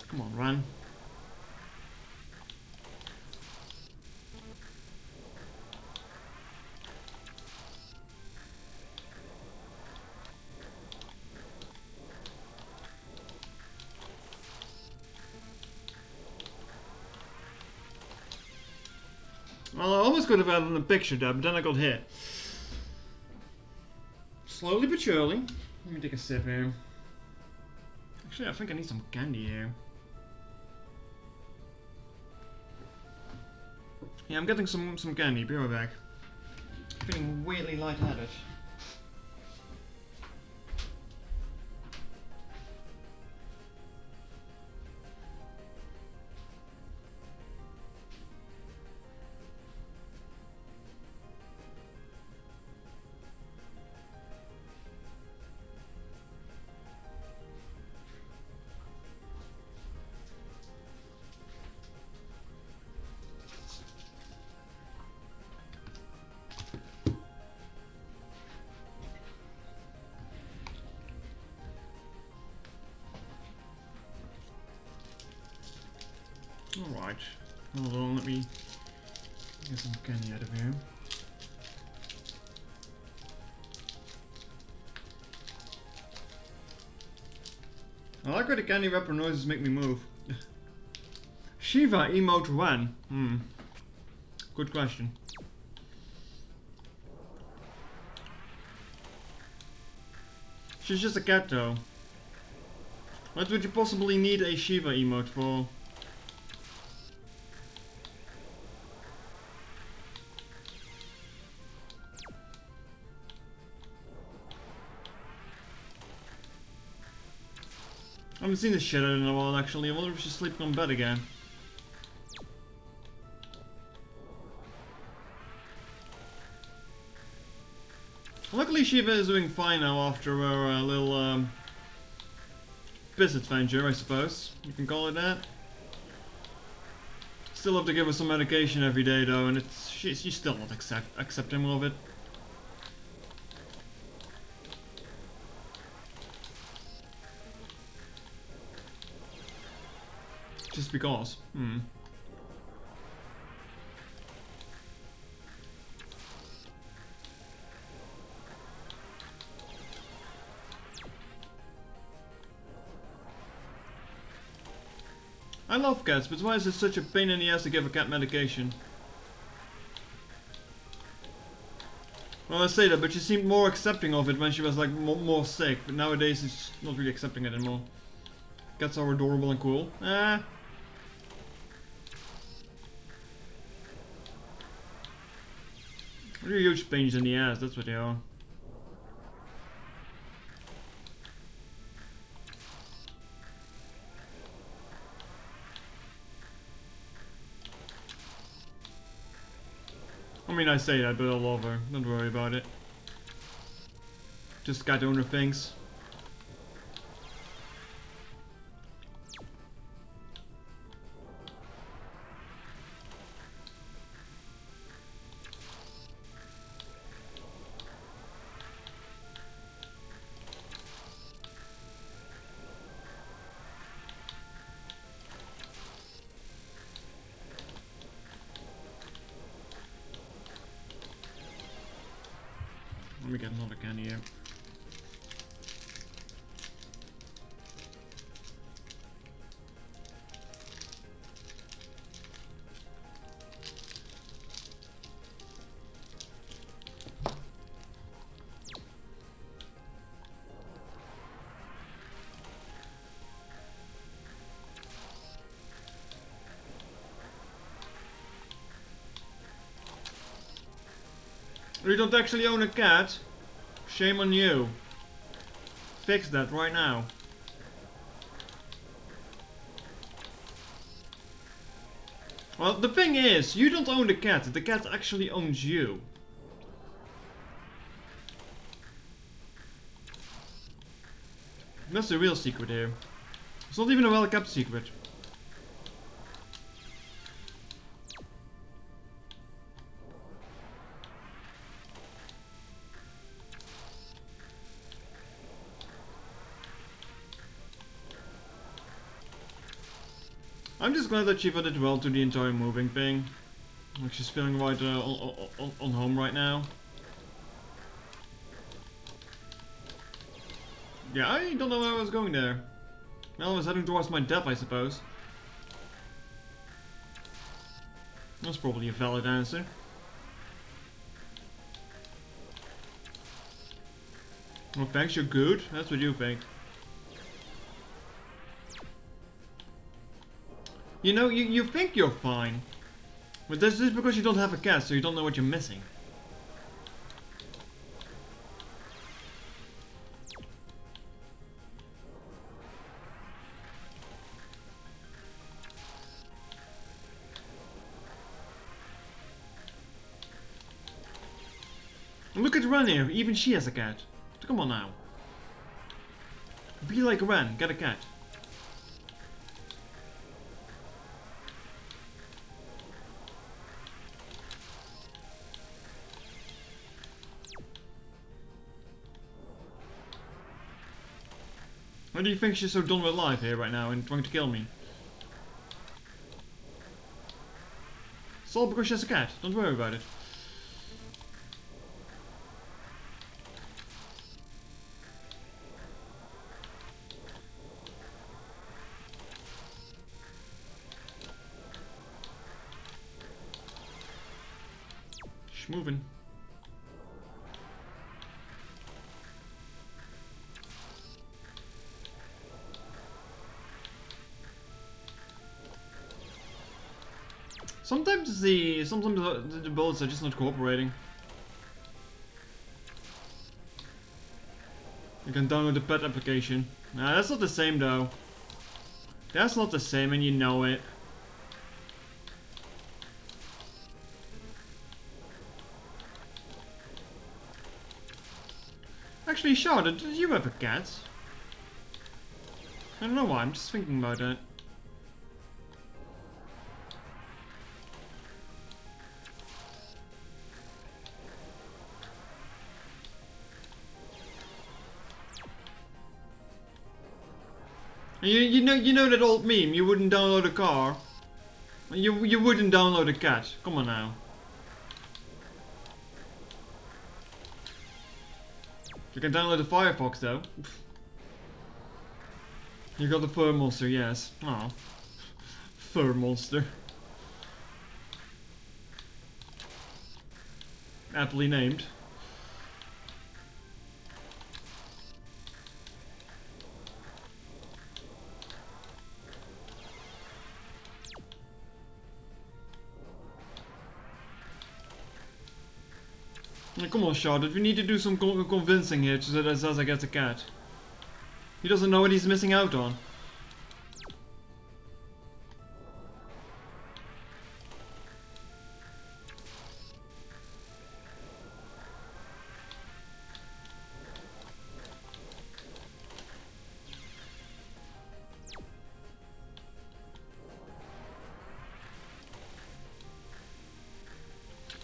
Come on, run. Well, I almost could have added a picture there, but then I got hit. Slowly but surely. Let me take a sip here. Actually, I think I need some candy here. Yeah, I'm getting some candy. Be right back. Feeling weirdly lightheaded. Alright, hold on, let me get some candy out of here. I like how the candy wrapper noises make me move. Shiva emote when? Good question. She's just a cat though. What would you possibly need a Shiva emote for? I haven't seen this shit in a while actually. I wonder if she's sleeping on bed again. Luckily Shiva is doing fine now after her little piss adventure, I suppose. You can call it that. Still have to give her some medication every day though, and she's still not accepting of it. Just because. I love cats, but why is it such a pain in the ass to give a cat medication? Well, I say that, but she seemed more accepting of it when she was like more sick, but nowadays she's not really accepting it anymore. Cats are adorable and cool. They're huge pains in the ass, that's what they are. I mean, I say that, but I love her. Don't worry about it. Just cat owner things. Let me get another candy here. You don't actually own a cat? Shame on you. Fix that right now. Well, the thing is, you don't own the cat actually owns you. That's the real secret here. It's not even a well-kept secret. I'm just glad that she did well to the entire moving thing. Like she's feeling right on home right now. Yeah, I don't know where I was going there. Well, I was heading towards my death, I suppose. That's probably a valid answer. Well, thanks, you're good. That's what you think. You know, you think you're fine. But that's just because you don't have a cat, so you don't know what you're missing. And look at Ren here, even she has a cat. Come on now. Be like Ren, get a cat. Why do you think she's so done with life here right now and trying to kill me? It's all because she has a cat, don't worry about it. She's moving. Sometimes the bullets are just not cooperating. You can download the pet application. Nah, that's not the same though. That's not the same and you know it. Actually, Charlotte, did you have a cat? I don't know why, I'm just thinking about that. You know that old meme, you wouldn't download a car. You wouldn't download a cat. Come on now. You can download the Firefox though. You got the fur monster, yes. Aw. Fur monster. Aptly named. Come on, Charlotte, we need to do some convincing here so that Zaza gets a cat. He doesn't know what he's missing out on.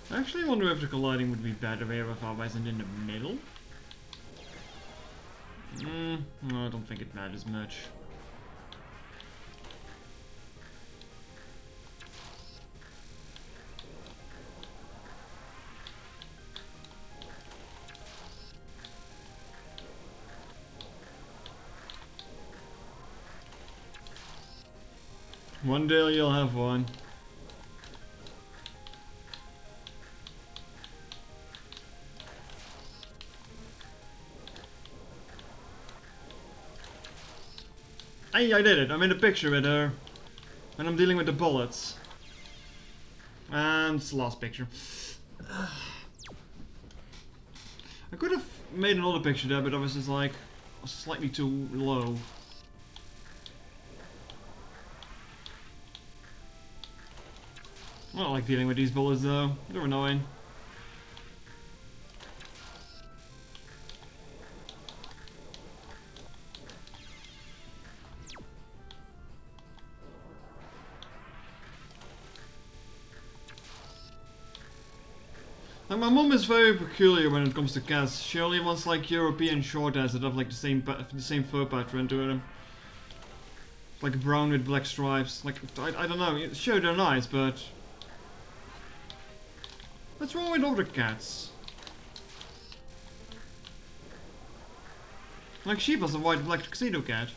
I actually wonder if the colliding would be better here if I wasn't in the middle. No, I don't think it matters much. One day you'll have one. Hey, I did it. I made a picture with her. And I'm dealing with the bullets. And it's the last picture. I could have made another picture there, but I was just like slightly too low. I don't like dealing with these bullets though. They're annoying. Like, my mum is very peculiar when it comes to cats. She only wants like European short hairs that have like the same fur pattern to them. Like brown with black stripes. Like I don't know. Sure, they're nice, but what's wrong with other cats? Like Shiva's a white black tuxedo cat.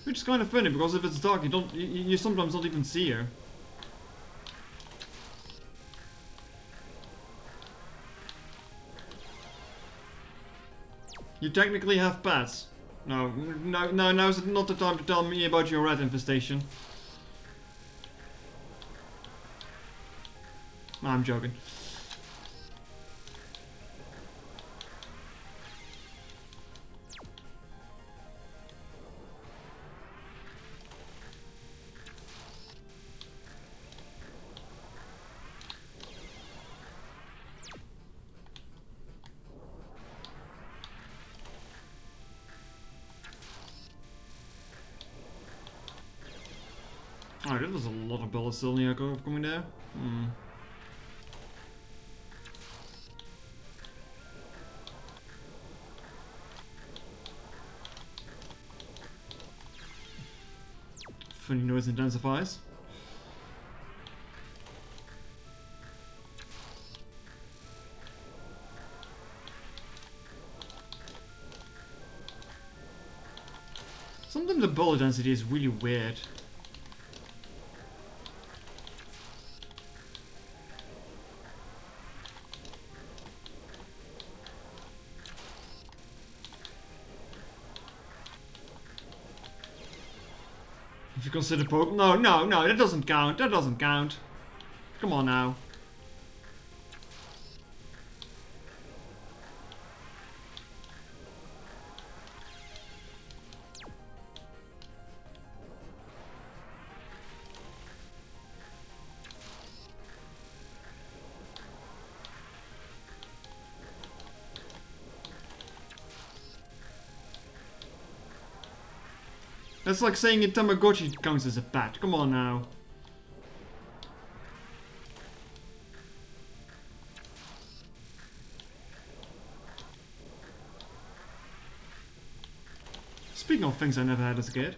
Which is kind of funny because if it's dark, you sometimes don't even see her. You technically have pets. No, now's not the time to tell me about your rat infestation. No, I'm joking. Alright, there's a lot of bullets still near coming there. Funny noise intensifies. Sometimes the bullet density is really weird. If you consider poke, no, that doesn't count. That doesn't count. Come on now. That's like saying a Tamagotchi counts as a pet. Come on now. Speaking of things I never had as a kid.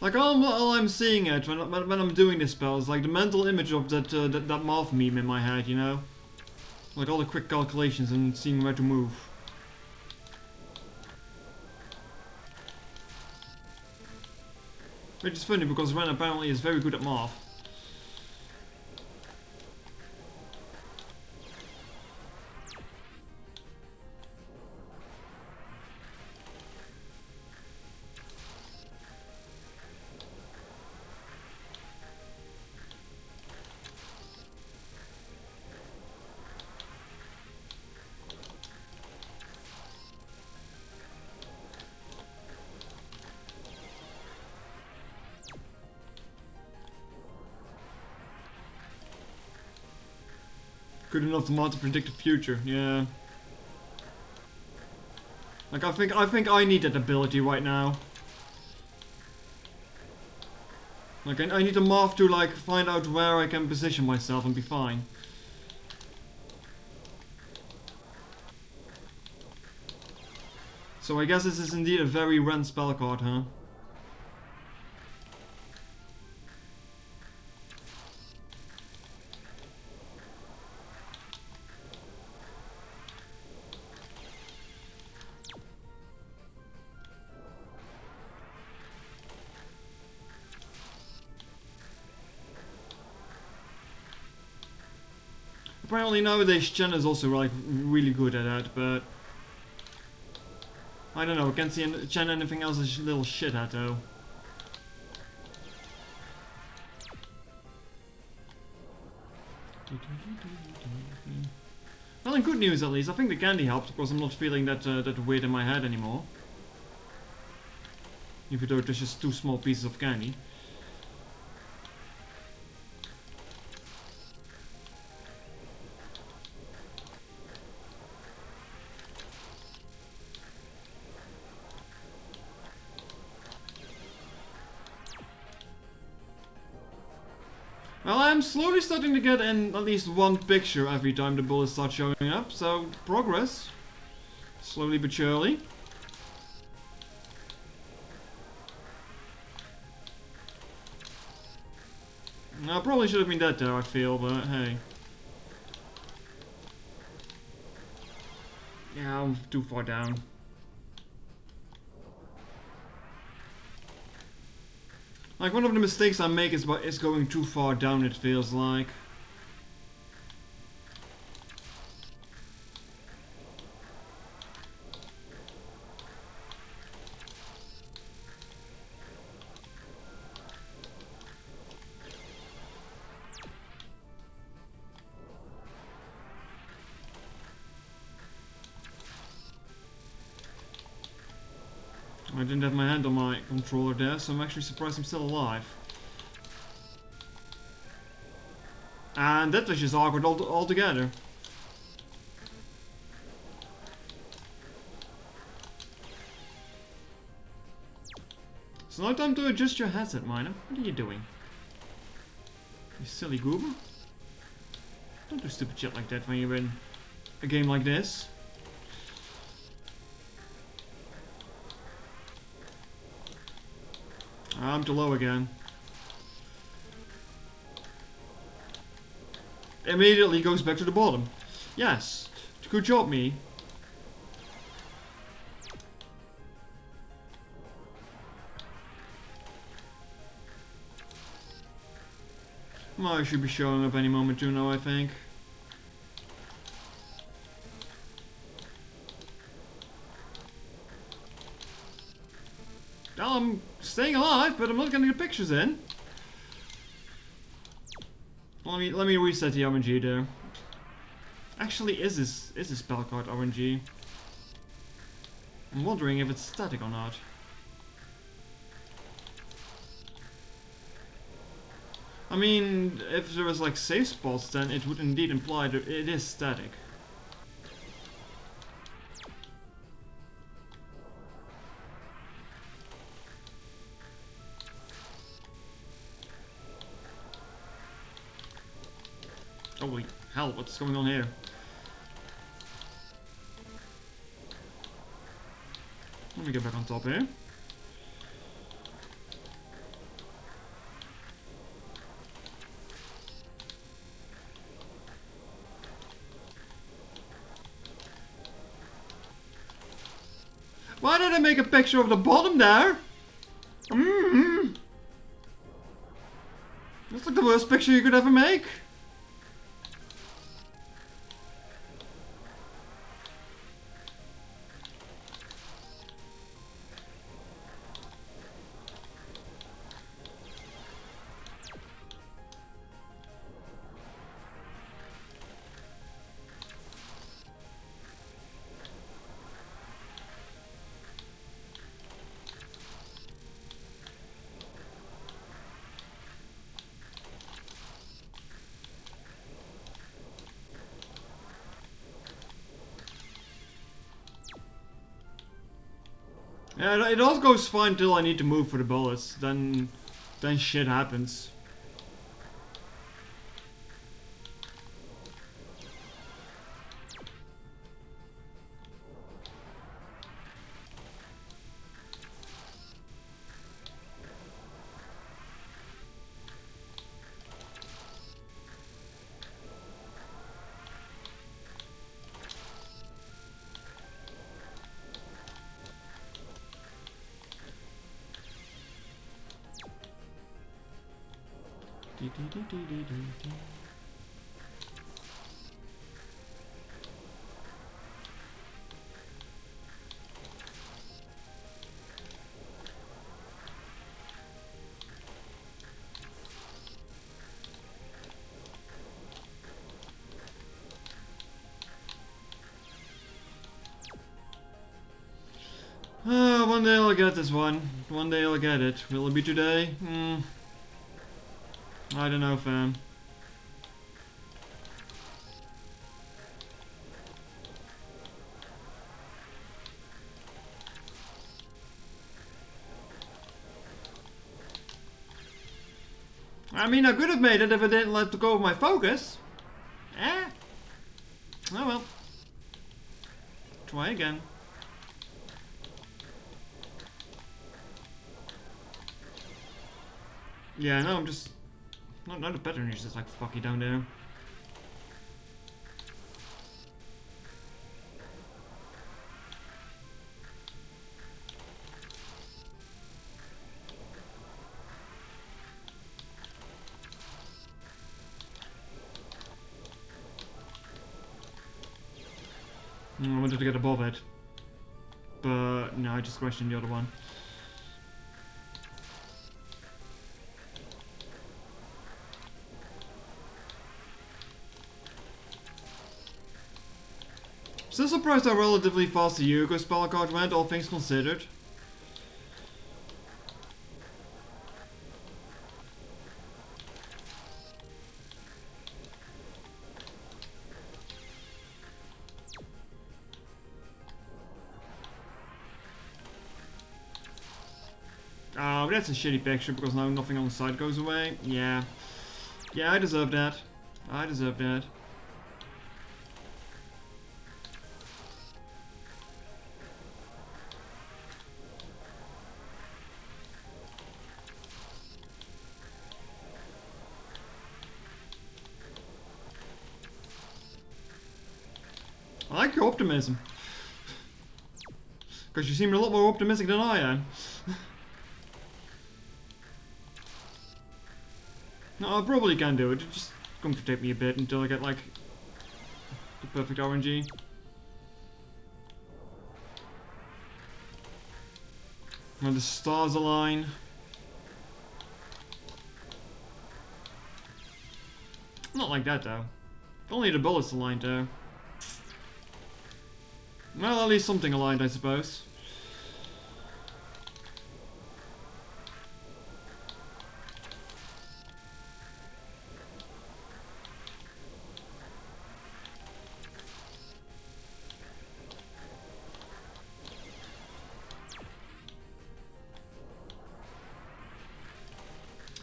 Like all I'm seeing it when I'm doing this spell is like the mental image of that moth meme in my head, you know, like all the quick calculations and seeing where to move. Which is funny because Ren apparently is very good at math. Good enough mod to predict the future, yeah. Like I think I need that ability right now. Like I need a moth to like find out where I can position myself and be fine. So I guess this is indeed a very run spell card, huh? Apparently nowadays Chen is also like really good at that, but I don't know, I can't see Chen anything else is a little shit at though. Well, in good news at least, I think the candy helped because I'm not feeling that that weight in my head anymore. Even though there's just 2 small pieces of candy. Well, I'm slowly starting to get in at least 1 picture every time the bullets start showing up, so progress. Slowly but surely. I probably should have been dead there, I feel, but hey. Yeah, I'm too far down. Like, one of the mistakes I make is going too far down, it feels like. I didn't have my hand on my controller there, so I'm actually surprised I'm still alive. And that was just awkward altogether. It's now time to adjust your headset, Miner. What are you doing? You silly goober. Don't do stupid shit like that when you're in a game like this. I'm too low again. Immediately goes back to the bottom. Yes. Good job, me. Well, I should be showing up any moment too now, I think. Well, I'm staying alive, but I'm not getting the pictures in. Let me reset the RNG there. Actually, is this spell card RNG? I'm wondering if it's static or not. I mean, if there was like safe spots, then it would indeed imply that it is static. Holy hell, what's going on here? Let me get back on top here. Why did I make a picture of the bottom there? That's like the worst picture you could ever make. Yeah, it all goes fine till I need to move for the bullets. Then shit happens. One day I'll get this one. One day I'll get it. Will it be today? I don't know, fam. I mean, I could have made it if I didn't let go of my focus. Eh? Oh well. Try again. Yeah, no, I'm just... Not a pattern, he's just like, fuck you down there. I wanted to get above it. But, no, I just questioned the other one. Still surprised how relatively fast the Yugo spell card went, all things considered. Oh, that's a shitty picture because now nothing on the side goes away. Yeah. Yeah, I deserve that. I deserve that. I like your optimism. Because you seem a lot more optimistic than I am. No, I probably can do it. It's just going to take me a bit until I get, like, the perfect RNG. When the stars align. Not like that, though. Only the bullets aligned, though. Well, at least something aligned, I suppose.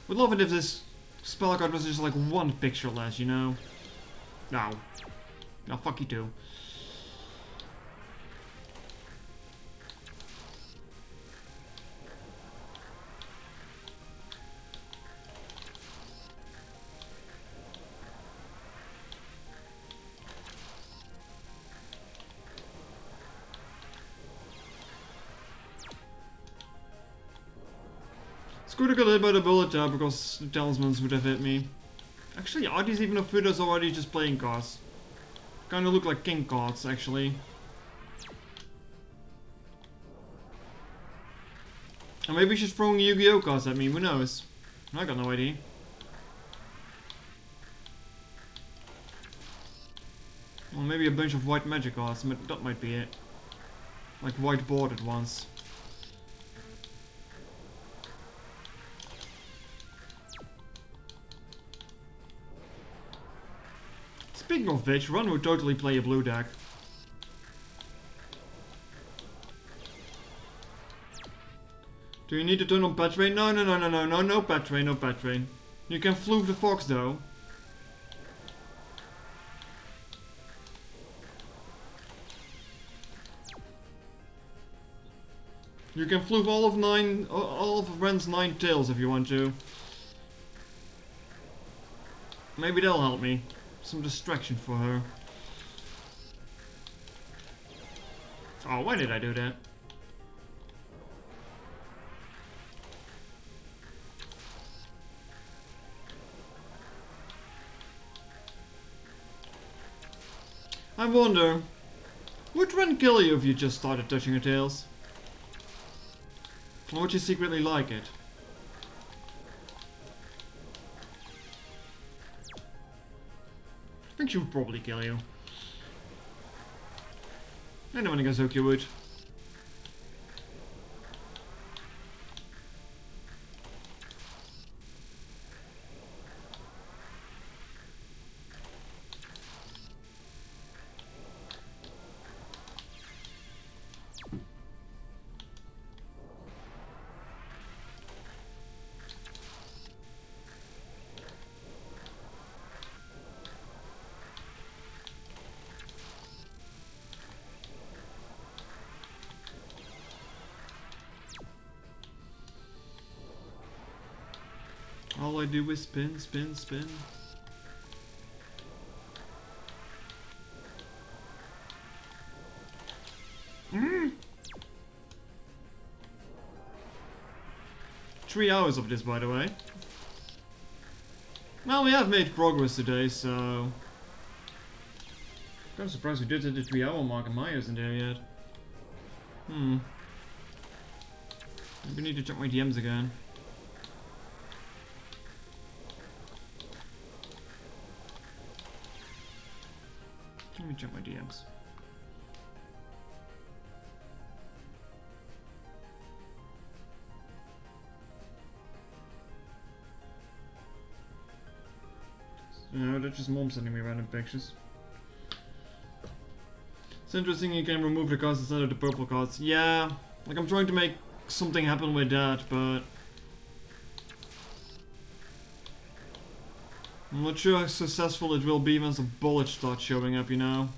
Would love it if this spell card was just like one picture less, you know? No. No, fuck you too. Scooter got hit by the bullet there because the talismans would have hit me. Actually, are these even Fudas already just playing cards? Kinda look like king cards, actually. And maybe she's throwing Yu-Gi-Oh cards at me, who knows? I got no idea. Well, maybe a bunch of white magic cards, that might be it. Like white bordered ones. Speaking of which, Ron would totally play a blue deck. Do you need to turn on Pet Train? No, no Pet Train, no Pet Train. You can floof the fox though. You can floof all of Ren's 9 tails if you want to. Maybe they'll help me. Some distraction for her. Oh, why did I do that? I wonder, would Ren kill you if you just started touching her tails? Or would you secretly like it? I think she would probably kill you. Anyone in Gazoki would. All I do is spin, spin, spin. Mm. 3 hours of this, by the way. Well, we have made progress today, so... Kind of surprised we did hit the 3 hour mark and Maya isn't there yet. Maybe I need to check my DMs again. Let me check my DMs. No, that's just mom sending me random pictures. It's interesting you can remove the cards instead of the purple cards. Yeah, like I'm trying to make something happen with that, but... I'm not sure how successful it will be once the bullets start showing up, you know?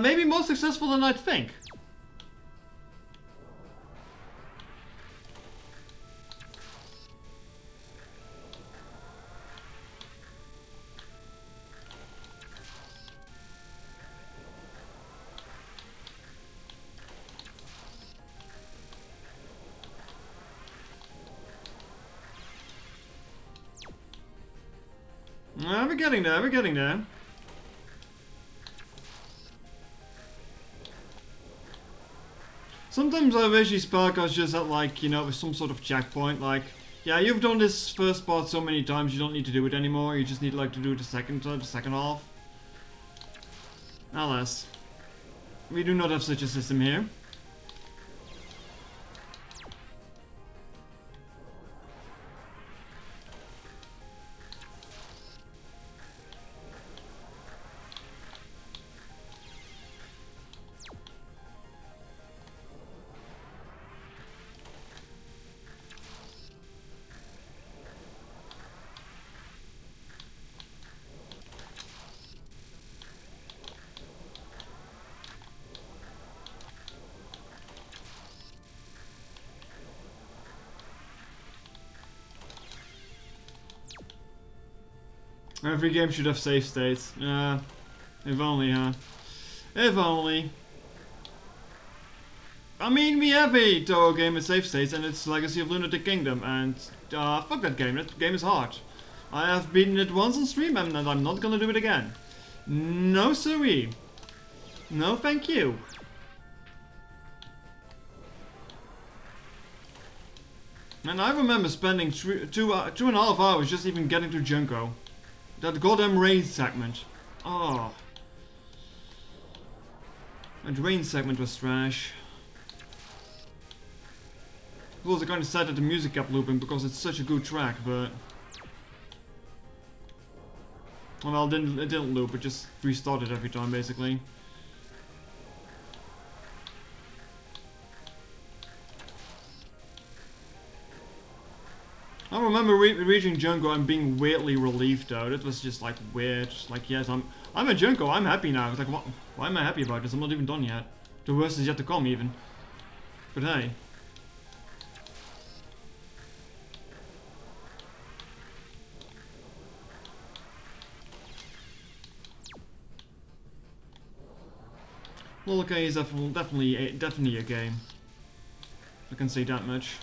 Maybe more successful than I'd think. We're getting there, we're getting there. Sometimes I wish these podcasts just had, like, you know, some sort of checkpoint, like, yeah, you've done this first part so many times, you don't need to do it anymore, you just need, like, to do the second half. Alas, we do not have such a system here. Every game should have save states. If only, huh? If only. I mean, we have a Touhou game with save states, and it's Legacy of Lunatic Kingdom, and fuck that game. That game is hard. I have beaten it once on stream, and I'm not gonna do it again. No siree. No thank you. And I remember spending two and a half hours just even getting to Junko. That goddamn rain segment. Oh. That rain segment was trash. It was kind of sad that the music kept looping because it's such a good track, but... Well, it didn't loop, it just restarted every time, basically. I remember reaching Junko and being weirdly relieved though. That was just like weird. Just like, yes, I'm at Junko, I'm happy now. It's like, what? Why am I happy about this? I'm not even done yet. The worst is yet to come even. But hey. Lolka is definitely a game. I can say that much.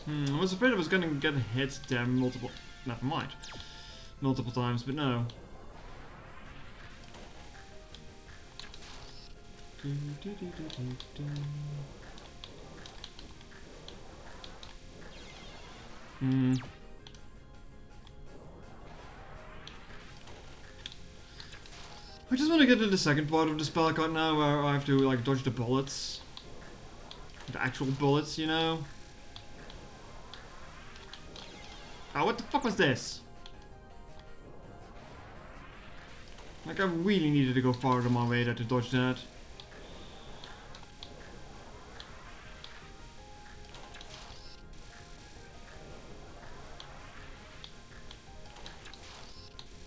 I was afraid I was gonna get hit there multiple... Never mind. Multiple times, but no. I just want to get to the second part of the spell card now, where I have to like dodge the bullets. The actual bullets, you know? Oh, what the fuck was this? Like, I really needed to go farther my way there to dodge that.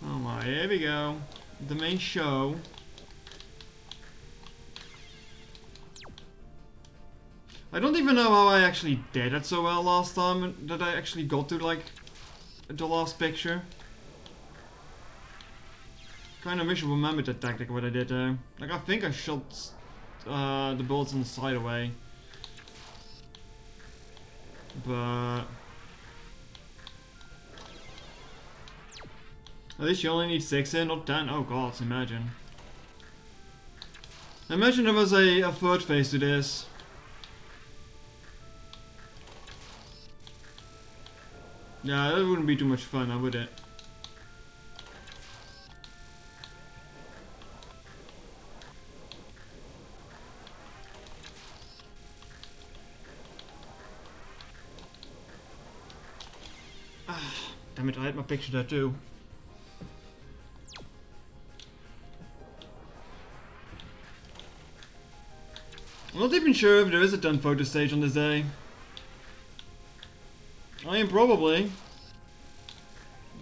Oh my, here we go. The main show. I don't even know how I actually did it so well last time, that I actually got to, like, the last picture. Kinda wish I remembered that tactic, what I did there. Like, I think I shot the bullets on the side away. But... at least you only need 6 in, not 10. Oh god, imagine. Imagine there was a third phase to this. Yeah, that wouldn't be too much fun, now would it? Ah, damn it, I had my picture there too. I'm not even sure if there is a done photo stage on this day. I mean, probably.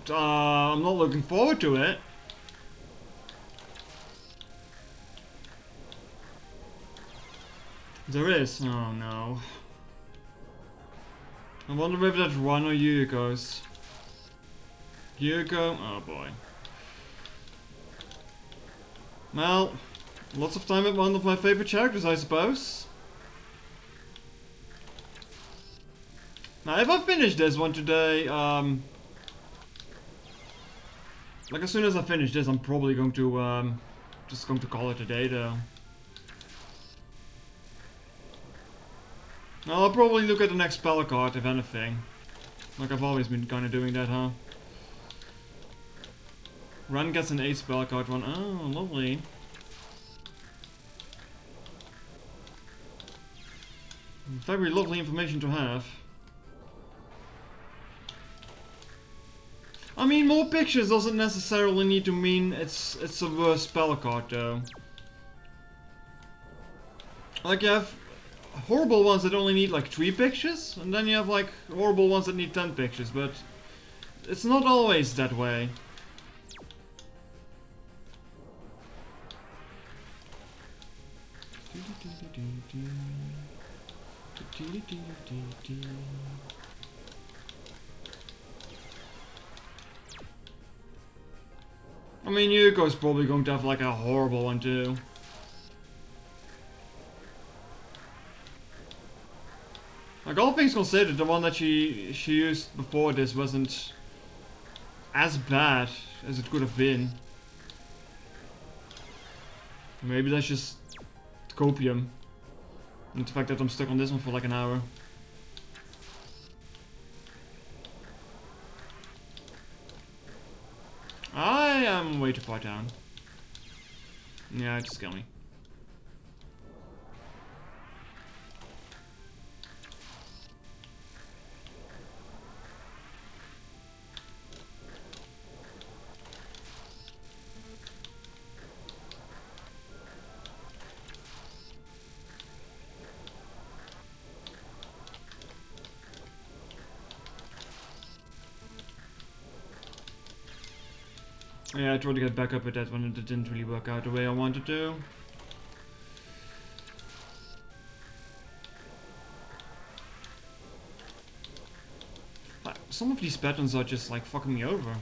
I'm not looking forward to it. There is. Oh no. I wonder if that's Ron or Yuko's. Yuko? Oh boy. Well, lots of time with one of my favorite characters, I suppose. Now, if I finish this one today, like as soon as I finish this, I'm probably going to, just going to call it a day, though. I'll probably look at the next spell card, if anything. Like I've always been kind of doing that, huh? Ren gets an 8 spell card one. Oh, lovely. Very lovely information to have. I mean, more pictures doesn't necessarily need to mean it's a worse spell card, though. Like, you have horrible ones that only need like 3 pictures, and then you have like horrible ones that need 10 pictures, but it's not always that way. I mean, Yuko's probably going to have like a horrible one too. Like, all things considered, the one that she used before this wasn't as bad as it could have been. Maybe that's just copium. And the fact that I'm stuck on this one for like an hour. I am way too far down. Yeah, just kill me. Yeah, I tried to get back up with that one and it didn't really work out the way I wanted to. Some of these patterns are just like fucking me over.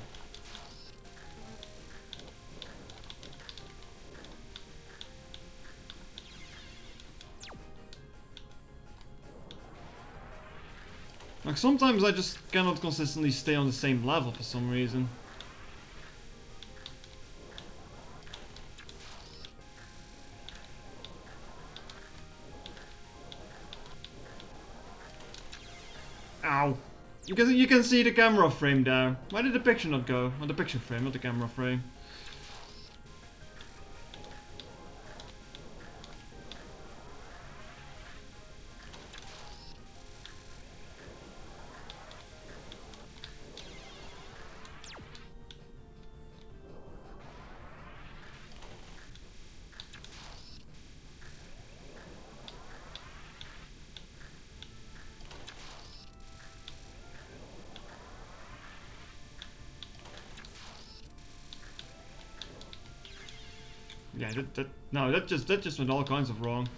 Like sometimes I just cannot consistently stay on the same level for some reason. Ow. You can see the camera frame there. Why did the picture not go? Or the picture frame, not the camera frame. Yeah, that just went all kinds of wrong.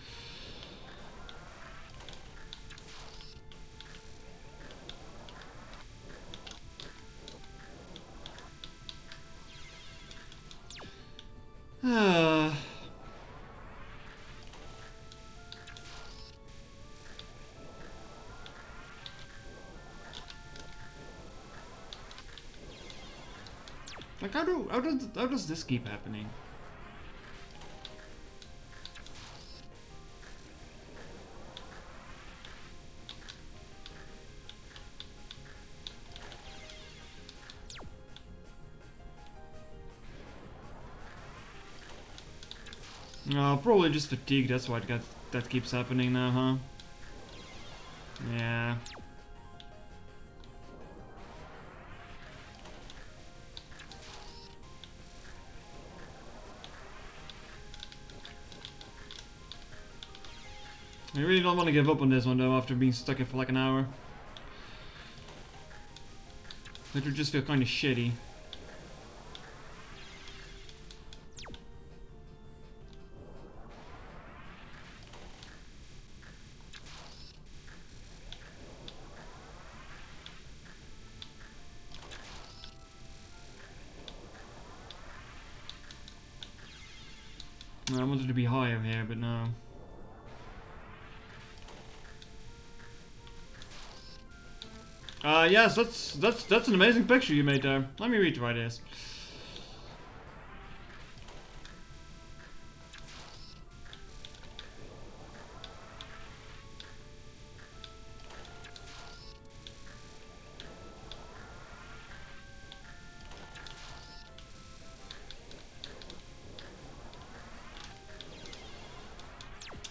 Like how does this keep happening? Probably just fatigue, that's why that keeps happening now, huh? Yeah. I really don't want to give up on this one though after being stuck here for like an hour. It would just feel kind of shitty. I wanted to be higher here, but no. Yes, that's an amazing picture you made there. Let me retry this.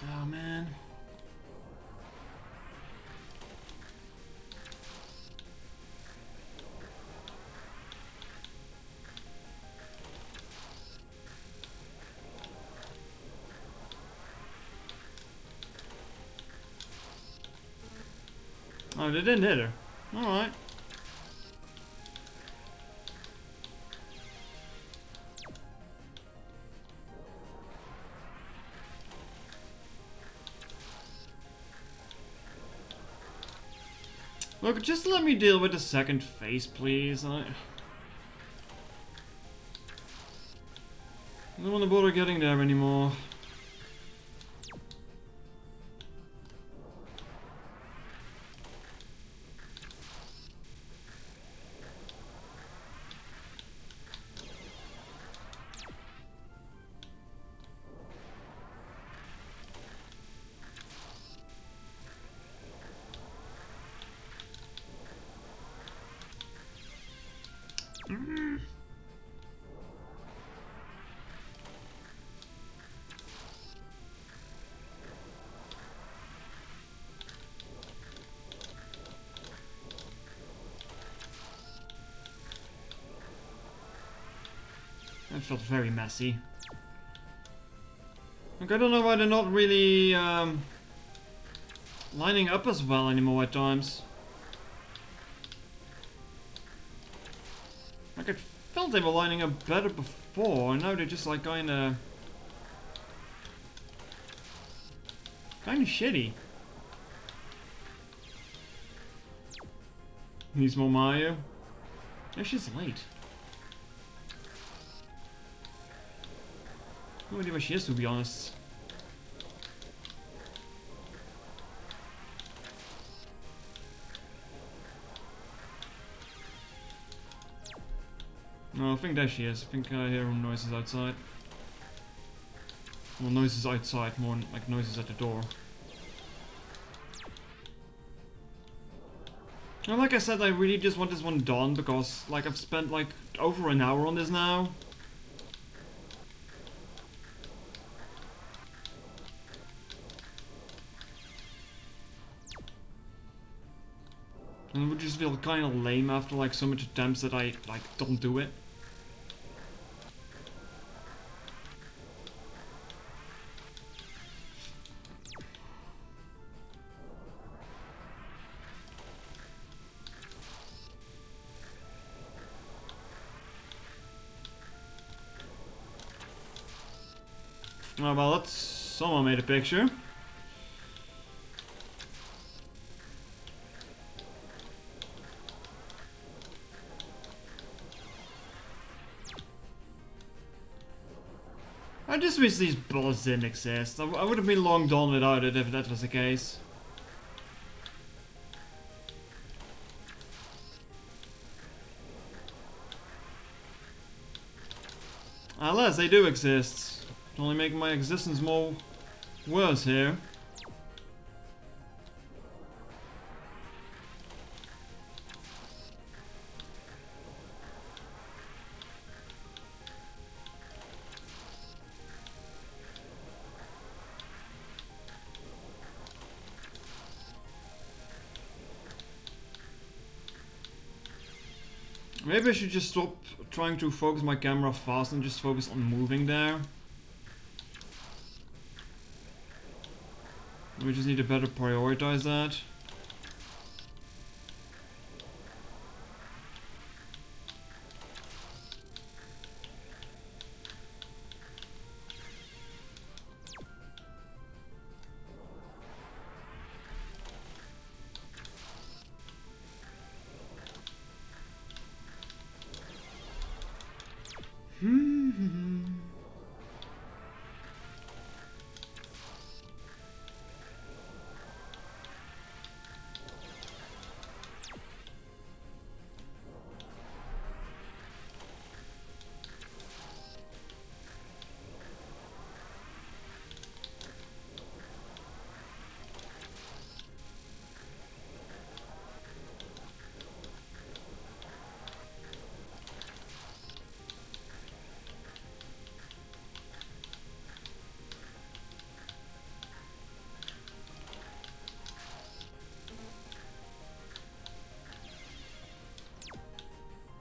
Oh man. Oh, they didn't hit her. Alright. Look, just let me deal with the second phase, please. I don't want to bother getting there anymore. That felt very messy. Like, I don't know why they're not really lining up as well anymore at times. Like, it felt felt they were lining up better before, and now they're just like kinda shitty. Needs more Mario. Yeah, she's late. No idea where she is, to be honest. No, I think there she is. I think I hear noises outside. Well, noises outside, more like noises at the door. And like I said, I really just want this one done because, like, I've spent like over an hour on this now. And it would just feel kind of lame after like so much attempts that I like don't do it. Oh well, that's someone made a picture. I just wish these bullets didn't exist. I would have been long done without it if that was the case. Unless they do exist. Only making my existence more worse here. Maybe I should just stop trying to focus my camera fast and just focus on moving there. We just need to better prioritize that.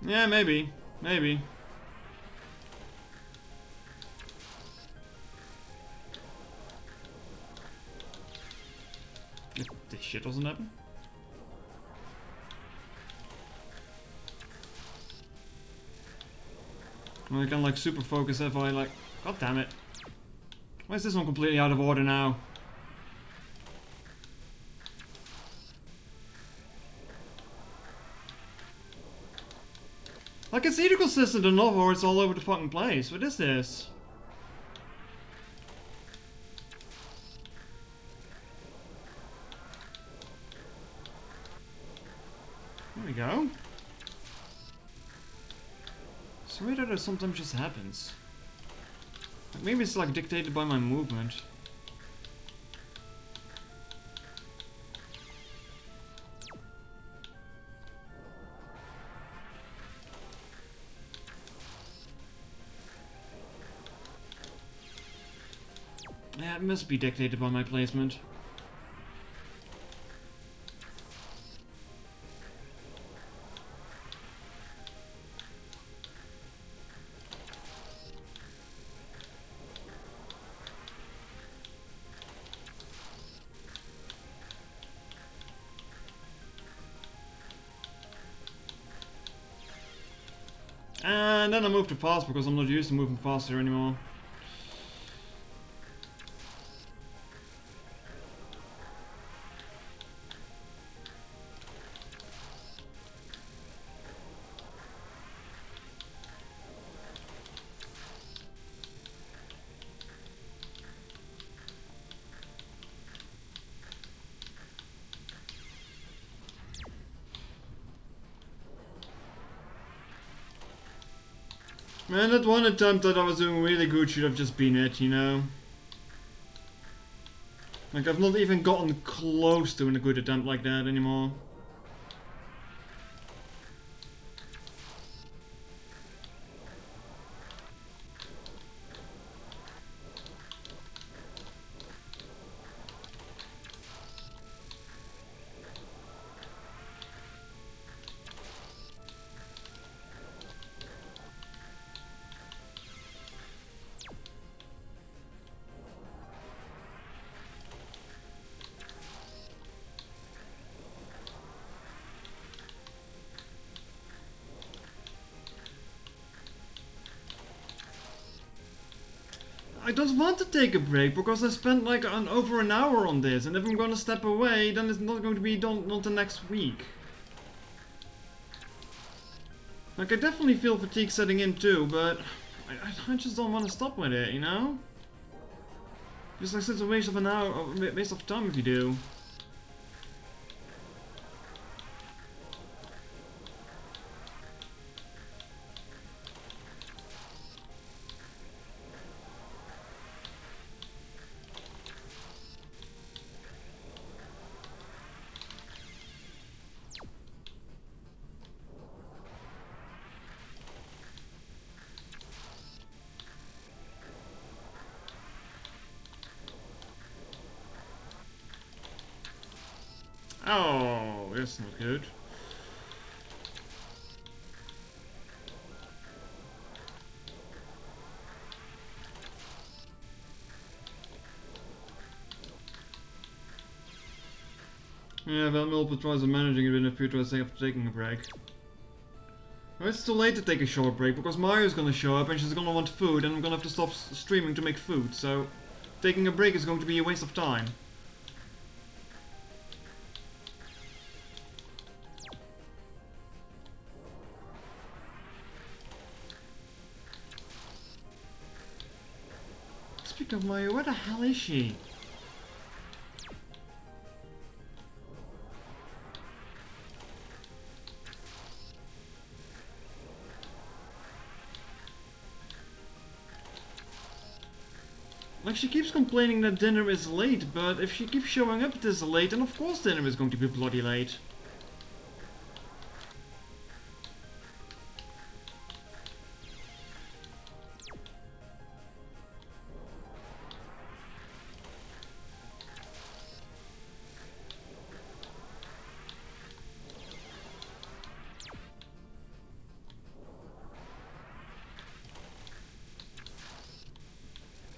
Yeah, maybe. Maybe. If this shit doesn't happen. I can like super focus if I like... God damn it. Why is this one completely out of order now? Like, it's either consistent enough or it's all over the fucking place. What is this? There we go. It's weird that it sometimes just happens. Like, maybe it's like dictated by my movement. Yeah, it must be dictated by my placement. and then I moved to fast because I'm not used to moving faster anymore. Man, that one attempt that I was doing really good should have just been it, you know? Like, I've not even gotten close to a good attempt like that anymore. I don't want to take a break because I spent like over an hour on this, and if I'm gonna step away, then it's not going to be done not the next week. Like, I definitely feel fatigue setting in too, but I just don't want to stop with it, you know? Just like it's a waste of an hour, a waste of time if you do. Oh, that's not good. Yeah, well, multiple tries of managing it in a few tries after taking a break. Well, it's too late to take a short break because Mario's gonna show up and she's gonna want food and I'm gonna have to stop streaming to make food, so taking a break is going to be a waste of time. Speaking of Mario, where the hell is she? Like, she keeps complaining that dinner is late, but if she keeps showing up this late, then of course dinner is going to be bloody late.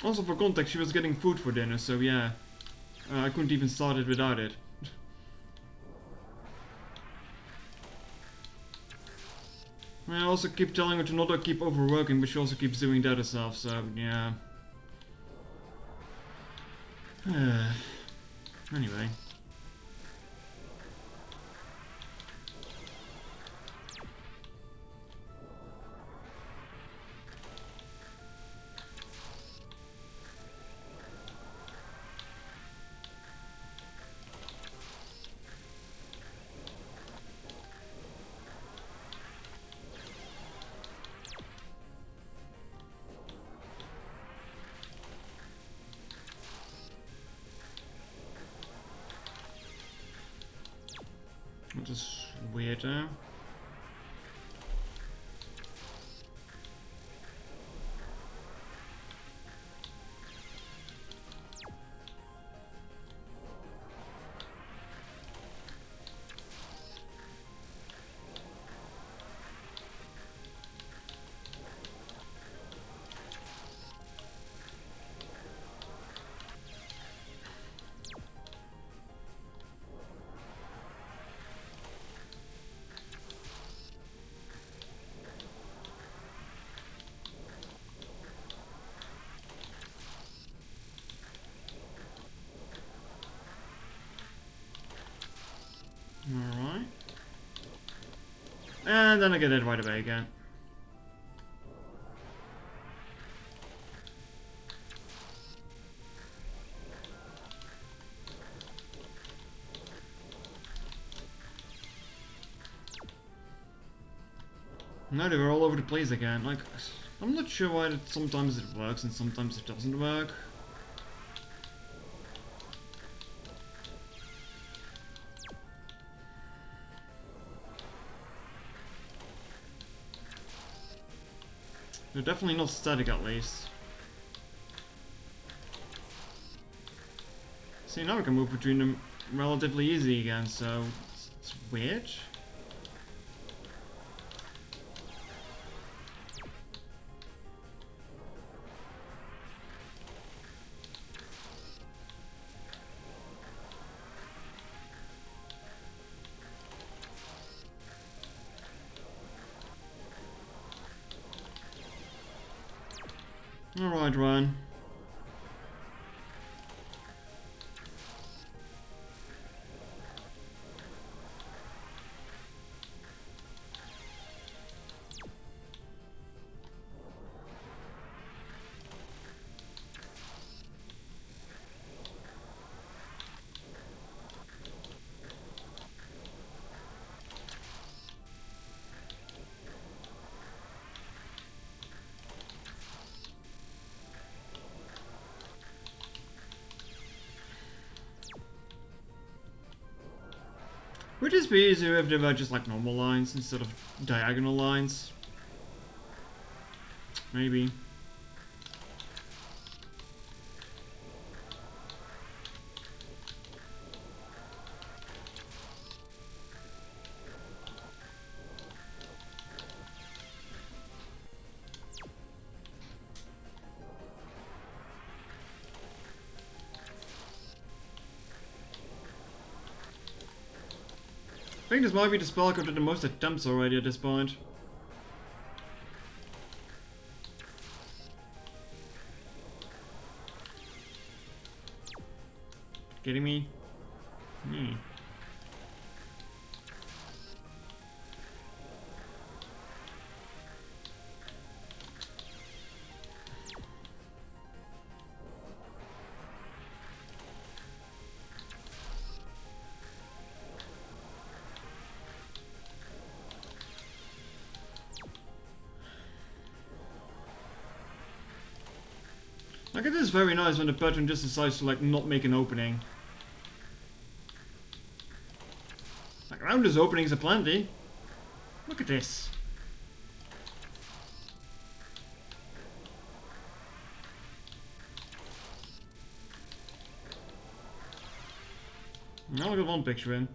Also, for context, she was getting food for dinner, so yeah. I couldn't even start it without it. I also keep telling her to not keep overworking, but she also keeps doing that herself, so yeah. Anyway. Which is weird now. And then I get it right away again. Now they were all over the place again. Like, I'm not sure why sometimes it works and sometimes it doesn't work. They're definitely not static, at least. See, now we can move between them relatively easy again, so it's weird. Alright, Ryan. Would this be easier if they were just like normal lines instead of diagonal lines? Maybe. I think this might be the spell code with the most attempts already at this point. Kidding me? Like, it is very nice when the pattern just decides to like not make an opening. Like, around those openings are plenty. Look at this. Now I'll get one picture in.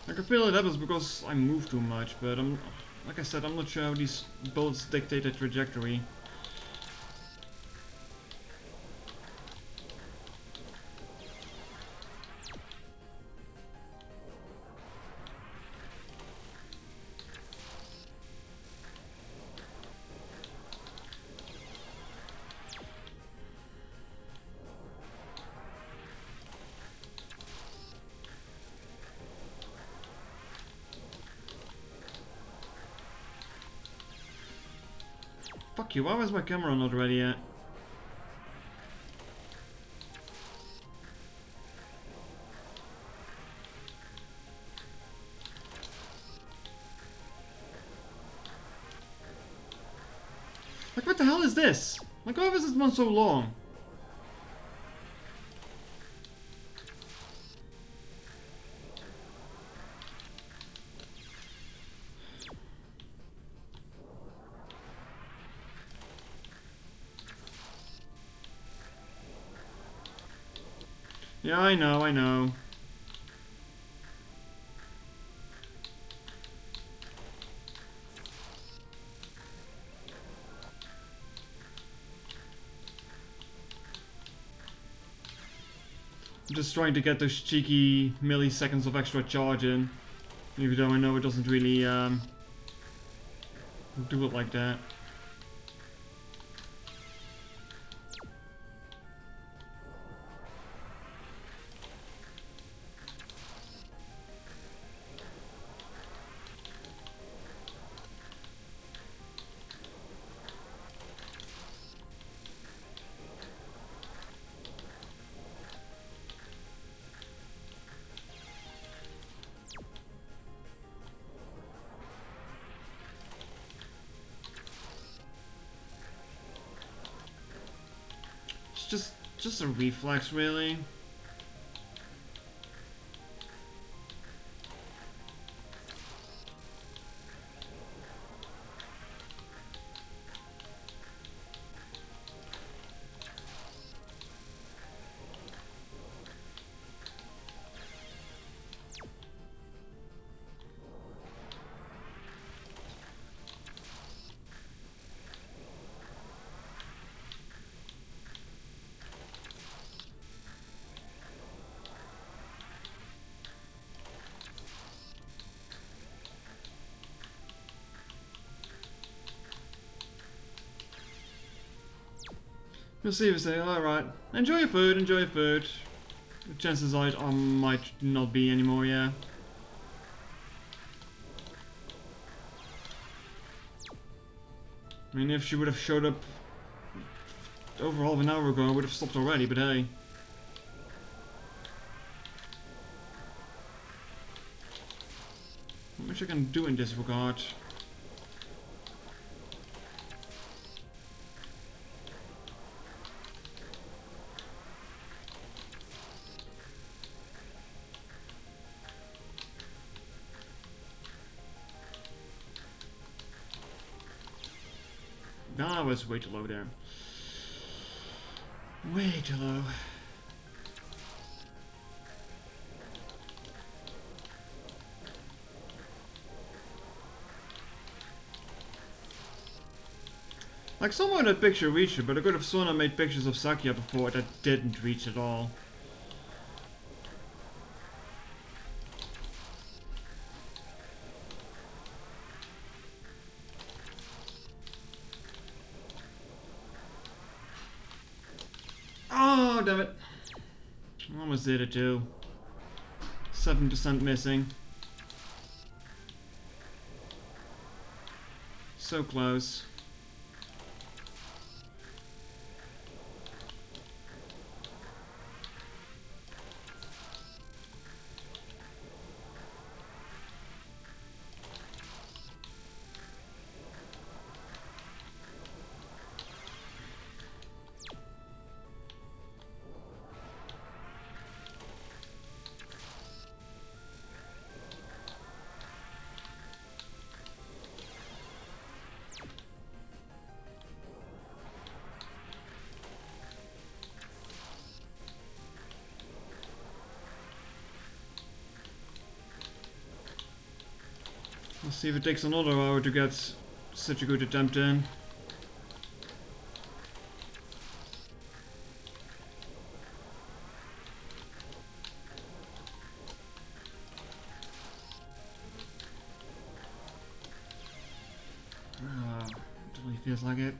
I can feel that was because I moved too much, but like I said, I'm not sure how these bullets dictate the trajectory. Fuck you, why was my camera not ready yet? Like, what the hell is this? Like, why was this one so long? Yeah, I know, I know. I'm just trying to get those cheeky milliseconds of extra charge in. Even though I know it doesn't really Do it like that. It's just a reflex, really. You'll see if say, alright, enjoy your food, enjoy your food. The chances are I might not be anymore, yeah. I mean, if she would have showed up over half an hour ago, I would have stopped already, but hey. Not much I can do in this regard. Nah, I was way too low there. Way too low. Like, somehow that picture reached it, but I could have sworn I made pictures of Sakia before that didn't reach at all. Oh, damn it. Almost did it too. 7% missing. So close. Let's see if it takes another hour to get such a good attempt in. It really feels like it.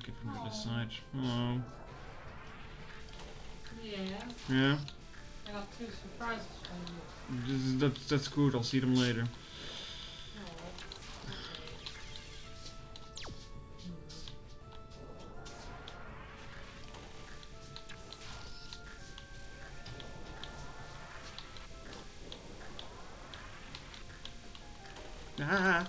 Get from the other side. Oh. Yeah. Yeah? I got 2 surprises for you. That's good, I'll see them later. Ah!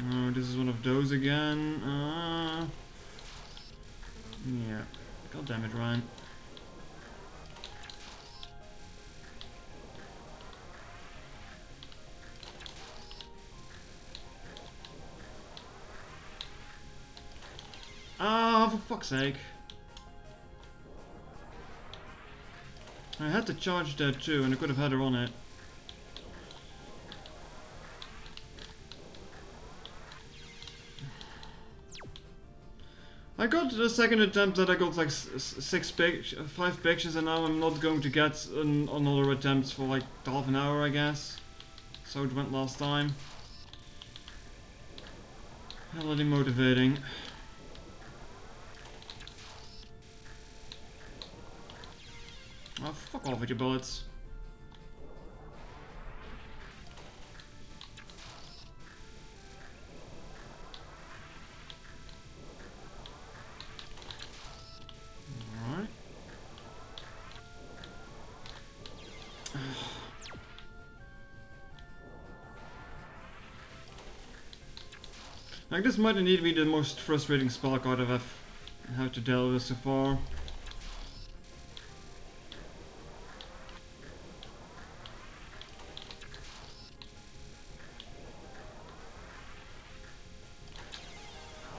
No, this is one of those again. Yeah. God damn it, Ryan. Ah, for fuck's sake. I had to charge that too, and I could have had her on it. I got the second attempt that I got like 5 pictures, and now I'm not going to get another attempt for like half an hour, I guess. So it went last time. Hella demotivating. Oh, fuck off with your bullets. Alright. Like, this might indeed be the most frustrating spell card I've had to deal with so far.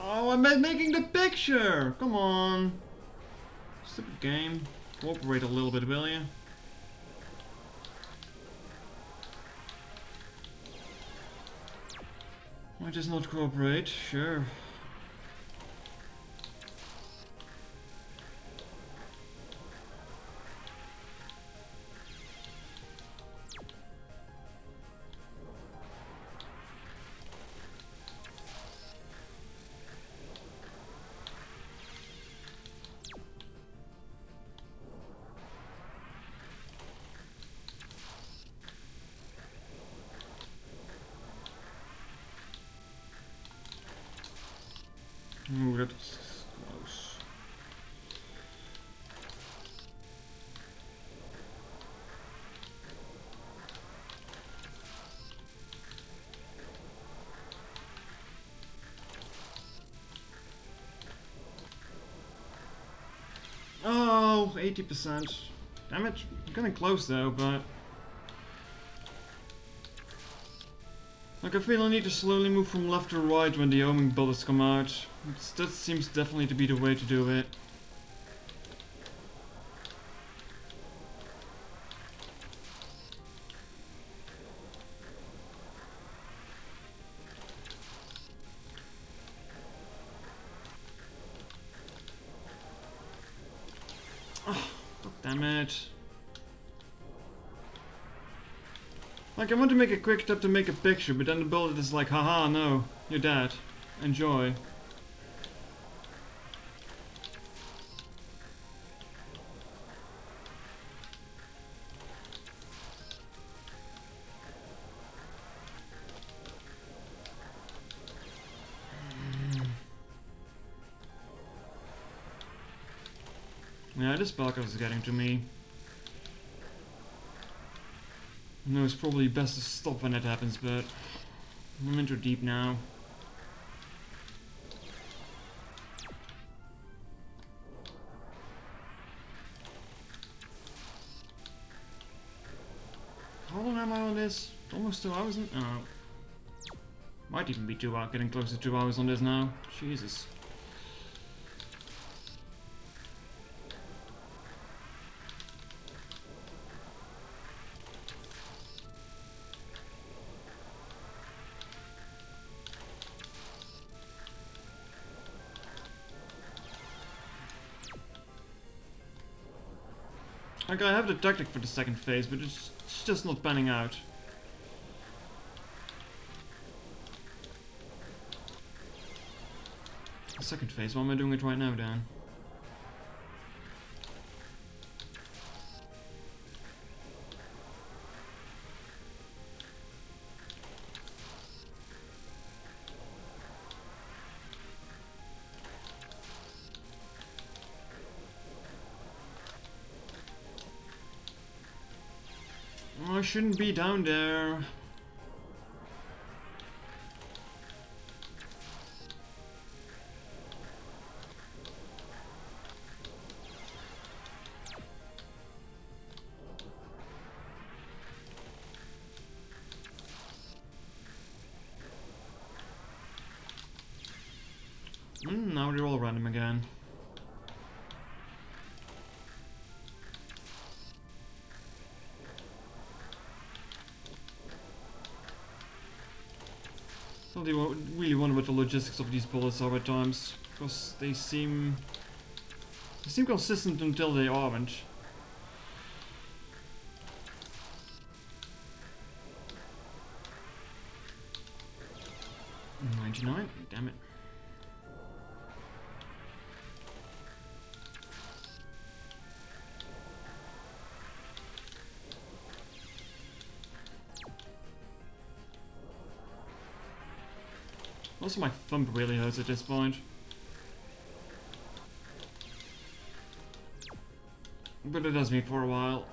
Oh, I'm making the picture! Come on! Stupid game. Cooperate a little bit, will you? Why just not cooperate? Sure. Ooh, that's close. Oh, 80%. Damn it. I'm getting close though, but... Like, I feel I need to slowly move from left to right when the homing bullets come out. That seems definitely to be the way to do it. Oh, god damn it. Like, I want to make a quick tap to make a picture, but then the bullet is like, haha, no, you're dead. Enjoy. Yeah, this spellcast is getting to me. I know it's probably best to stop when that happens, but I'm in too deep now. How long am I on this? Almost 2 hours? Oh. Might even be 2 hours, getting close to 2 hours on this now. Jesus. Like, I have the tactic for the second phase, but it's just not panning out. The second phase, why am I doing it right now, Dan? Oh, I shouldn't be down there. Now they're all random again. I really wonder what the logistics of these bullets are at times, because they seem consistent until they aren't. 99? Damn it. Also, my thumb really hurts at this point. But it does me for a while.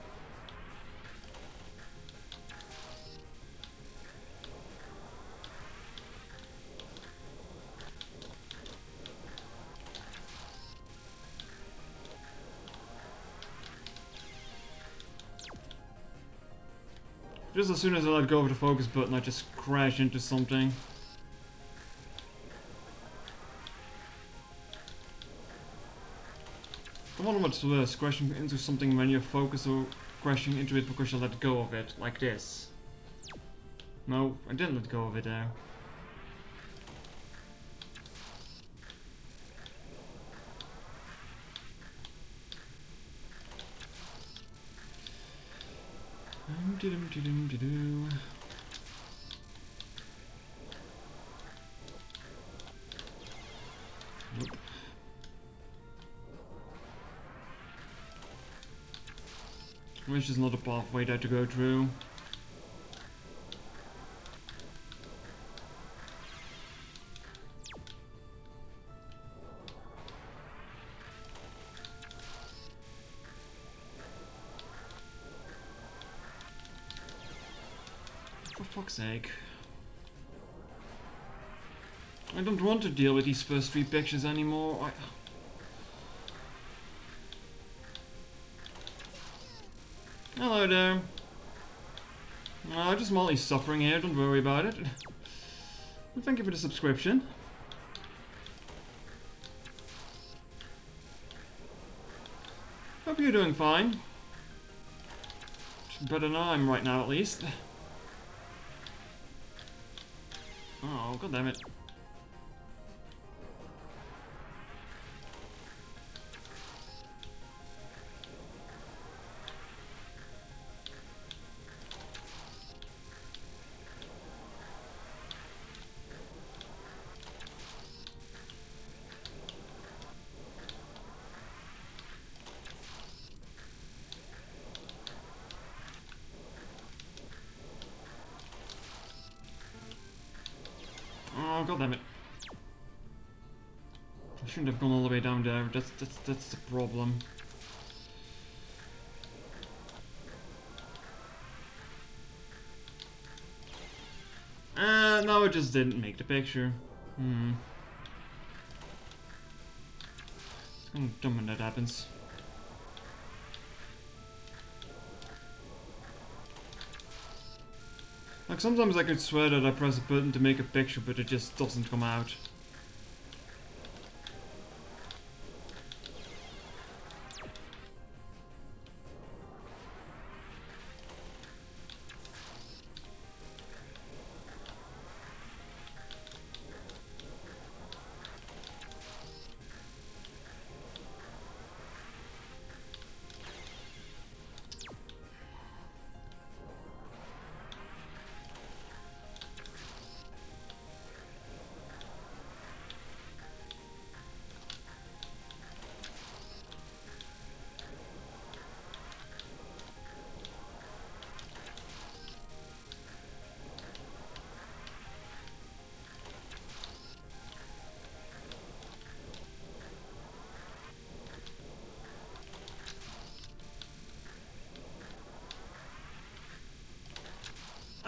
Just as soon as I let go of the focus button, I just crash into something. I wonder what's worse, crashing into something when you focus or crashing into it because you let go of it, like this. No, I didn't let go of it there. Nope. Which is not a pathway there to go through. For fuck's sake. I don't want to deal with these first 3 pictures anymore. Hello there. Just Molly's suffering here, don't worry about it. Well, thank you for the subscription. Hope you're doing fine. Better than I am right now, at least. Oh, god damn it. Oh, god damn it. I shouldn't have gone all the way down there. That's the problem. No, it just didn't make the picture. It's kind of dumb when that happens. Like, sometimes I could swear that I press a button to make a picture, but it just doesn't come out.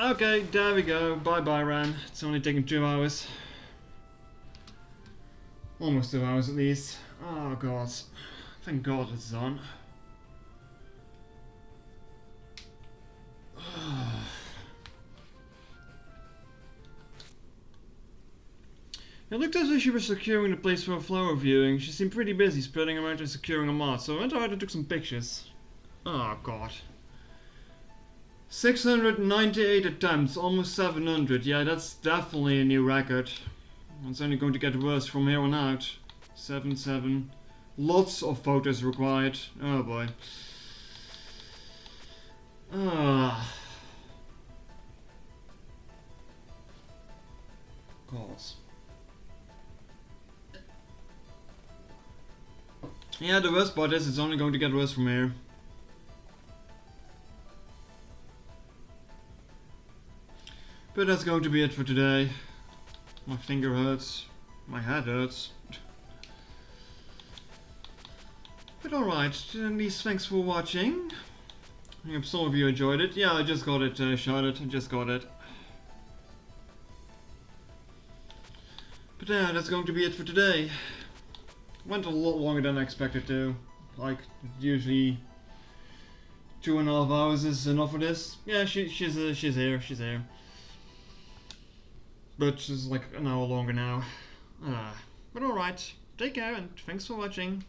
Okay, there we go. Bye-bye, Ran. It's only taken 2 hours. Almost 2 hours at least. Oh god. Thank god it's on. It looked as though she was securing the place for a flower viewing. She seemed pretty busy spreading around and securing a mod, so I went out and took some pictures. Oh god. 698 attempts, almost 700. Yeah, that's definitely a new record. It's only going to get worse from here on out. 7. Lots of photos required. Oh boy. Ah. Calls. Yeah, the worst part is it's only going to get worse from here. But that's going to be it for today. My finger hurts. My head hurts. But alright, at least thanks for watching. I hope some of you enjoyed it. Yeah, I just got it, Charlotte. I just got it. But yeah, that's going to be it for today. Went a lot longer than I expected to. Like, usually 2.5 hours is enough for this. Yeah, she's here. But it's like an hour longer now. But alright, take care and thanks for watching.